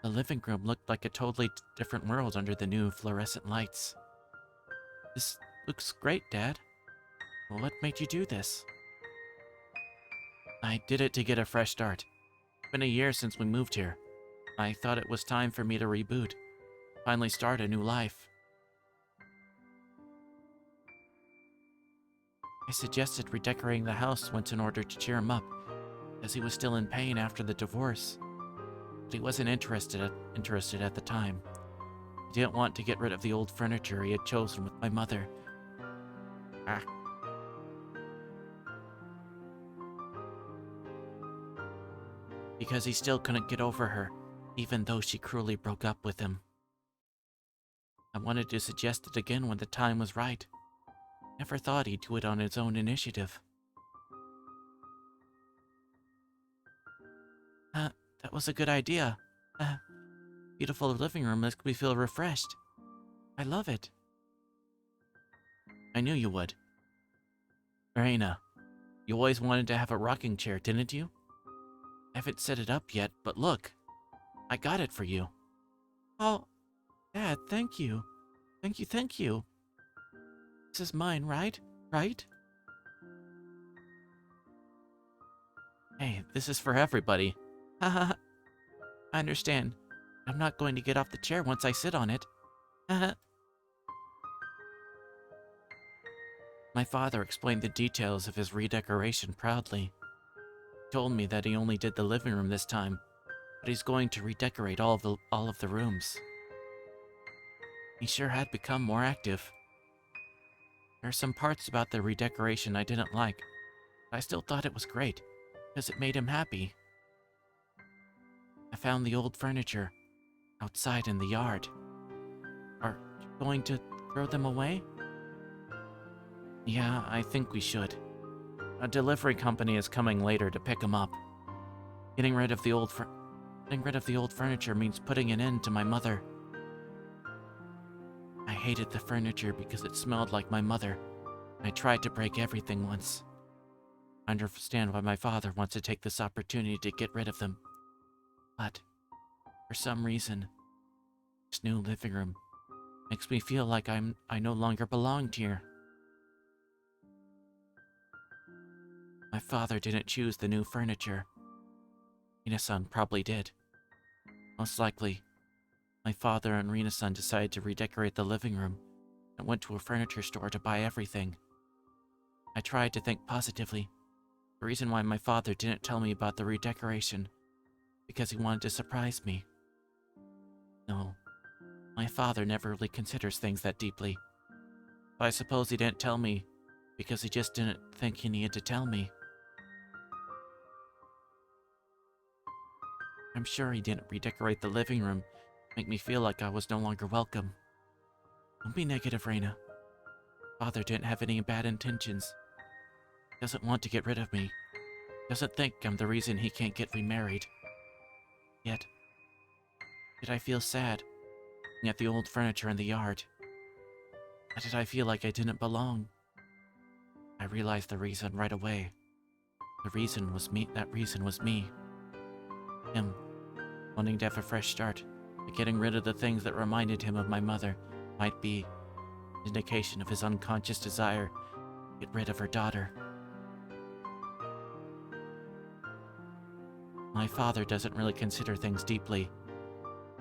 The living room looked like a totally different world under the new fluorescent lights. This looks great, Dad. Well, what made you do this? I did it to get a fresh start. It's been a year since we moved here. I thought it was time for me to reboot. Finally start a new life. I suggested redecorating the house once in order to cheer him up, as he was still in pain after the divorce. But he wasn't interested at the time. He didn't want to get rid of the old furniture he had chosen with my mother. Because he still couldn't get over her, even though she cruelly broke up with him. I wanted to suggest it again when the time was right. Never thought he'd do it on his own initiative. That was a good idea. Beautiful living room makes me feel refreshed. I love it. I knew you would. Reina, you always wanted to have a rocking chair, didn't you? I haven't set it up yet, but look. I got it for you. Oh, Dad, thank you. Thank you. This is mine, right? Right? Hey, this is for everybody. Haha. I understand. I'm not going to get off the chair once I sit on it. Haha. My father explained the details of his redecoration proudly. He told me that he only did the living room this time, but he's going to redecorate all of the rooms. he sure had become more active. There are some parts about the redecoration I didn't like, but I still thought it was great, because it made him happy. I found the old furniture outside in the yard. Are you going to throw them away? Yeah, I think we should. A delivery company is coming later to pick them up. Getting rid of the old furniture means putting an end to my mother. I hated the furniture because it smelled like my mother. I tried to break everything once. I understand why my father wants to take this opportunity to get rid of them. But, for some reason, this new living room makes me feel like I no longer belonged here. My father didn't choose the new furniture. Rina-san probably did. Most likely, my father and Rina-san decided to redecorate the living room and went to a furniture store to buy everything. I tried to think positively. The reason why my father didn't tell me about the redecoration, because he wanted to surprise me. No, my father never really considers things that deeply. But I suppose he didn't tell me because he just didn't think he needed to tell me. I'm sure he didn't redecorate the living room to make me feel like I was no longer welcome. Don't be negative, Reina. Father didn't have any bad intentions. He doesn't want to get rid of me. He doesn't think I'm the reason he can't get remarried. Yet I feel sad looking at the old furniture in the yard? Why did I feel like I didn't belong? I realized the reason right away. The reason was me. That reason was me. Him, wanting to have a fresh start, but getting rid of the things that reminded him of my mother might be an indication of his unconscious desire to get rid of her daughter. My father doesn't really consider things deeply,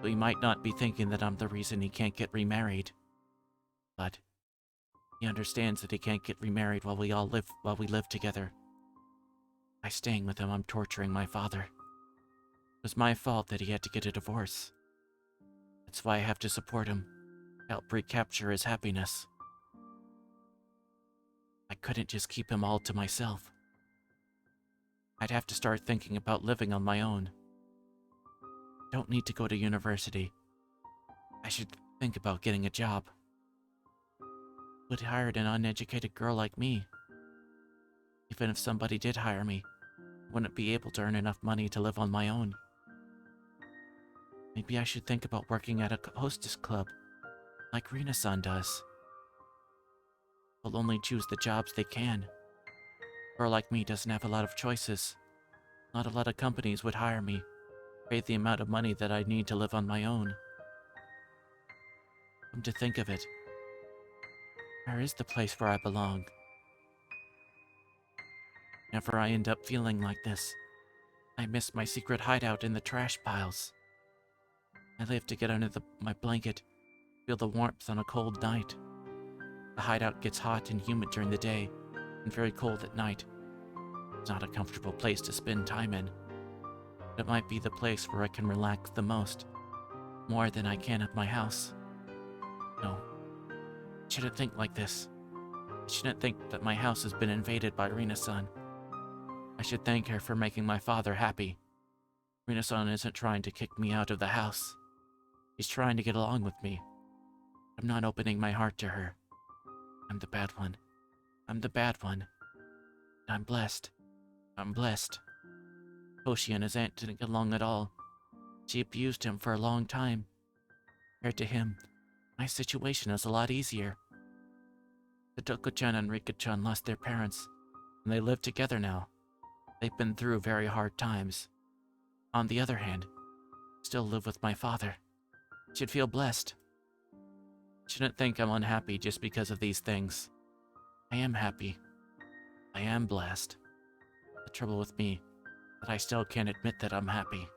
so he might not be thinking that I'm the reason he can't get remarried. But he understands that he can't get remarried while we live together. By staying with him, I'm torturing my father. It was my fault that he had to get a divorce. That's why I have to support him, help recapture his happiness. I couldn't just keep him all to myself. I'd have to start thinking about living on my own. Don't need to go to university. I should think about getting a job. Would hire an uneducated girl like me. Even if somebody did hire me, I wouldn't be able to earn enough money to live on my own. Maybe I should think about working at a hostess club, like Rina-san does. They'll only choose the jobs they can. A girl like me doesn't have a lot of choices. Not a lot of companies would hire me, pay the amount of money that I need to live on my own. Come to think of it, where is the place where I belong? Whenever I end up feeling like this, I miss my secret hideout in the trash piles. I live to get under my blanket, feel the warmth on a cold night. The hideout gets hot and humid during the day, and very cold at night. It's not a comfortable place to spend time in, but it might be the place where I can relax the most, more than I can at my house. No, I shouldn't think like this. I shouldn't think that my house has been invaded by Rina-san. I should thank her for making my father happy. Rina-san isn't trying to kick me out of the house. She's trying to get along with me. I'm not opening my heart to her. I'm the bad one. I'm the bad one. I'm blessed. I'm blessed. Hoshi and his aunt didn't get along at all. She abused him for a long time. Compared to him, my situation is a lot easier. Totoko-chan and Rika-chan lost their parents, and they live together now. They've been through very hard times. On the other hand, I still live with my father. I should feel blessed. I shouldn't think I'm unhappy just because of these things. I am happy. I am blessed. The trouble with me is that I still can't admit that I'm happy.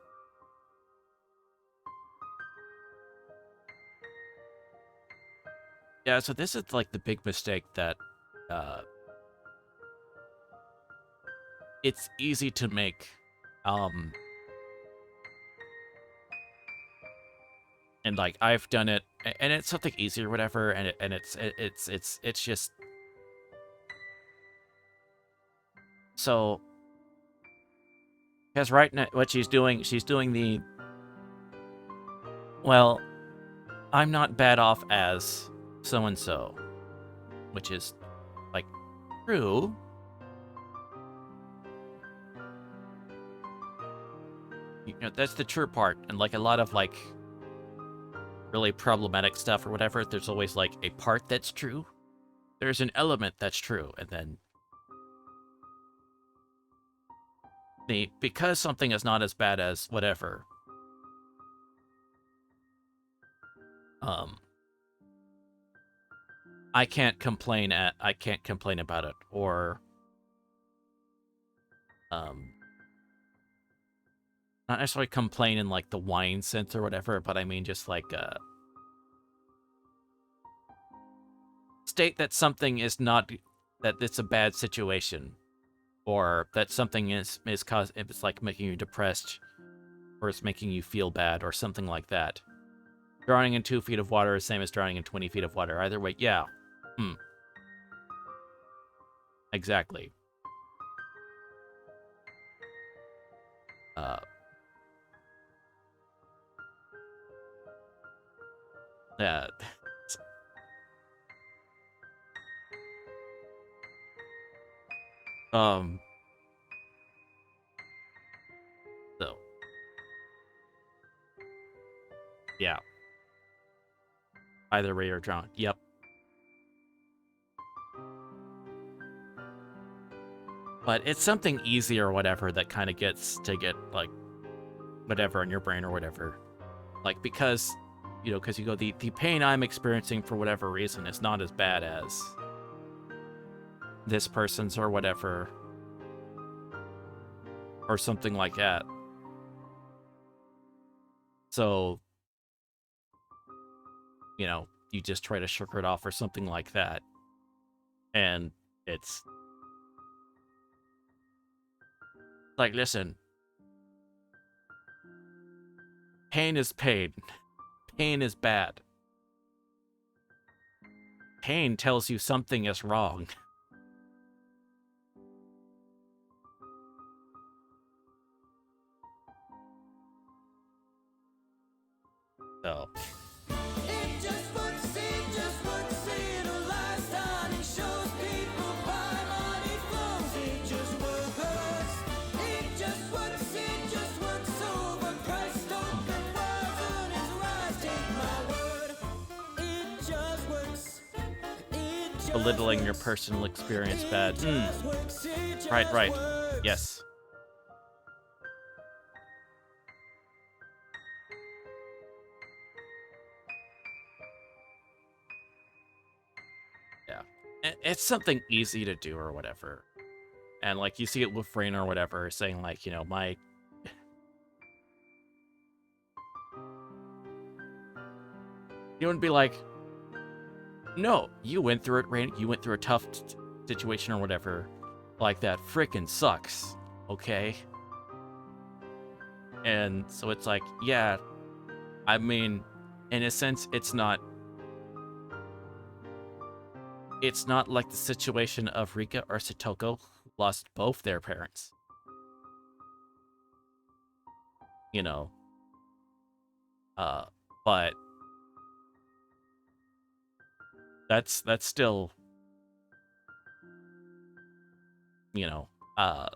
Yeah, so this is like the big mistake that it's easy to make. and like I've done it, and it's something easy or whatever, and it's just so. Because right now, what she's doing the, well, I'm not bad off as so-and-so, which is, like, true. You know, that's the true part, and, like, a lot of, like, really problematic stuff or whatever, there's always, like, a part that's true. There's an element that's true, and then because something is not as bad as whatever, I can't complain about it, or not necessarily complain in like the whine sense or whatever, but I mean just like state that something is not, that it's a bad situation, or that something is cause, if it's like making you depressed, or it's making you feel bad, or something like that. Drowning in 2 feet of water is the same as drowning in 20 feet of water. Either way, yeah. Exactly. Yeah. So. Yeah. Either way, you're drowned. Yep. But it's something easy or whatever that kind of gets to get, like, whatever in your brain or whatever. Like, because, you know, because you go, the pain I'm experiencing for whatever reason is not as bad as this person's or whatever. Or something like that. So, you know, you just try to sugar it off or something like that. And it's like, listen, pain is pain. Pain is bad. Pain tells you something is wrong. So. Belittling your personal experience bad. Right. Yes. Yeah. It's something easy to do or whatever. And, like, you see it with Rain or whatever, saying, like, you know, my... You wouldn't be like, no, you went through it, Rain. You went through a tough situation or whatever. Like, that frickin' sucks. Okay? And so it's like, yeah, I mean, in a sense, it's not like the situation of Rika or Satoko, who lost both their parents. You know. But that's still, you know, what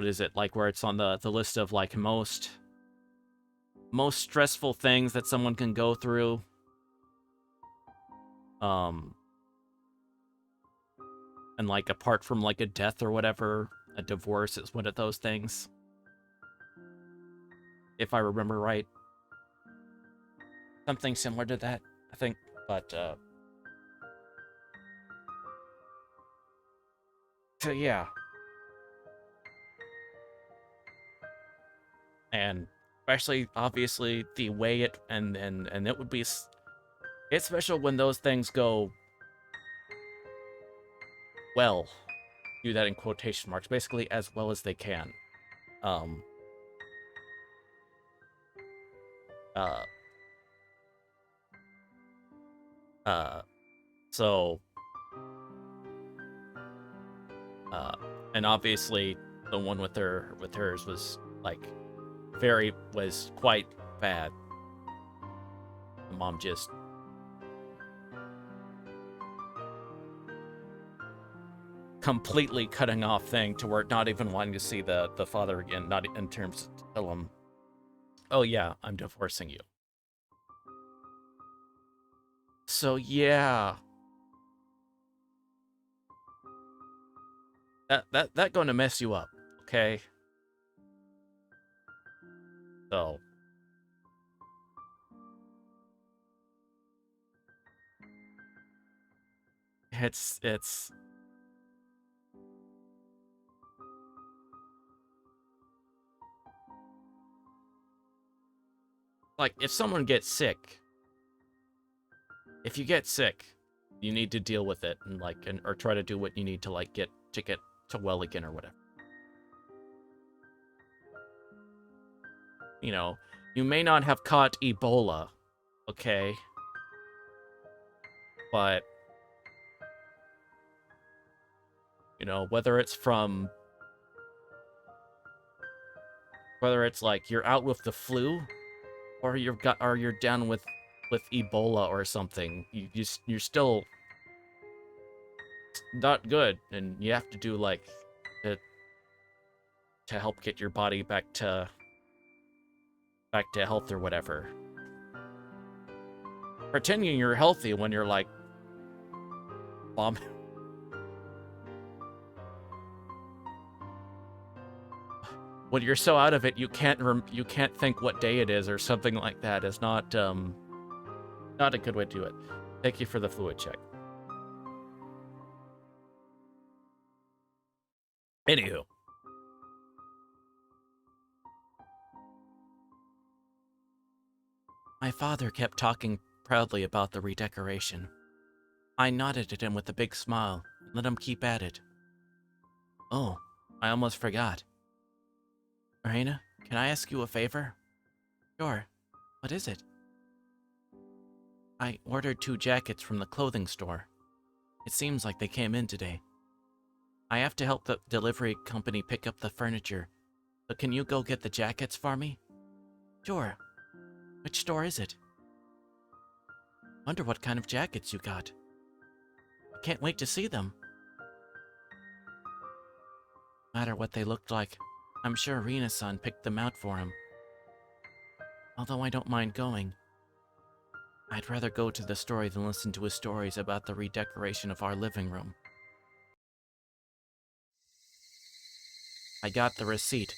is it, like, where it's on the list of, like, most stressful things that someone can go through. And, like, apart from, like, a death or whatever, a divorce is one of those things. If I remember right. Something similar to that, I think. But, so, yeah. And especially, obviously, the way it, and it would be, it's special when those things go well. Do that in quotation marks, basically as well as they can. Uh, so, and obviously the one with hers was like was quite bad. The mom just completely cutting off thing to where not even wanting to see the father again, not in terms to tell him, oh yeah, I'm divorcing you. So yeah. That going to mess you up, okay? So it's like if someone gets sick, if you get sick, you need to deal with it and or try to do what you need to get to well again or whatever. You know, you may not have caught Ebola, okay? But you know, whether it's like you're out with the flu or you're down with Ebola or something, you're still not good, and you have to do to help get your body back to health or whatever. Pretending you're healthy when you're like bomb. When you're so out of it, you can't think what day it is or something like that is not a good way to do it. Thank you for the fluid check. Anywho. My father kept talking proudly about the redecoration. I nodded at him with a big smile and let him keep at it. Oh, I almost forgot. Reina, can I ask you a favor? Sure. What is it? I ordered 2 jackets from the clothing store. It seems like they came in today. I have to help the delivery company pick up the furniture, so can you go get the jackets for me? Sure. Which store is it? Wonder what kind of jackets you got. I can't wait to see them. No matter what they looked like, I'm sure Rina-san picked them out for him. Although I don't mind going. I'd rather go to the store than listen to his stories about the redecoration of our living room. I got the receipt,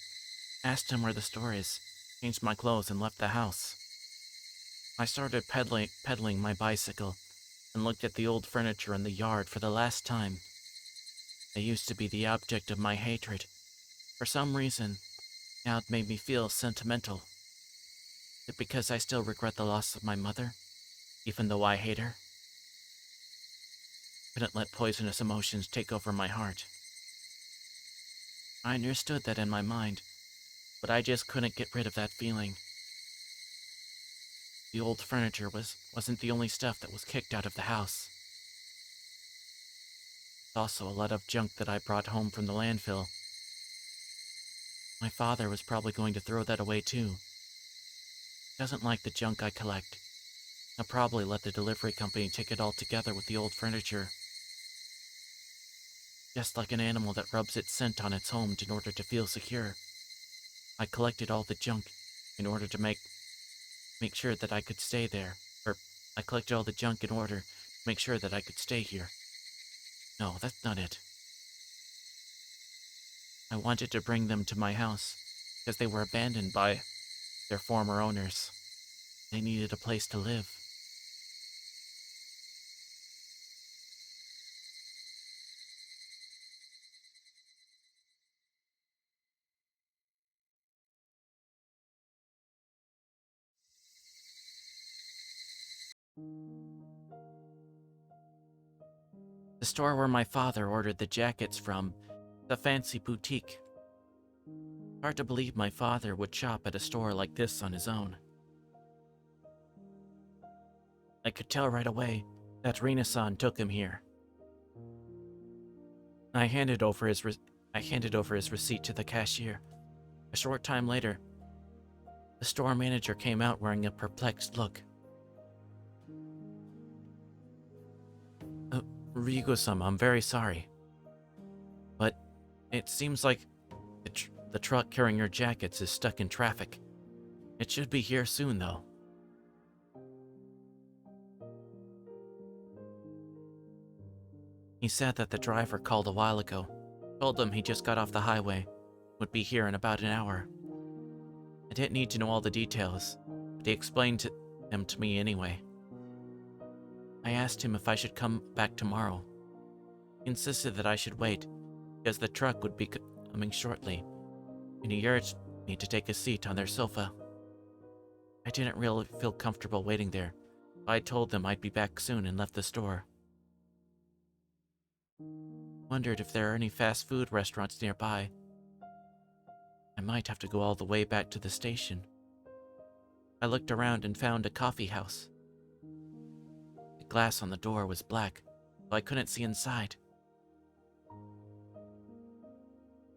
asked him where the store is, changed my clothes and left the house. I started pedaling my bicycle and looked at the old furniture in the yard for the last time. They used to be the object of my hatred. For some reason, now it made me feel sentimental. Is it because I still regret the loss of my mother, even though I hate her? Couldn't let poisonous emotions take over my heart. I understood that in my mind, but I just couldn't get rid of that feeling. The old furniture wasn't the only stuff that was kicked out of the house. There's also a lot of junk that I brought home from the landfill. My father was probably going to throw that away too. He doesn't like the junk I collect. I'll probably let the delivery company take it all together with the old furniture. Just like an animal that rubs its scent on its home in order to feel secure. I collected all the junk in order to make sure that I could stay there. Or, I collected all the junk in order to make sure that I could stay here. No, that's not it. I wanted to bring them to my house, because they were abandoned by their former owners. They needed a place to live. The store where my father ordered the jackets from, the fancy boutique. Hard to believe my father would shop at a store like this on his own. I could tell right away that Rina-san took him here. I handed over his receipt to the cashier. A short time later, the store manager came out wearing a perplexed look. Ryugo-sama, I'm very sorry. But it seems like the truck carrying your jackets is stuck in traffic. It should be here soon, though. He said that the driver called a while ago. Told him he just got off the highway. Would be here in about an hour. I didn't need to know all the details, but he explained them to me anyway. I asked him if I should come back tomorrow. He insisted that I should wait, because the truck would be coming shortly, and he urged me to take a seat on their sofa. I didn't really feel comfortable waiting there, so I told them I'd be back soon and left the store. Wondered if there are any fast food restaurants nearby. I might have to go all the way back to the station. I looked around and found a coffee house. The glass on the door was black, so I couldn't see inside.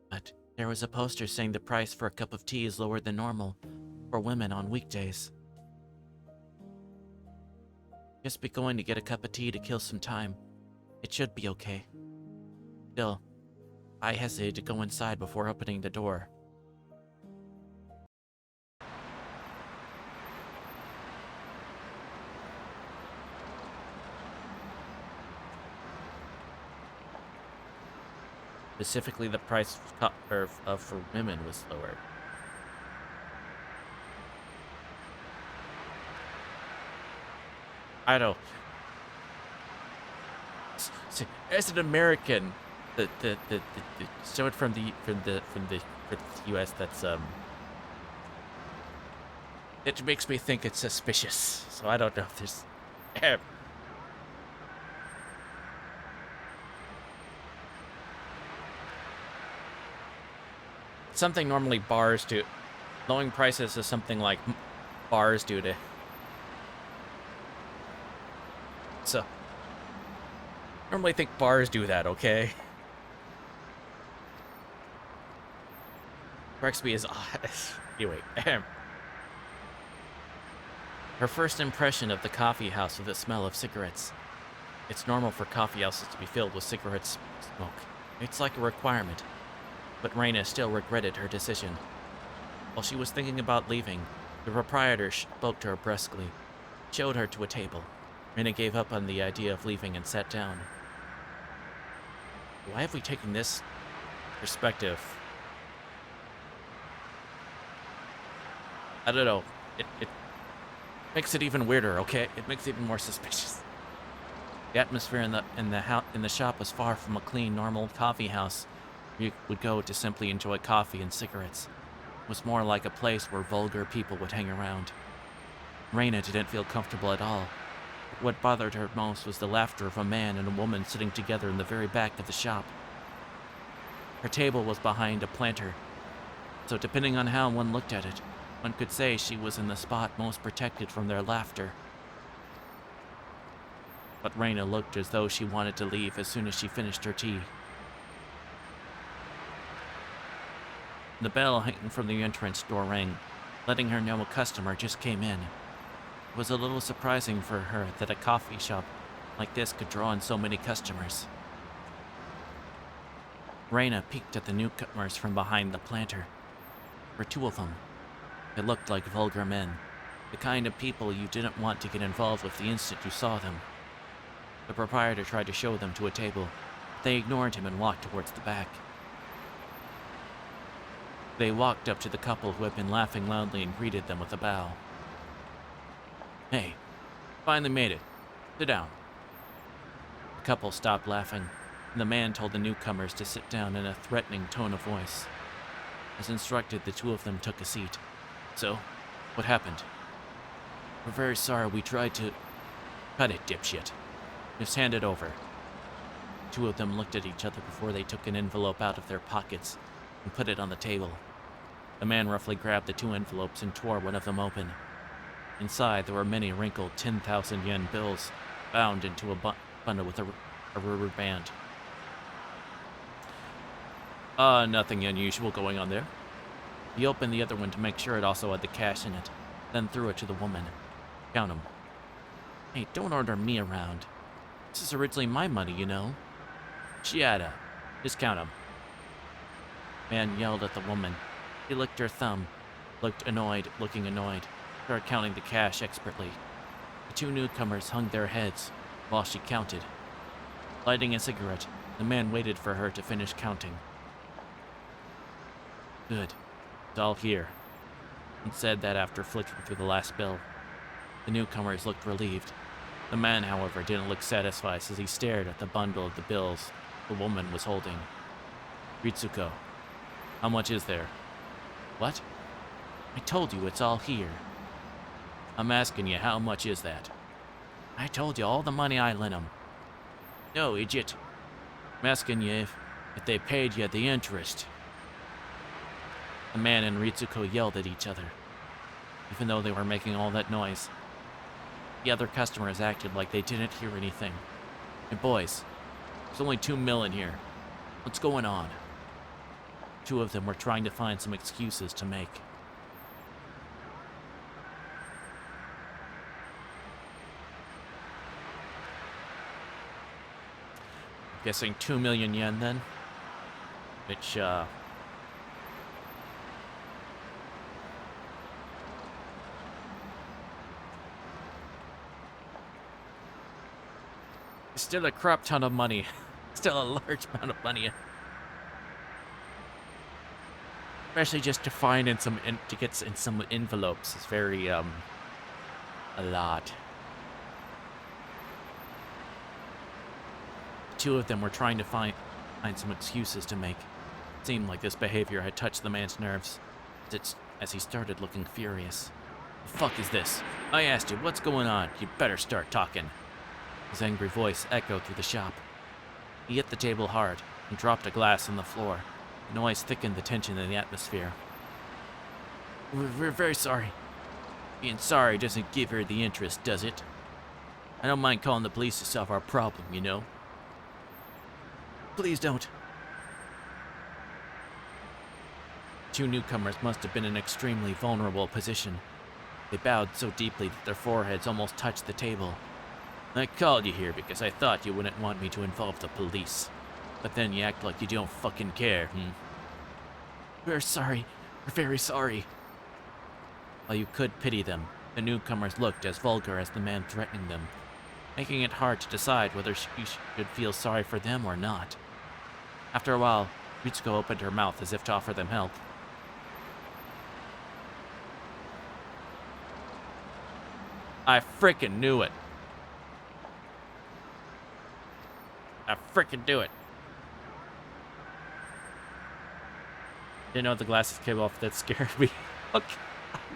But there was a poster saying the price for a cup of tea is lower than normal for women on weekdays. Just be going to get a cup of tea to kill some time. It should be okay. Still, I hesitated to go inside before opening the door. Specifically, the price for women was lower. I don't. As an American, the someone from the U.S. that's it makes me think it's suspicious. So I don't know if there's. Something normally bars do. Lowering prices is something like bars do to. So. Normally think bars do that, okay? Corrects me as anyway. Her first impression of the coffee house was the smell of cigarettes. It's normal for coffee houses to be filled with cigarette smoke. It's like a requirement. But Reina still regretted her decision. While she was thinking about leaving, the proprietor spoke to her brusquely, showed her to a table. Reina gave up on the idea of leaving and sat down. Why have we taken this perspective? I don't know. It makes it even weirder, okay? It makes it even more suspicious. The atmosphere in the shop was far from a clean, normal coffee house you would go to simply enjoy coffee and cigarettes. It was more like a place where vulgar people would hang around. Reina didn't feel comfortable at all. What bothered her most was the laughter of a man and a woman sitting together in the very back of the shop. Her table was behind a planter, so depending on how one looked at it, one could say she was in the spot most protected from their laughter. But Reina looked as though she wanted to leave as soon as she finished her tea. The bell hanging from the entrance door rang, letting her know a customer just came in. It was a little surprising for her that a coffee shop like this could draw in so many customers. Reina peeked at the newcomers from behind the planter. There were two of them. They looked like vulgar men, the kind of people you didn't want to get involved with the instant you saw them. The proprietor tried to show them to a table, but they ignored him and walked towards the back. They walked up to the couple who had been laughing loudly and greeted them with a bow. Hey, finally made it. Sit down. The couple stopped laughing, and the man told the newcomers to sit down in a threatening tone of voice. As instructed, the two of them took a seat. So, what happened? We're very sorry we tried to... Cut it, dipshit. Just hand it over. Two of them looked at each other before they took an envelope out of their pockets and put it on the table. The man roughly grabbed the two envelopes and tore one of them open. Inside, there were many wrinkled 10,000 yen bills bound into a bundle with a rubber band. Nothing unusual going on there. He opened the other one to make sure it also had the cash in it, then threw it to the woman. Count 'em. Hey, don't order me around. This is originally my money, you know. Shut up. Just count 'em. Man yelled at the woman. She licked her thumb, looking annoyed, started counting the cash expertly. The two newcomers hung their heads while she counted. Lighting a cigarette, the man waited for her to finish counting. Good. It's all here. And said that after flicking through the last bill. The newcomers looked relieved. The man, however, didn't look satisfied as he stared at the bundle of the bills the woman was holding. Ritsuko, how much is there? What? I told you it's all here. I'm asking you, how much is that? I told you all the money I lent him. No, idiot. I'm asking you if they paid you the interest. The man and Ritsuko yelled at each other, even though they were making all that noise. The other customers acted like they didn't hear anything. Hey boys, there's only 2 mil in here. What's going on? Two of them were trying to find some excuses to make. Guessing 2 million yen then? Which, still a crap ton of money. Still a large amount of money. Especially just to find to get in some envelopes is very, a lot. Two of them were trying to find some excuses to make. It seemed like this behavior had touched the man's nerves, as he started looking furious. The fuck is this? I asked you, what's going on? You'd better start talking. His angry voice echoed through the shop. He hit the table hard and dropped a glass on the floor. The noise thickened the tension in the atmosphere. We're very sorry. Being sorry doesn't give her the interest, does it? I don't mind calling the police to solve our problem, you know? Please don't. Two newcomers must have been in an extremely vulnerable position. They bowed so deeply that their foreheads almost touched the table. I called you here because I thought you wouldn't want me to involve the police. But then you act like you don't fucking care, We're sorry. We're very sorry. While you could pity them, the newcomers looked as vulgar as the man threatening them, making it hard to decide whether you should feel sorry for them or not. After a while, Ritsuko opened her mouth as if to offer them help. I frickin' knew it. I frickin' do it. Didn't know the glasses came off. That scared me. Okay.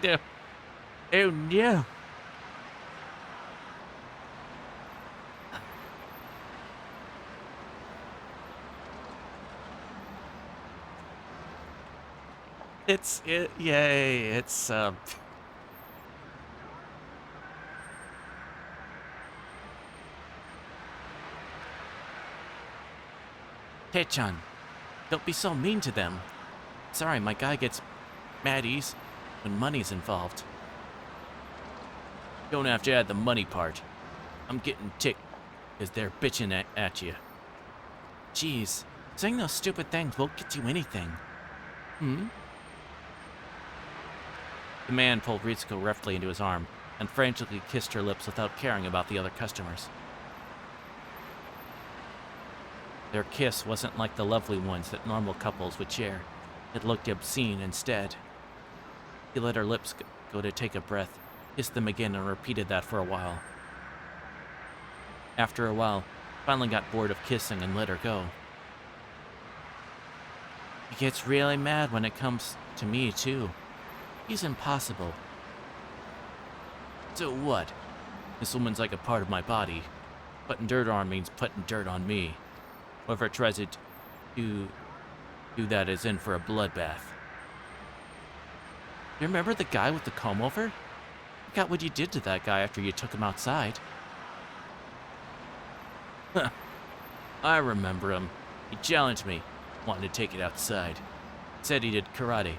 No. Oh no. Yay, it's Tae-chan, don't be so mean to them. Sorry, my guy gets mad easy when money's involved. Don't have to add the money part. I'm getting ticked because they're bitching at you. Jeez, saying those stupid things won't get you anything. The man pulled Ritsuko roughly into his arm and frantically kissed her lips without caring about the other customers. Their kiss wasn't like the lovely ones that normal couples would share. It looked obscene instead. He let her lips go to take a breath, kissed them again, and repeated that for a while. After a while, finally got bored of kissing and let her go. He gets really mad when it comes to me, too. He's impossible. So what? This woman's like a part of my body. Putting dirt on means putting dirt on me. Whoever tries to do that is in for a bloodbath. You remember the guy with the comb over? out what you did to that guy after you took him outside. Huh. I remember him. He challenged me, wanted to take it outside. Said he did karate.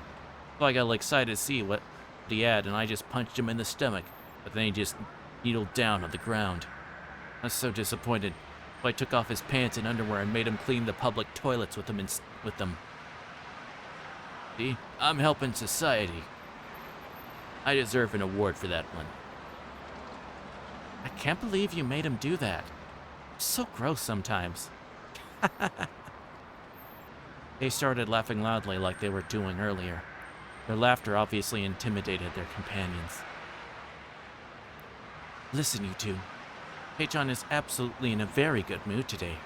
So I got all excited to see what he had, and I just punched him in the stomach. But then he just kneeled down on the ground. I was so disappointed. So I took off his pants and underwear and made him clean the public toilets with them. See, I'm helping society. I deserve an award for that one. I can't believe you made him do that. It's so gross sometimes. They started laughing loudly like they were doing earlier. Their laughter obviously intimidated their companions. Listen, you two. Taechan is absolutely in a very good mood today.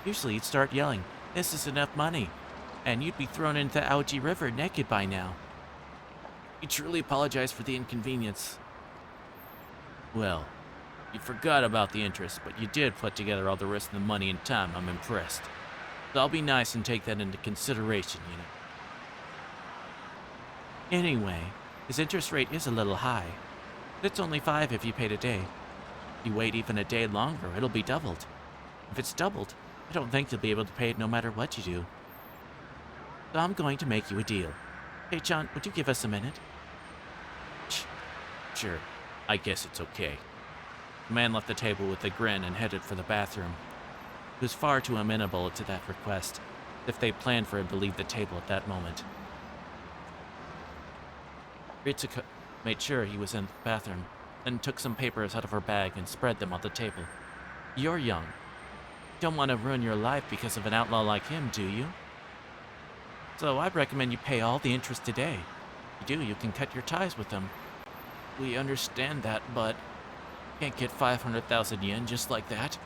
Usually he'd start yelling, "This is enough money," and you'd be thrown into the Aoji River naked by now. We truly apologize for the inconvenience. Well, you forgot about the interest, but you did put together all the rest of the money and time. I'm impressed. So I'll be nice and take that into consideration, you know. Anyway, his interest rate is a little high. But it's only 5 if you paid a day. If you wait even a day longer, it'll be doubled. If it's doubled, I don't think you'll be able to pay it no matter what you do. So I'm going to make you a deal. Hey, John, would you give us a minute? Sure, I guess it's okay. The man left the table with a grin and headed for the bathroom. He was far too amenable to that request, as if they planned for him to leave the table at that moment. Ritsuko made sure he was in the bathroom, then took some papers out of her bag and spread them on the table. You're young. You don't want to ruin your life because of an outlaw like him, do you? So I'd recommend you pay all the interest today. If you do, you can cut your ties with them. We understand that, but can't get 500,000 yen just like that.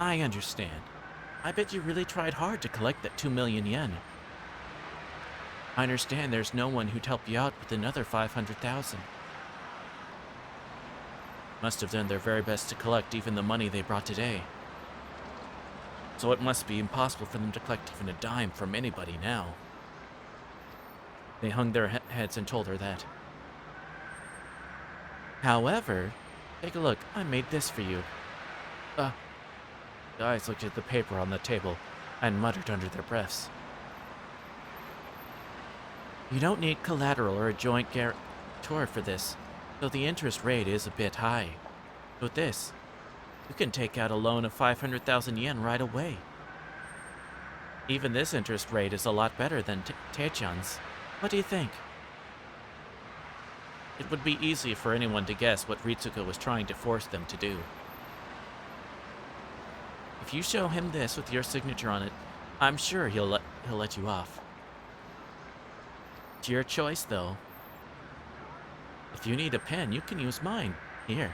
I understand. I bet you really tried hard to collect that 2 million yen. I understand there's no one who'd help you out with another 500,000. Must have done their very best to collect even the money they brought today. So it must be impossible for them to collect even a dime from anybody now. They hung their heads and told her that. However, take a look. I made this for you. The guys looked at the paper on the table and muttered under their breaths. You don't need collateral or a joint guarantor for this, though the interest rate is a bit high. With this, you can take out a loan of 500,000 yen right away. Even this interest rate is a lot better than Taechan's. What do you think? It would be easy for anyone to guess what Ritsuko was trying to force them to do. If you show him this with your signature on it, I'm sure he'll let you off. It's your choice, though. If you need a pen, you can use mine. Here.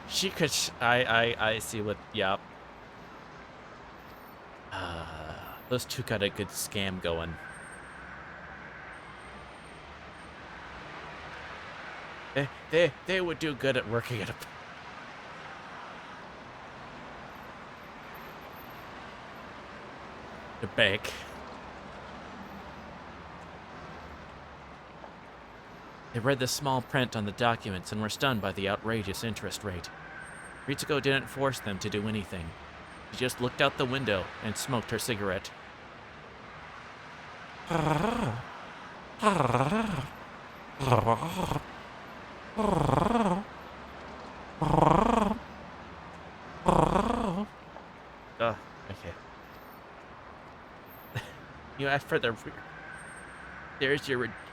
She could. I see what. Yep. Those two got a good scam going. They would do good at working at a bank. They read the small print on the documents and were stunned by the outrageous interest rate. Ritsuko didn't force them to do anything. She just looked out the window and smoked her cigarette. Okay. You asked for the... There's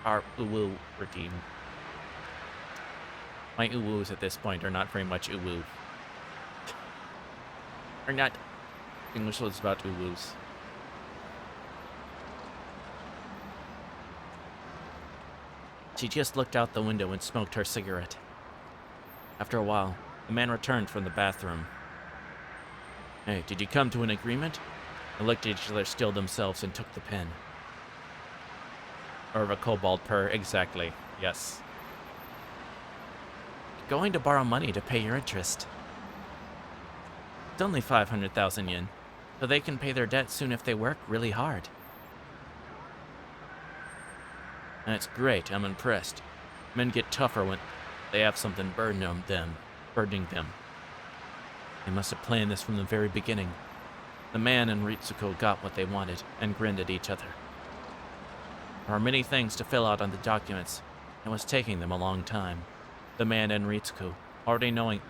our uwu redeem. My uwus at this point are not very much uwu. Or not. English was about uwus. She just looked out the window and smoked her cigarette. After a while, the man returned from the bathroom. Hey, did you come to an agreement? They looked at each other, stilled themselves, and took the pen. Or of a kobold purr, exactly. Yes. Going to borrow money to pay your interest. It's only 500,000 yen, so they can pay their debt soon if they work really hard. That's great, I'm impressed. Men get tougher when they have something burdening them. They must have planned this from the very beginning. The man and Ritsuko got what they wanted and grinned at each other. There are many things to fill out on the documents. It was taking them a long time. The man and Ritsuko, already knowing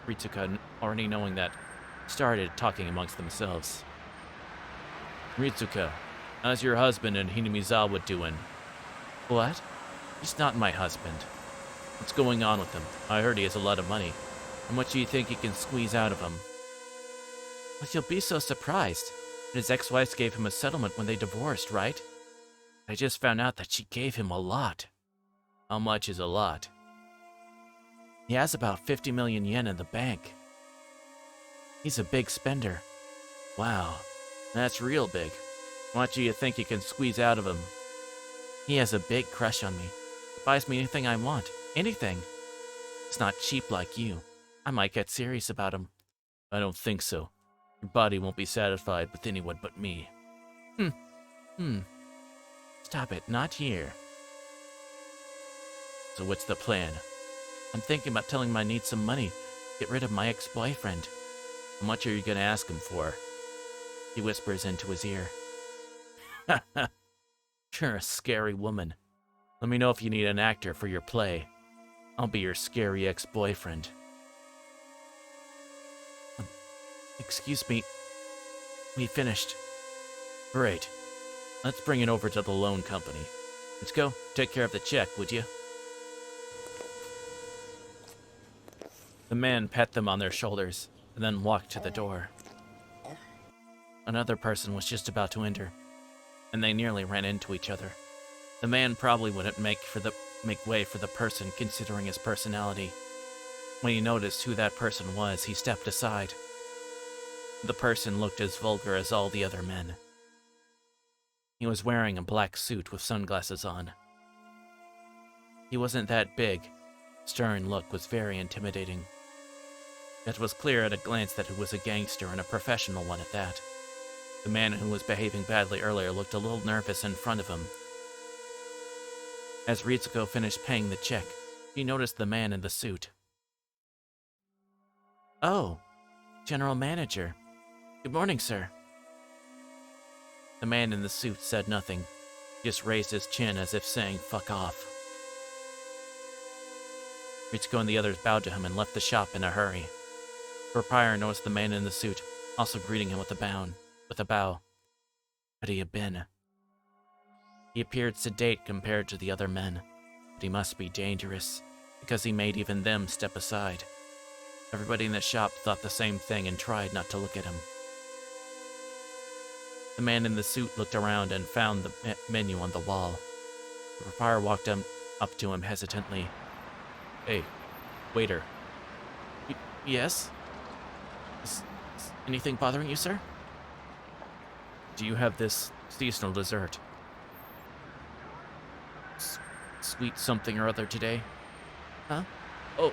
that, started talking amongst themselves. Ritsuko, how's your husband and Hinamizawa doing? What? He's not my husband. What's going on with him? I heard he has a lot of money. How much do you think he can squeeze out of him? Well, you'll be so surprised. His ex-wife gave him a settlement when they divorced, right? I just found out that she gave him a lot. How much is a lot? He has about 50 million yen in the bank. He's a big spender. Wow, that's real big. How much do you think you can squeeze out of him? He has a big crush on me. Buys me anything I want. Anything. He's not cheap like you. I might get serious about him. I don't think so. Your body won't be satisfied with anyone but me. Stop it, not here. So what's the plan? I'm thinking about telling him I need some money. Get rid of my ex-boyfriend. How much are you gonna ask him for? He whispers into his ear. You're a scary woman. Let me know if you need an actor for your play. I'll be your scary ex-boyfriend. Excuse me. We finished. Great. Let's bring it over to the loan company. Let's go. Take care of the check, would you? The man pat them on their shoulders and then walked to the door. Another person was just about to enter, and they nearly ran into each other. The man probably wouldn't make way for the person considering his personality. When he noticed who that person was, he stepped aside. The person looked as vulgar as all the other men. He was wearing a black suit with sunglasses on. He wasn't that big. Stern look was very intimidating. It was clear at a glance that he was a gangster and a professional one at that. The man who was behaving badly earlier looked a little nervous in front of him. As Ritsuko finished paying the check, he noticed the man in the suit. Oh, General Manager. Good morning, sir. The man in the suit said nothing, just raised his chin as if saying, fuck off. Ritsuko and the others bowed to him and left the shop in a hurry. Proprietor noticed the man in the suit, also greeting him with a bow. But he had been. He appeared sedate compared to the other men, but he must be dangerous, because he made even them step aside. Everybody in the shop thought the same thing and tried not to look at him. The man in the suit looked around and found the menu on the wall. The proprietor walked up to him hesitantly. Hey, waiter. Yes? Is anything bothering you, sir? Do you have this seasonal dessert? Sweet something or other today? Huh? Oh,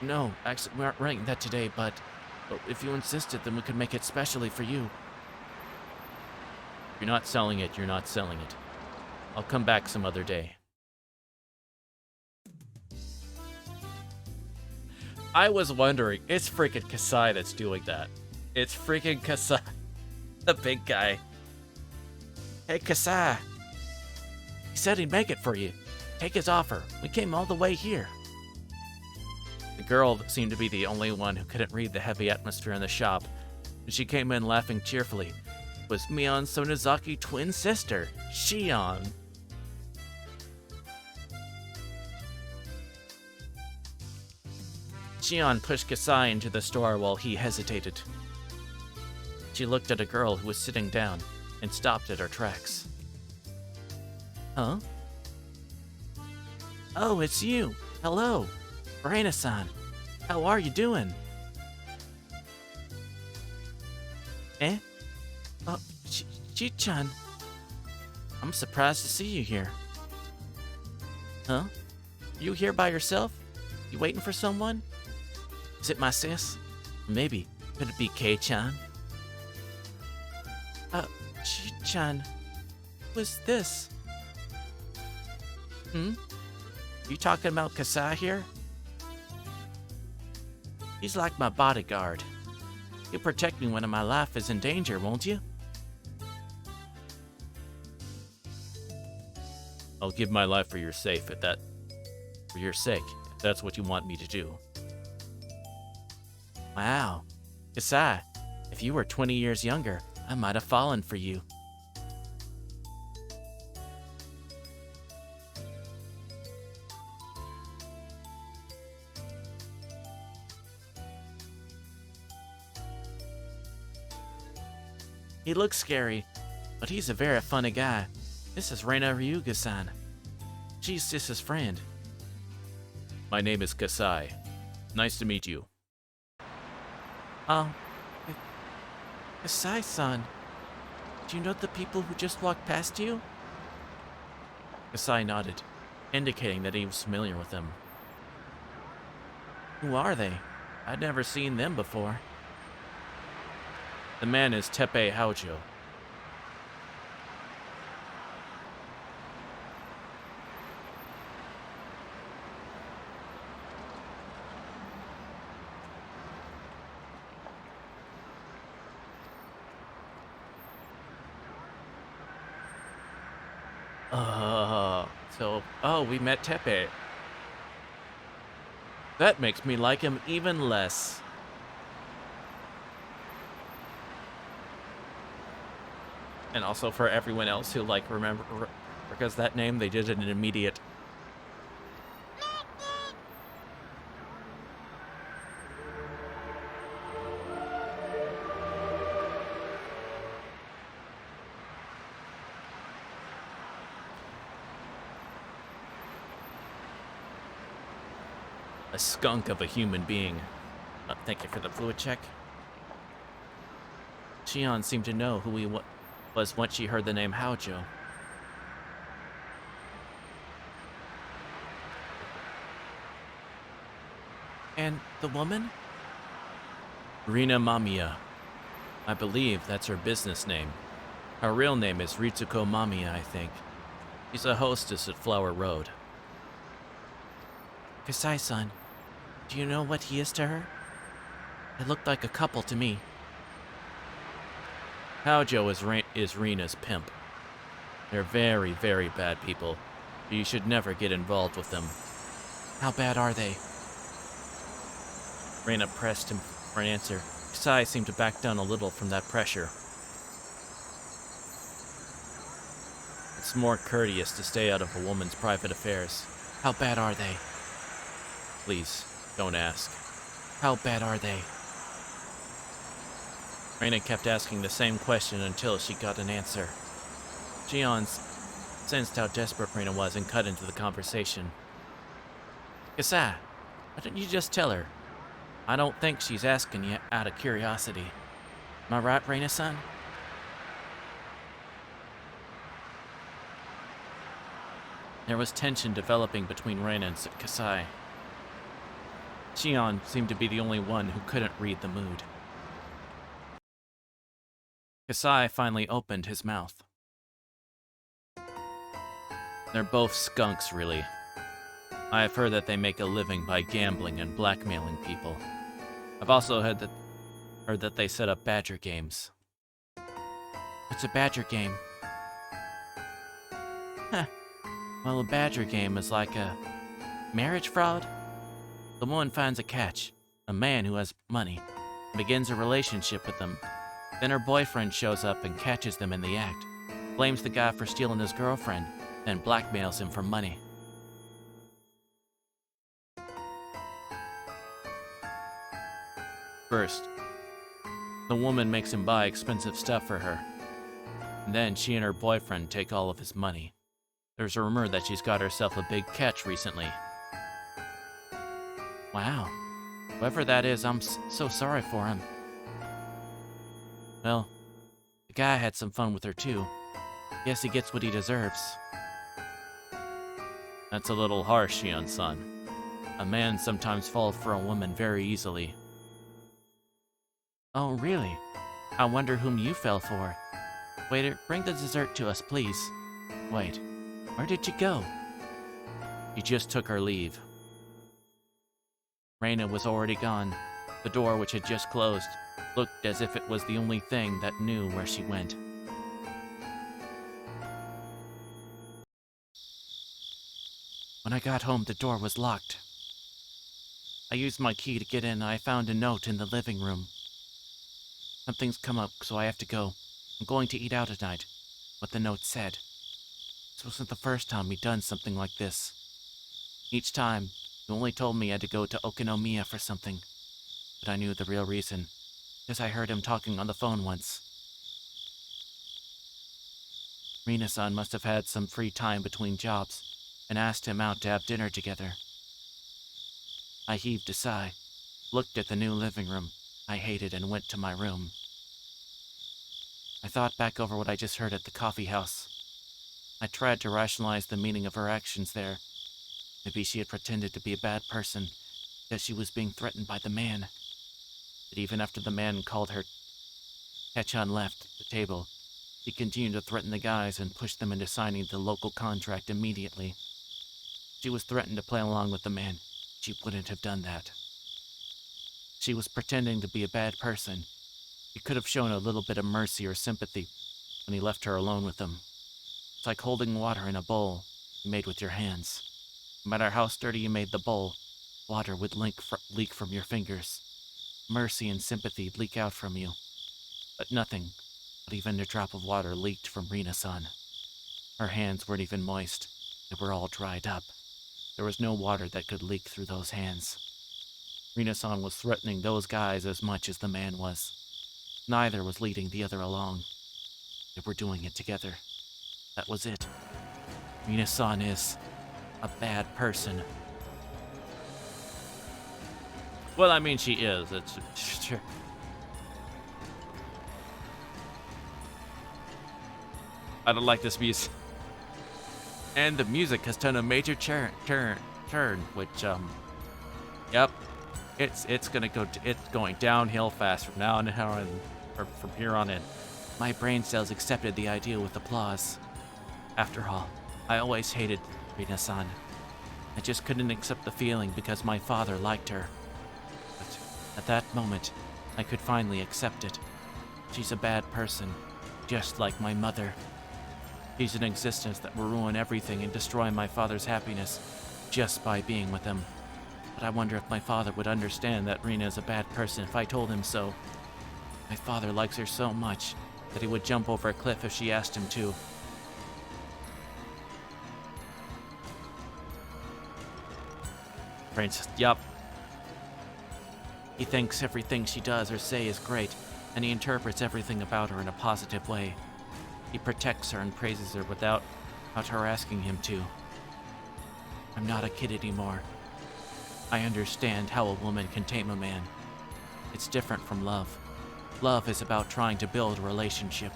no, actually, we aren't running that today, but if you insisted, then we could make it specially for you. If you're not selling it, you're not selling it. I'll come back some other day. I was wondering, it's freaking Kasai that's doing that. It's freaking Kasai, the big guy. Hey, Kasai. He said he'd make it for you. Take his offer. We came all the way here. The girl seemed to be the only one who couldn't read the heavy atmosphere in the shop, and she came in laughing cheerfully. It was Mion Sonozaki's twin sister, Shion. Shion pushed Kasai into the store while he hesitated. She looked at a girl who was sitting down and stopped at her tracks. Huh? Oh, it's you. Hello. Reina-san. How are you doing? Eh? Oh, Chi-chan. I'm surprised to see you here. Huh? You here by yourself? You waiting for someone? Is it my sis? Maybe. Could it be Kei-chan? Chi-chan. Who's this? You talking about Kasai here? He's like my bodyguard. You'll protect me when my life is in danger, won't you? I'll give my life for your sake if that's what you want me to do. Wow. Kasai, if you were 20 years younger, I might have fallen for you. He looks scary, but he's a very funny guy. This is Reina Ryuga-san. She's Sis's friend. My name is Kasai. Nice to meet you. Kasai-san, do you know the people who just walked past you? Kasai nodded, indicating that he was familiar with them. Who are they? I'd never seen them before. The man is Teppei Haojo. We met Teppei. That makes me like him even less. And also for everyone else who, like, remember, because that name, they did an immediate. A skunk of a human being. Thank you for the fluid check. Shion seemed to know who he was once she heard the name Haojo. And the woman? Rina Mamiya. I believe that's her business name. Her real name is Ritsuko Mamiya, I think. She's a hostess at Flower Road. Kasai-san, do you know what he is to her? It looked like a couple to me. Haojo is Rina's pimp. They're very, very bad people. You should never get involved with them. How bad are they? Rina pressed him for an answer. Kasai seemed to back down a little from that pressure. It's more courteous to stay out of a woman's private affairs. How bad are they? Please, don't ask. How bad are they? Reina kept asking the same question until she got an answer. Shion sensed how desperate Reina was and cut into the conversation. Kasai, why don't you just tell her? I don't think she's asking you out of curiosity. Am I right, Reina-san? There was tension developing between Reina and Kasai. Shion seemed to be the only one who couldn't read the mood. Kasai finally opened his mouth. They're both skunks, really. I have heard that they make a living by gambling and blackmailing people. I've also heard that they set up badger games. What's a badger game? Huh. Well, a badger game is like a marriage fraud. The woman finds a catch, a man who has money, and begins a relationship with them. Then her boyfriend shows up and catches them in the act, blames the guy for stealing his girlfriend, then blackmails him for money. First, the woman makes him buy expensive stuff for her. And then she and her boyfriend take all of his money. There's a rumor that she's got herself a big catch recently. Wow. Whoever that is, I'm so sorry for him. Well, the guy had some fun with her too. Guess he gets what he deserves. That's a little harsh, Shion-san. A man sometimes falls for a woman very easily. Oh, really? I wonder whom you fell for. Waiter, bring the dessert to us, please. Wait, where did you go? She just took her leave. Reina was already gone. The door, which had just closed, looked as if it was the only thing that knew where she went. When I got home, the door was locked. I used my key to get in, and I found a note in the living room. Something's come up, so I have to go. I'm going to eat out tonight. What the note said. This wasn't the first time he'd done something like this. Each time, he only told me I had to go to Okinomiya for something. But I knew the real reason, because I heard him talking on the phone once. Rina-san must have had some free time between jobs, and asked him out to have dinner together. I heaved a sigh, looked at the new living room I hated, and went to my room. I thought back over what I just heard at the coffee house. I tried to rationalize the meaning of her actions there. Maybe she had pretended to be a bad person, that she was being threatened by the man. But even after the man called her Hechan left the table, he continued to threaten the guys and push them into signing the local contract immediately. She was threatened to play along with the man. She wouldn't have done that. She was pretending to be a bad person. He could have shown a little bit of mercy or sympathy when he left her alone with him. It's like holding water in a bowl you made with your hands. No matter how sturdy you made the bowl, water would leak from your fingers. Mercy and sympathy would leak out from you. But nothing, not even a drop of water, leaked from Rina-san. Her hands weren't even moist. They were all dried up. There was no water that could leak through those hands. Rina-san was threatening those guys as much as the man was. Neither was leading the other along. They were doing it together. That was it. Rina-san is a bad person. Well, I mean, she is. It's sure. I don't like this music. And the music has done a major turn, which, yep, it's going downhill fast from now on, or from here on in. My brain cells accepted the idea with applause. After all, I always hated Rina-san. I just couldn't accept the feeling because my father liked her. But at that moment, I could finally accept it. She's a bad person, just like my mother. She's an existence that will ruin everything and destroy my father's happiness just by being with him. But I wonder if my father would understand that Rina is a bad person if I told him so. My father likes her so much that he would jump over a cliff if she asked him to. Prince, yup. He thinks everything she does or say is great, and he interprets everything about her in a positive way. He protects her and praises her without her asking him to. I'm not a kid anymore. I understand how a woman can tame a man. It's different from love. Love is about trying to build a relationship.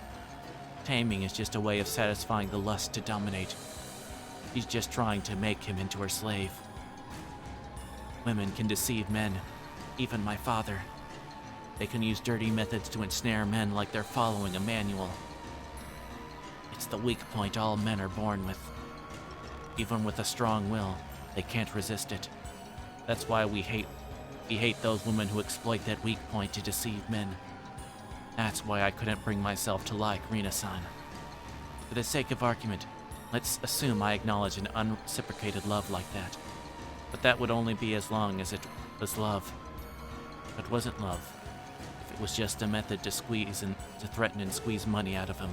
Taming is just a way of satisfying the lust to dominate. She's just trying to make him into her slave. Women can deceive men, even my father. They can use dirty methods to ensnare men like they're following a manual. It's the weak point all men are born with. Even with a strong will, they can't resist it. That's why we hate those women who exploit that weak point to deceive men. That's why I couldn't bring myself to like Rina-san. For the sake of argument, let's assume I acknowledge an unreciprocated love like that. But that would only be as long as it was love. If it wasn't love, if it was just a method to threaten and squeeze money out of him,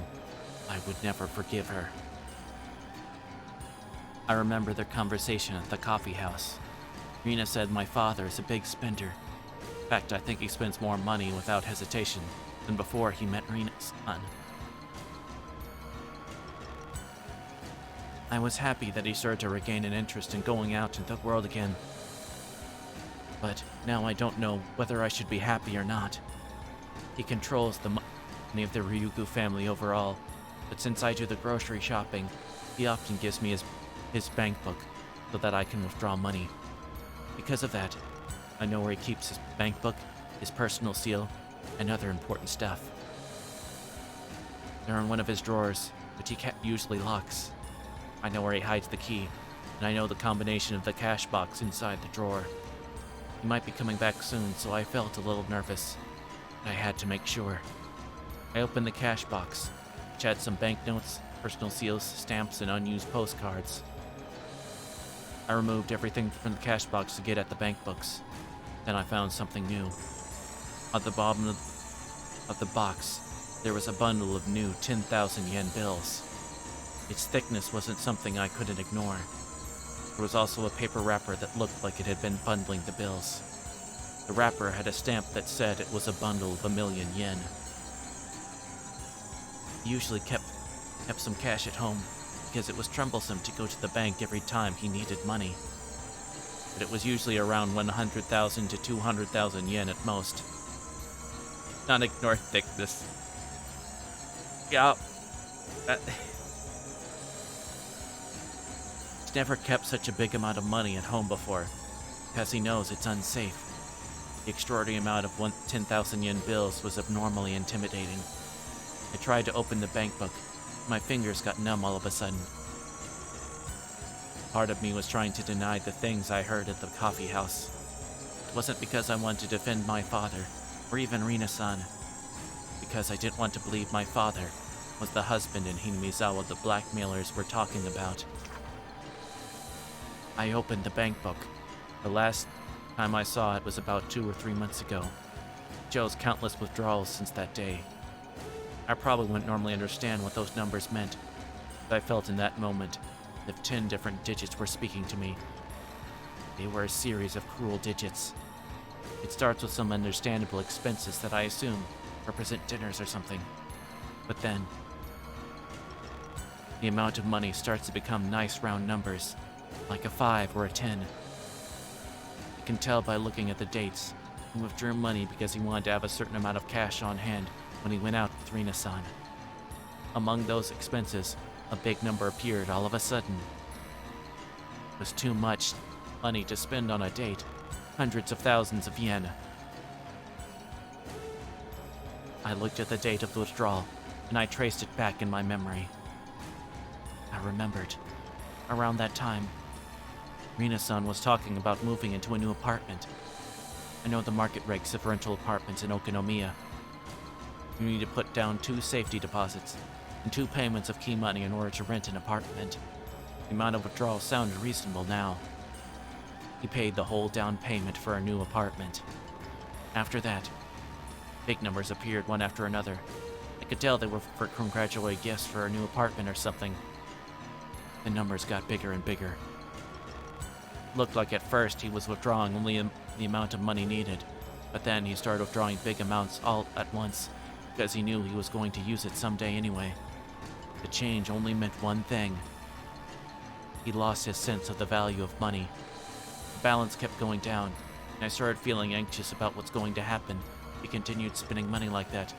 I would never forgive her. I remember their conversation at the coffee house. Rina said my father is a big spender. In fact, I think he spends more money without hesitation than before he met Rina's son. I was happy that he started to regain an interest in going out into the world again. But now I don't know whether I should be happy or not. He controls the money of the Ryugu family overall, but since I do the grocery shopping, he often gives me his bank book, so that I can withdraw money. Because of that, I know where he keeps his bank book, his personal seal, and other important stuff. They're in one of his drawers, which he usually locks. I know where he hides the key, and I know the combination of the cash box inside the drawer. He might be coming back soon, so I felt a little nervous, but I had to make sure. I opened the cash box, which had some banknotes, personal seals, stamps, and unused postcards. I removed everything from the cash box to get at the bank books. Then I found something new. At the bottom of the box, there was a bundle of new 10,000 yen bills. Its thickness wasn't something I couldn't ignore. There was also a paper wrapper that looked like it had been bundling the bills. The wrapper had a stamp that said it was a bundle of 1,000,000 yen. He usually kept some cash at home because it was troublesome to go to the bank every time he needed money. But it was usually around 100,000 to 200,000 yen at most. Not ignore thickness. Yeah. He's never kept such a big amount of money at home before, because he knows it's unsafe. The extraordinary amount of 10,000 yen bills was abnormally intimidating. I tried to open the bank book. My fingers got numb all of a sudden. Part of me was trying to deny the things I heard at the coffee house. It wasn't because I wanted to defend my father, or even Rina-san. Because I didn't want to believe my father was the husband in Hinamizawa the blackmailers were talking about. I opened the bank book. The last time I saw it was about 2 or 3 months ago. Joe's countless withdrawals since that day. I probably wouldn't normally understand what those numbers meant, but I felt in that moment as if 10 different digits were speaking to me. They were a series of cruel digits. It starts with some understandable expenses that I assume represent dinners or something. But then, the amount of money starts to become nice round numbers, like a 5 or a 10. You can tell by looking at the dates. He withdrew money because he wanted to have a certain amount of cash on hand when he went out with Rina-san. Among those expenses, a big number appeared all of a sudden. It was too much money to spend on a date. Hundreds of thousands of yen. I looked at the date of the withdrawal, and I traced it back in my memory. I remembered. Around that time, Rina-san was talking about moving into a new apartment. I know the market rates of rental apartments in Okinomiya. You need to put down 2 safety deposits and 2 payments of key money in order to rent an apartment. The amount of withdrawal sounded reasonable now. He paid the whole down payment for a new apartment. After that, big numbers appeared one after another. I could tell they were for congratulatory gifts for a new apartment or something. The numbers got bigger and bigger. Looked like at first he was withdrawing only the amount of money needed, but then he started withdrawing big amounts all at once because he knew he was going to use it someday anyway. The change only meant one thing. He lost his sense of the value of money. The balance kept going down, and I started feeling anxious about what's going to happen if he continued spending money like that.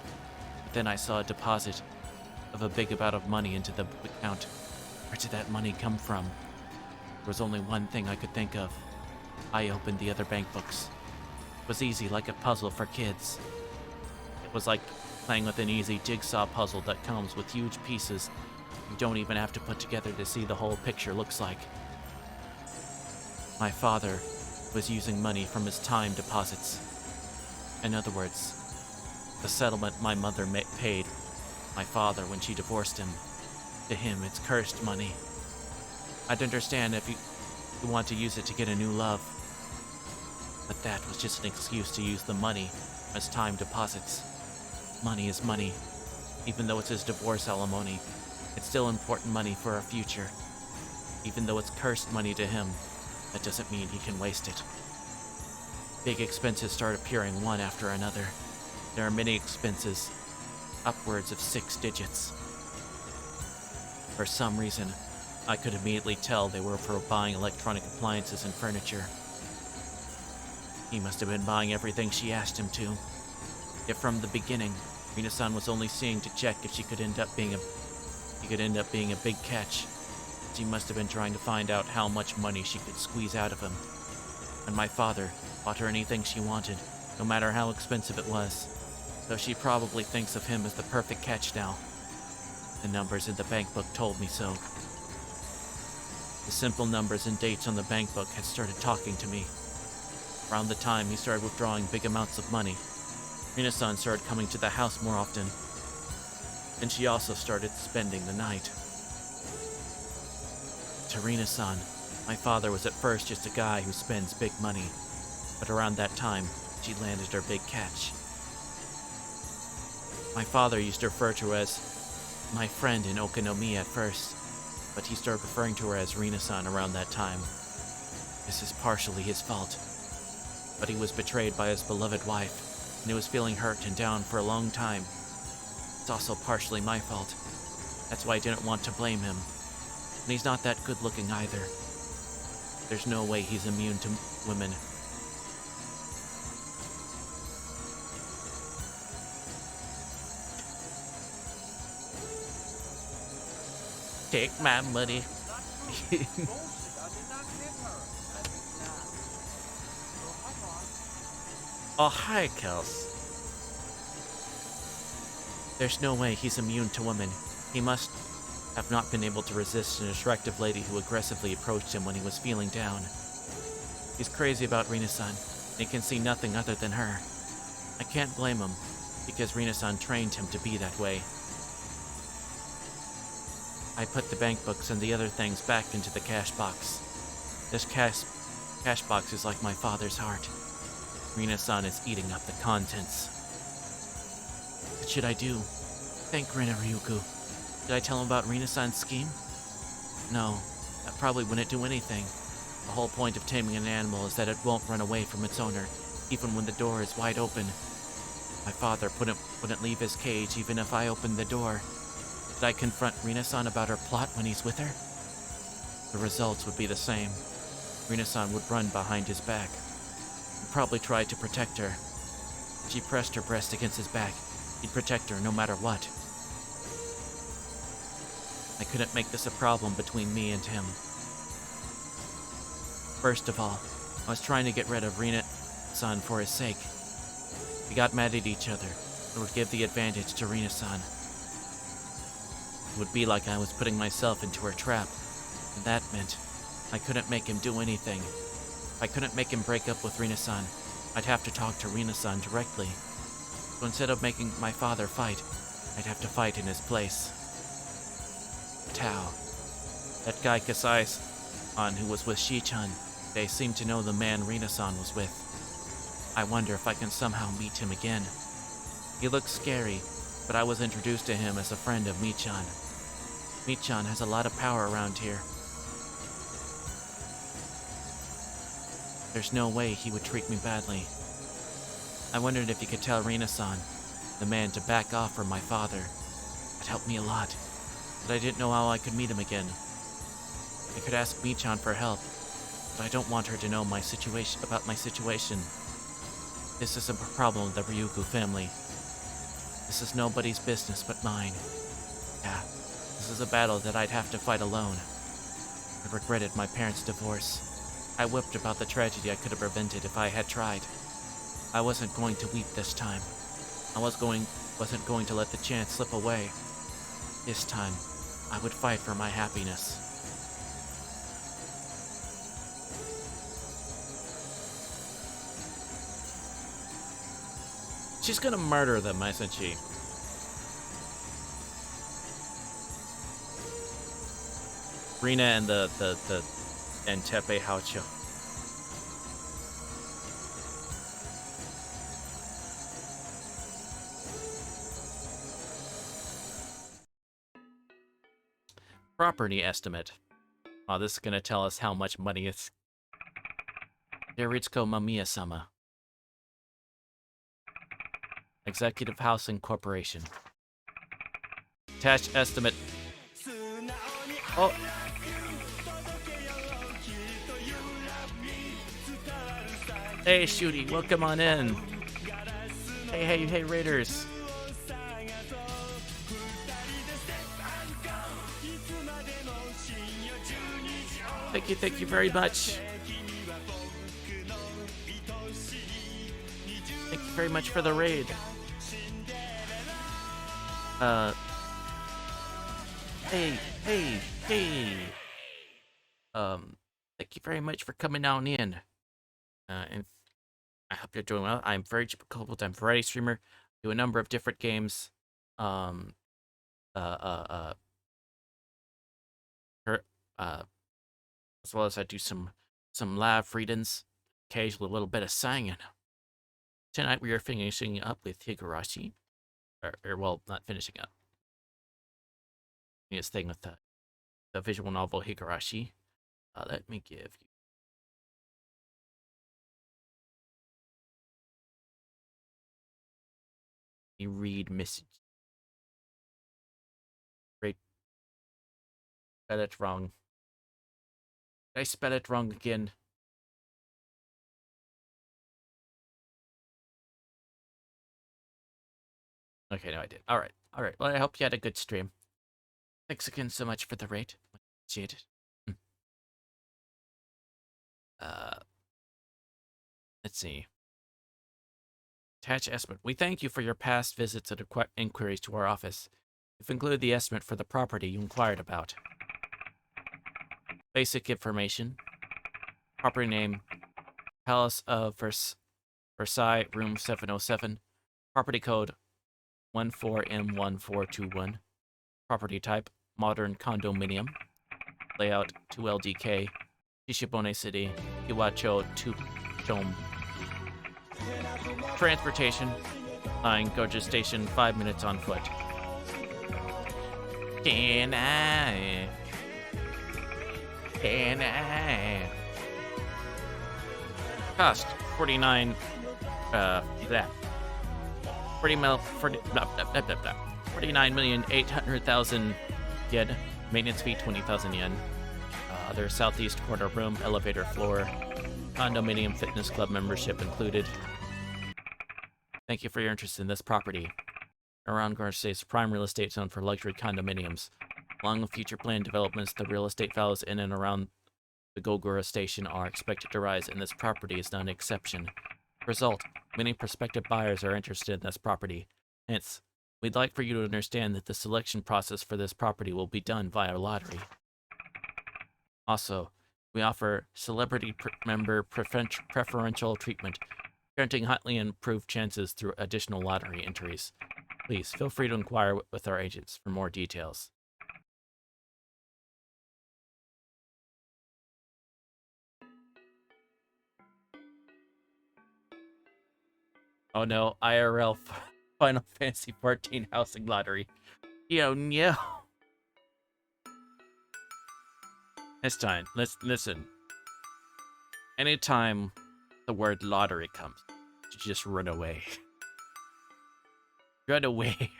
But then I saw a deposit of a big amount of money into the account. Where did that money come from? There was only one thing I could think of. I opened the other bank books. It was easy, like a puzzle for kids. It was like playing with an easy jigsaw puzzle that comes with huge pieces you don't even have to put together to see the whole picture looks like. My father was using money from his time deposits. In other words, the settlement my mother paid my father when she divorced him. To him, it's cursed money. I'd understand if you want to use it to get a new love. But that was just an excuse to use the money as time deposits. Money is money. Even though it's his divorce alimony, it's still important money for our future. Even though it's cursed money to him, that doesn't mean he can waste it. Big expenses start appearing one after another. There are many expenses, upwards of 6 digits. For some reason, I could immediately tell they were for buying electronic appliances and furniture. He must have been buying everything she asked him to. Yet from the beginning, Rina-san was only seeing to check if she could end up being a big catch. She must have been trying to find out how much money she could squeeze out of him. And my father bought her anything she wanted, no matter how expensive it was. So she probably thinks of him as the perfect catch now. The numbers in the bank book told me so. The simple numbers and dates on the bank book had started talking to me. Around the time he started withdrawing big amounts of money, Rina-san started coming to the house more often. And she also started spending the night. To Rina-san, my father was at first just a guy who spends big money, but around that time, she landed her big catch. My father used to refer to her as my friend in Okonomiya at first, but he started referring to her as Rina-san around that time. This is partially his fault, but he was betrayed by his beloved wife, and he was feeling hurt and down for a long time. It's also partially my fault. That's why I didn't want to blame him. And he's not that good looking either. There's no way he's immune to women. Take my money. Bullshit. I did not hit her. And nah. So hang on. Oh, hi, Kels. There's no way he's immune to women. He must have not been able to resist an attractive lady who aggressively approached him when he was feeling down. He's crazy about Rina-san, and he can see nothing other than her. I can't blame him, because Rina-san trained him to be that way. I put the bank books and the other things back into the cash box. This cash box is like my father's heart. Rina-san is eating up the contents. What should I do? Thank Rina Ryuku. Did I tell him about Rina-san's scheme? No, that probably wouldn't do anything. The whole point of taming an animal is that it won't run away from its owner, even when the door is wide open. My father wouldn't leave his cage even if I opened the door. Did I confront Rina-san about her plot when he's with her? The results would be the same. Rina-san would run behind his back. He'd probably try to protect her. She pressed her breast against his back. He'd protect her no matter what. I couldn't make this a problem between me and him. First of all, I was trying to get rid of Rina-san for his sake. We got mad at each other. It would give the advantage to Rina-san. It would be like I was putting myself into her trap, and that meant I couldn't make him do anything. If I couldn't make him break up with Rina-san, I'd have to talk to Rina-san directly. So instead of making my father fight, I'd have to fight in his place. Tao. That guy Kasai-san who was with Shi-chan, they seem to know the man Rina-san was with. I wonder if I can somehow meet him again. He looks scary, but I was introduced to him as a friend of Mi-chan. Mi-chan has a lot of power around here. There's no way he would treat me badly. I wondered if you could tell Rina-san, the man, to back off from my father. It helped me a lot, but I didn't know how I could meet him again. I could ask Mi-chan for help, but I don't want her to know my situation. This is a problem of the Ryugu family. This is nobody's business but mine. Yeah, this is a battle that I'd have to fight alone. I regretted my parents' divorce. I wept about the tragedy I could have prevented if I had tried. I wasn't going to weep this time. I wasn't going to let the chance slip away. This time, I would fight for my happiness. She's gonna murder them, isn't she? Rina and and Tepe Haocho. Property estimate. Oh, this is gonna tell us how much money it's. Deritsuko Mamiya-sama. Executive Housing Corporation. Attached estimate. Oh. Hey, Shooty, welcome on in. Hey, Raiders. Thank you very much. Thank you very much for the raid. Hey. Thank you very much for coming on in. And I hope you're doing well. I'm very full-time variety streamer. Do a number of different games. As well as I do some live readings, occasionally a little bit of singing. Tonight we are finishing up with Higurashi, or well, not finishing up. His thing with the visual novel Higurashi. Let me give you read message. Great. Spell it wrong. Did I spell it wrong again? Okay, no, I did. All right. Well, I hope you had a good stream. Thanks again so much for the rate. Appreciate it. Let's see. Attach estimate. We thank you for your past visits and inquiries to our office. We've included the estimate for the property you inquired about. Basic information. Property name. Palace of Versailles, room 707. Property code 14M1421. Property type, modern condominium. Layout, 2LDK. Shishibone City, Iwacho, Chom. Transportation, line, go to station, 5 minutes on foot. Can I? Cost, 49, 49,800,000 yen. Maintenance fee, 20,000 yen. Other southeast corner room, elevator floor, condominium fitness club membership included. Thank you for your interest in this property. Around Garden State's prime real estate zone for luxury condominiums. Along with future planned developments, the real estate values in and around the Gogura station are expected to rise, and this property is not an exception. Result, many prospective buyers are interested in this property. Hence, we'd like for you to understand that the selection process for this property will be done via lottery. Also, we offer celebrity member preferential treatment, granting highly improved chances through additional lottery entries. Please feel free to inquire with our agents for more details. Oh no, IRL Final Fantasy 14 housing lottery. Yo, no. This time, let's listen. Anytime the word lottery comes, you just run away. Run away.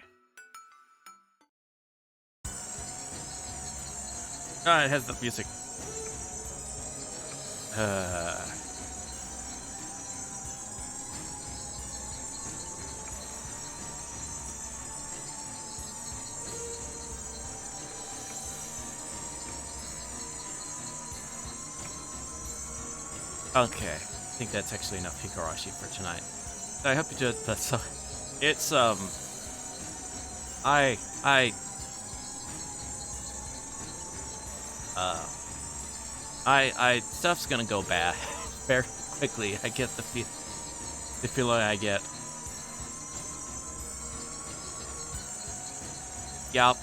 Ah, it has the music. Okay, I think that's actually enough Higurashi for tonight. I hope you did that. So, it's stuff's gonna go bad very quickly. I get the feeling I get. Yup.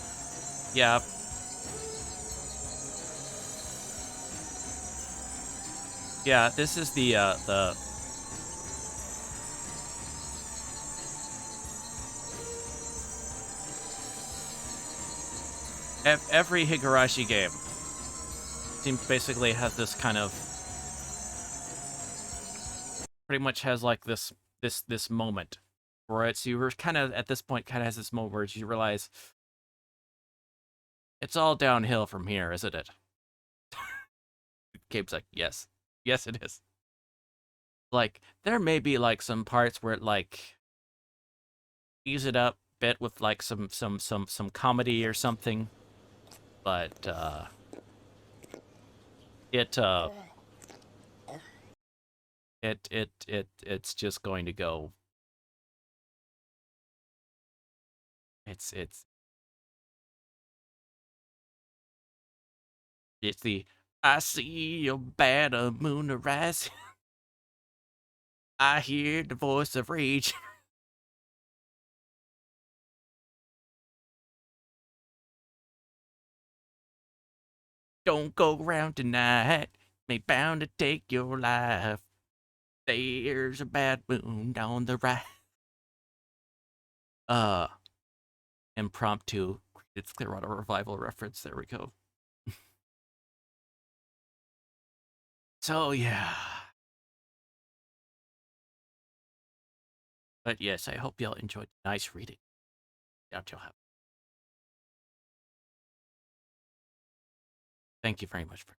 Yeah, this is the every Higurashi game seems basically has this kind of pretty much has like this moment where it's you were kind of at this point kind of has this moment where you realize it's all downhill from here, isn't it? Gabe's like, yes, it is. Like there may be like some parts where it like ease it up a bit with like some comedy or something, but it's just going to go. It's the I see a banner moon arise. I hear the voice of rage. Don't go around tonight, may bound to take your life. There's a bad moon down the right. Impromptu. It's clear on a revival reference. There we go. So yeah. But yes, I hope y'all enjoyed. Nice reading. Doubt you'll have. Thank you very much for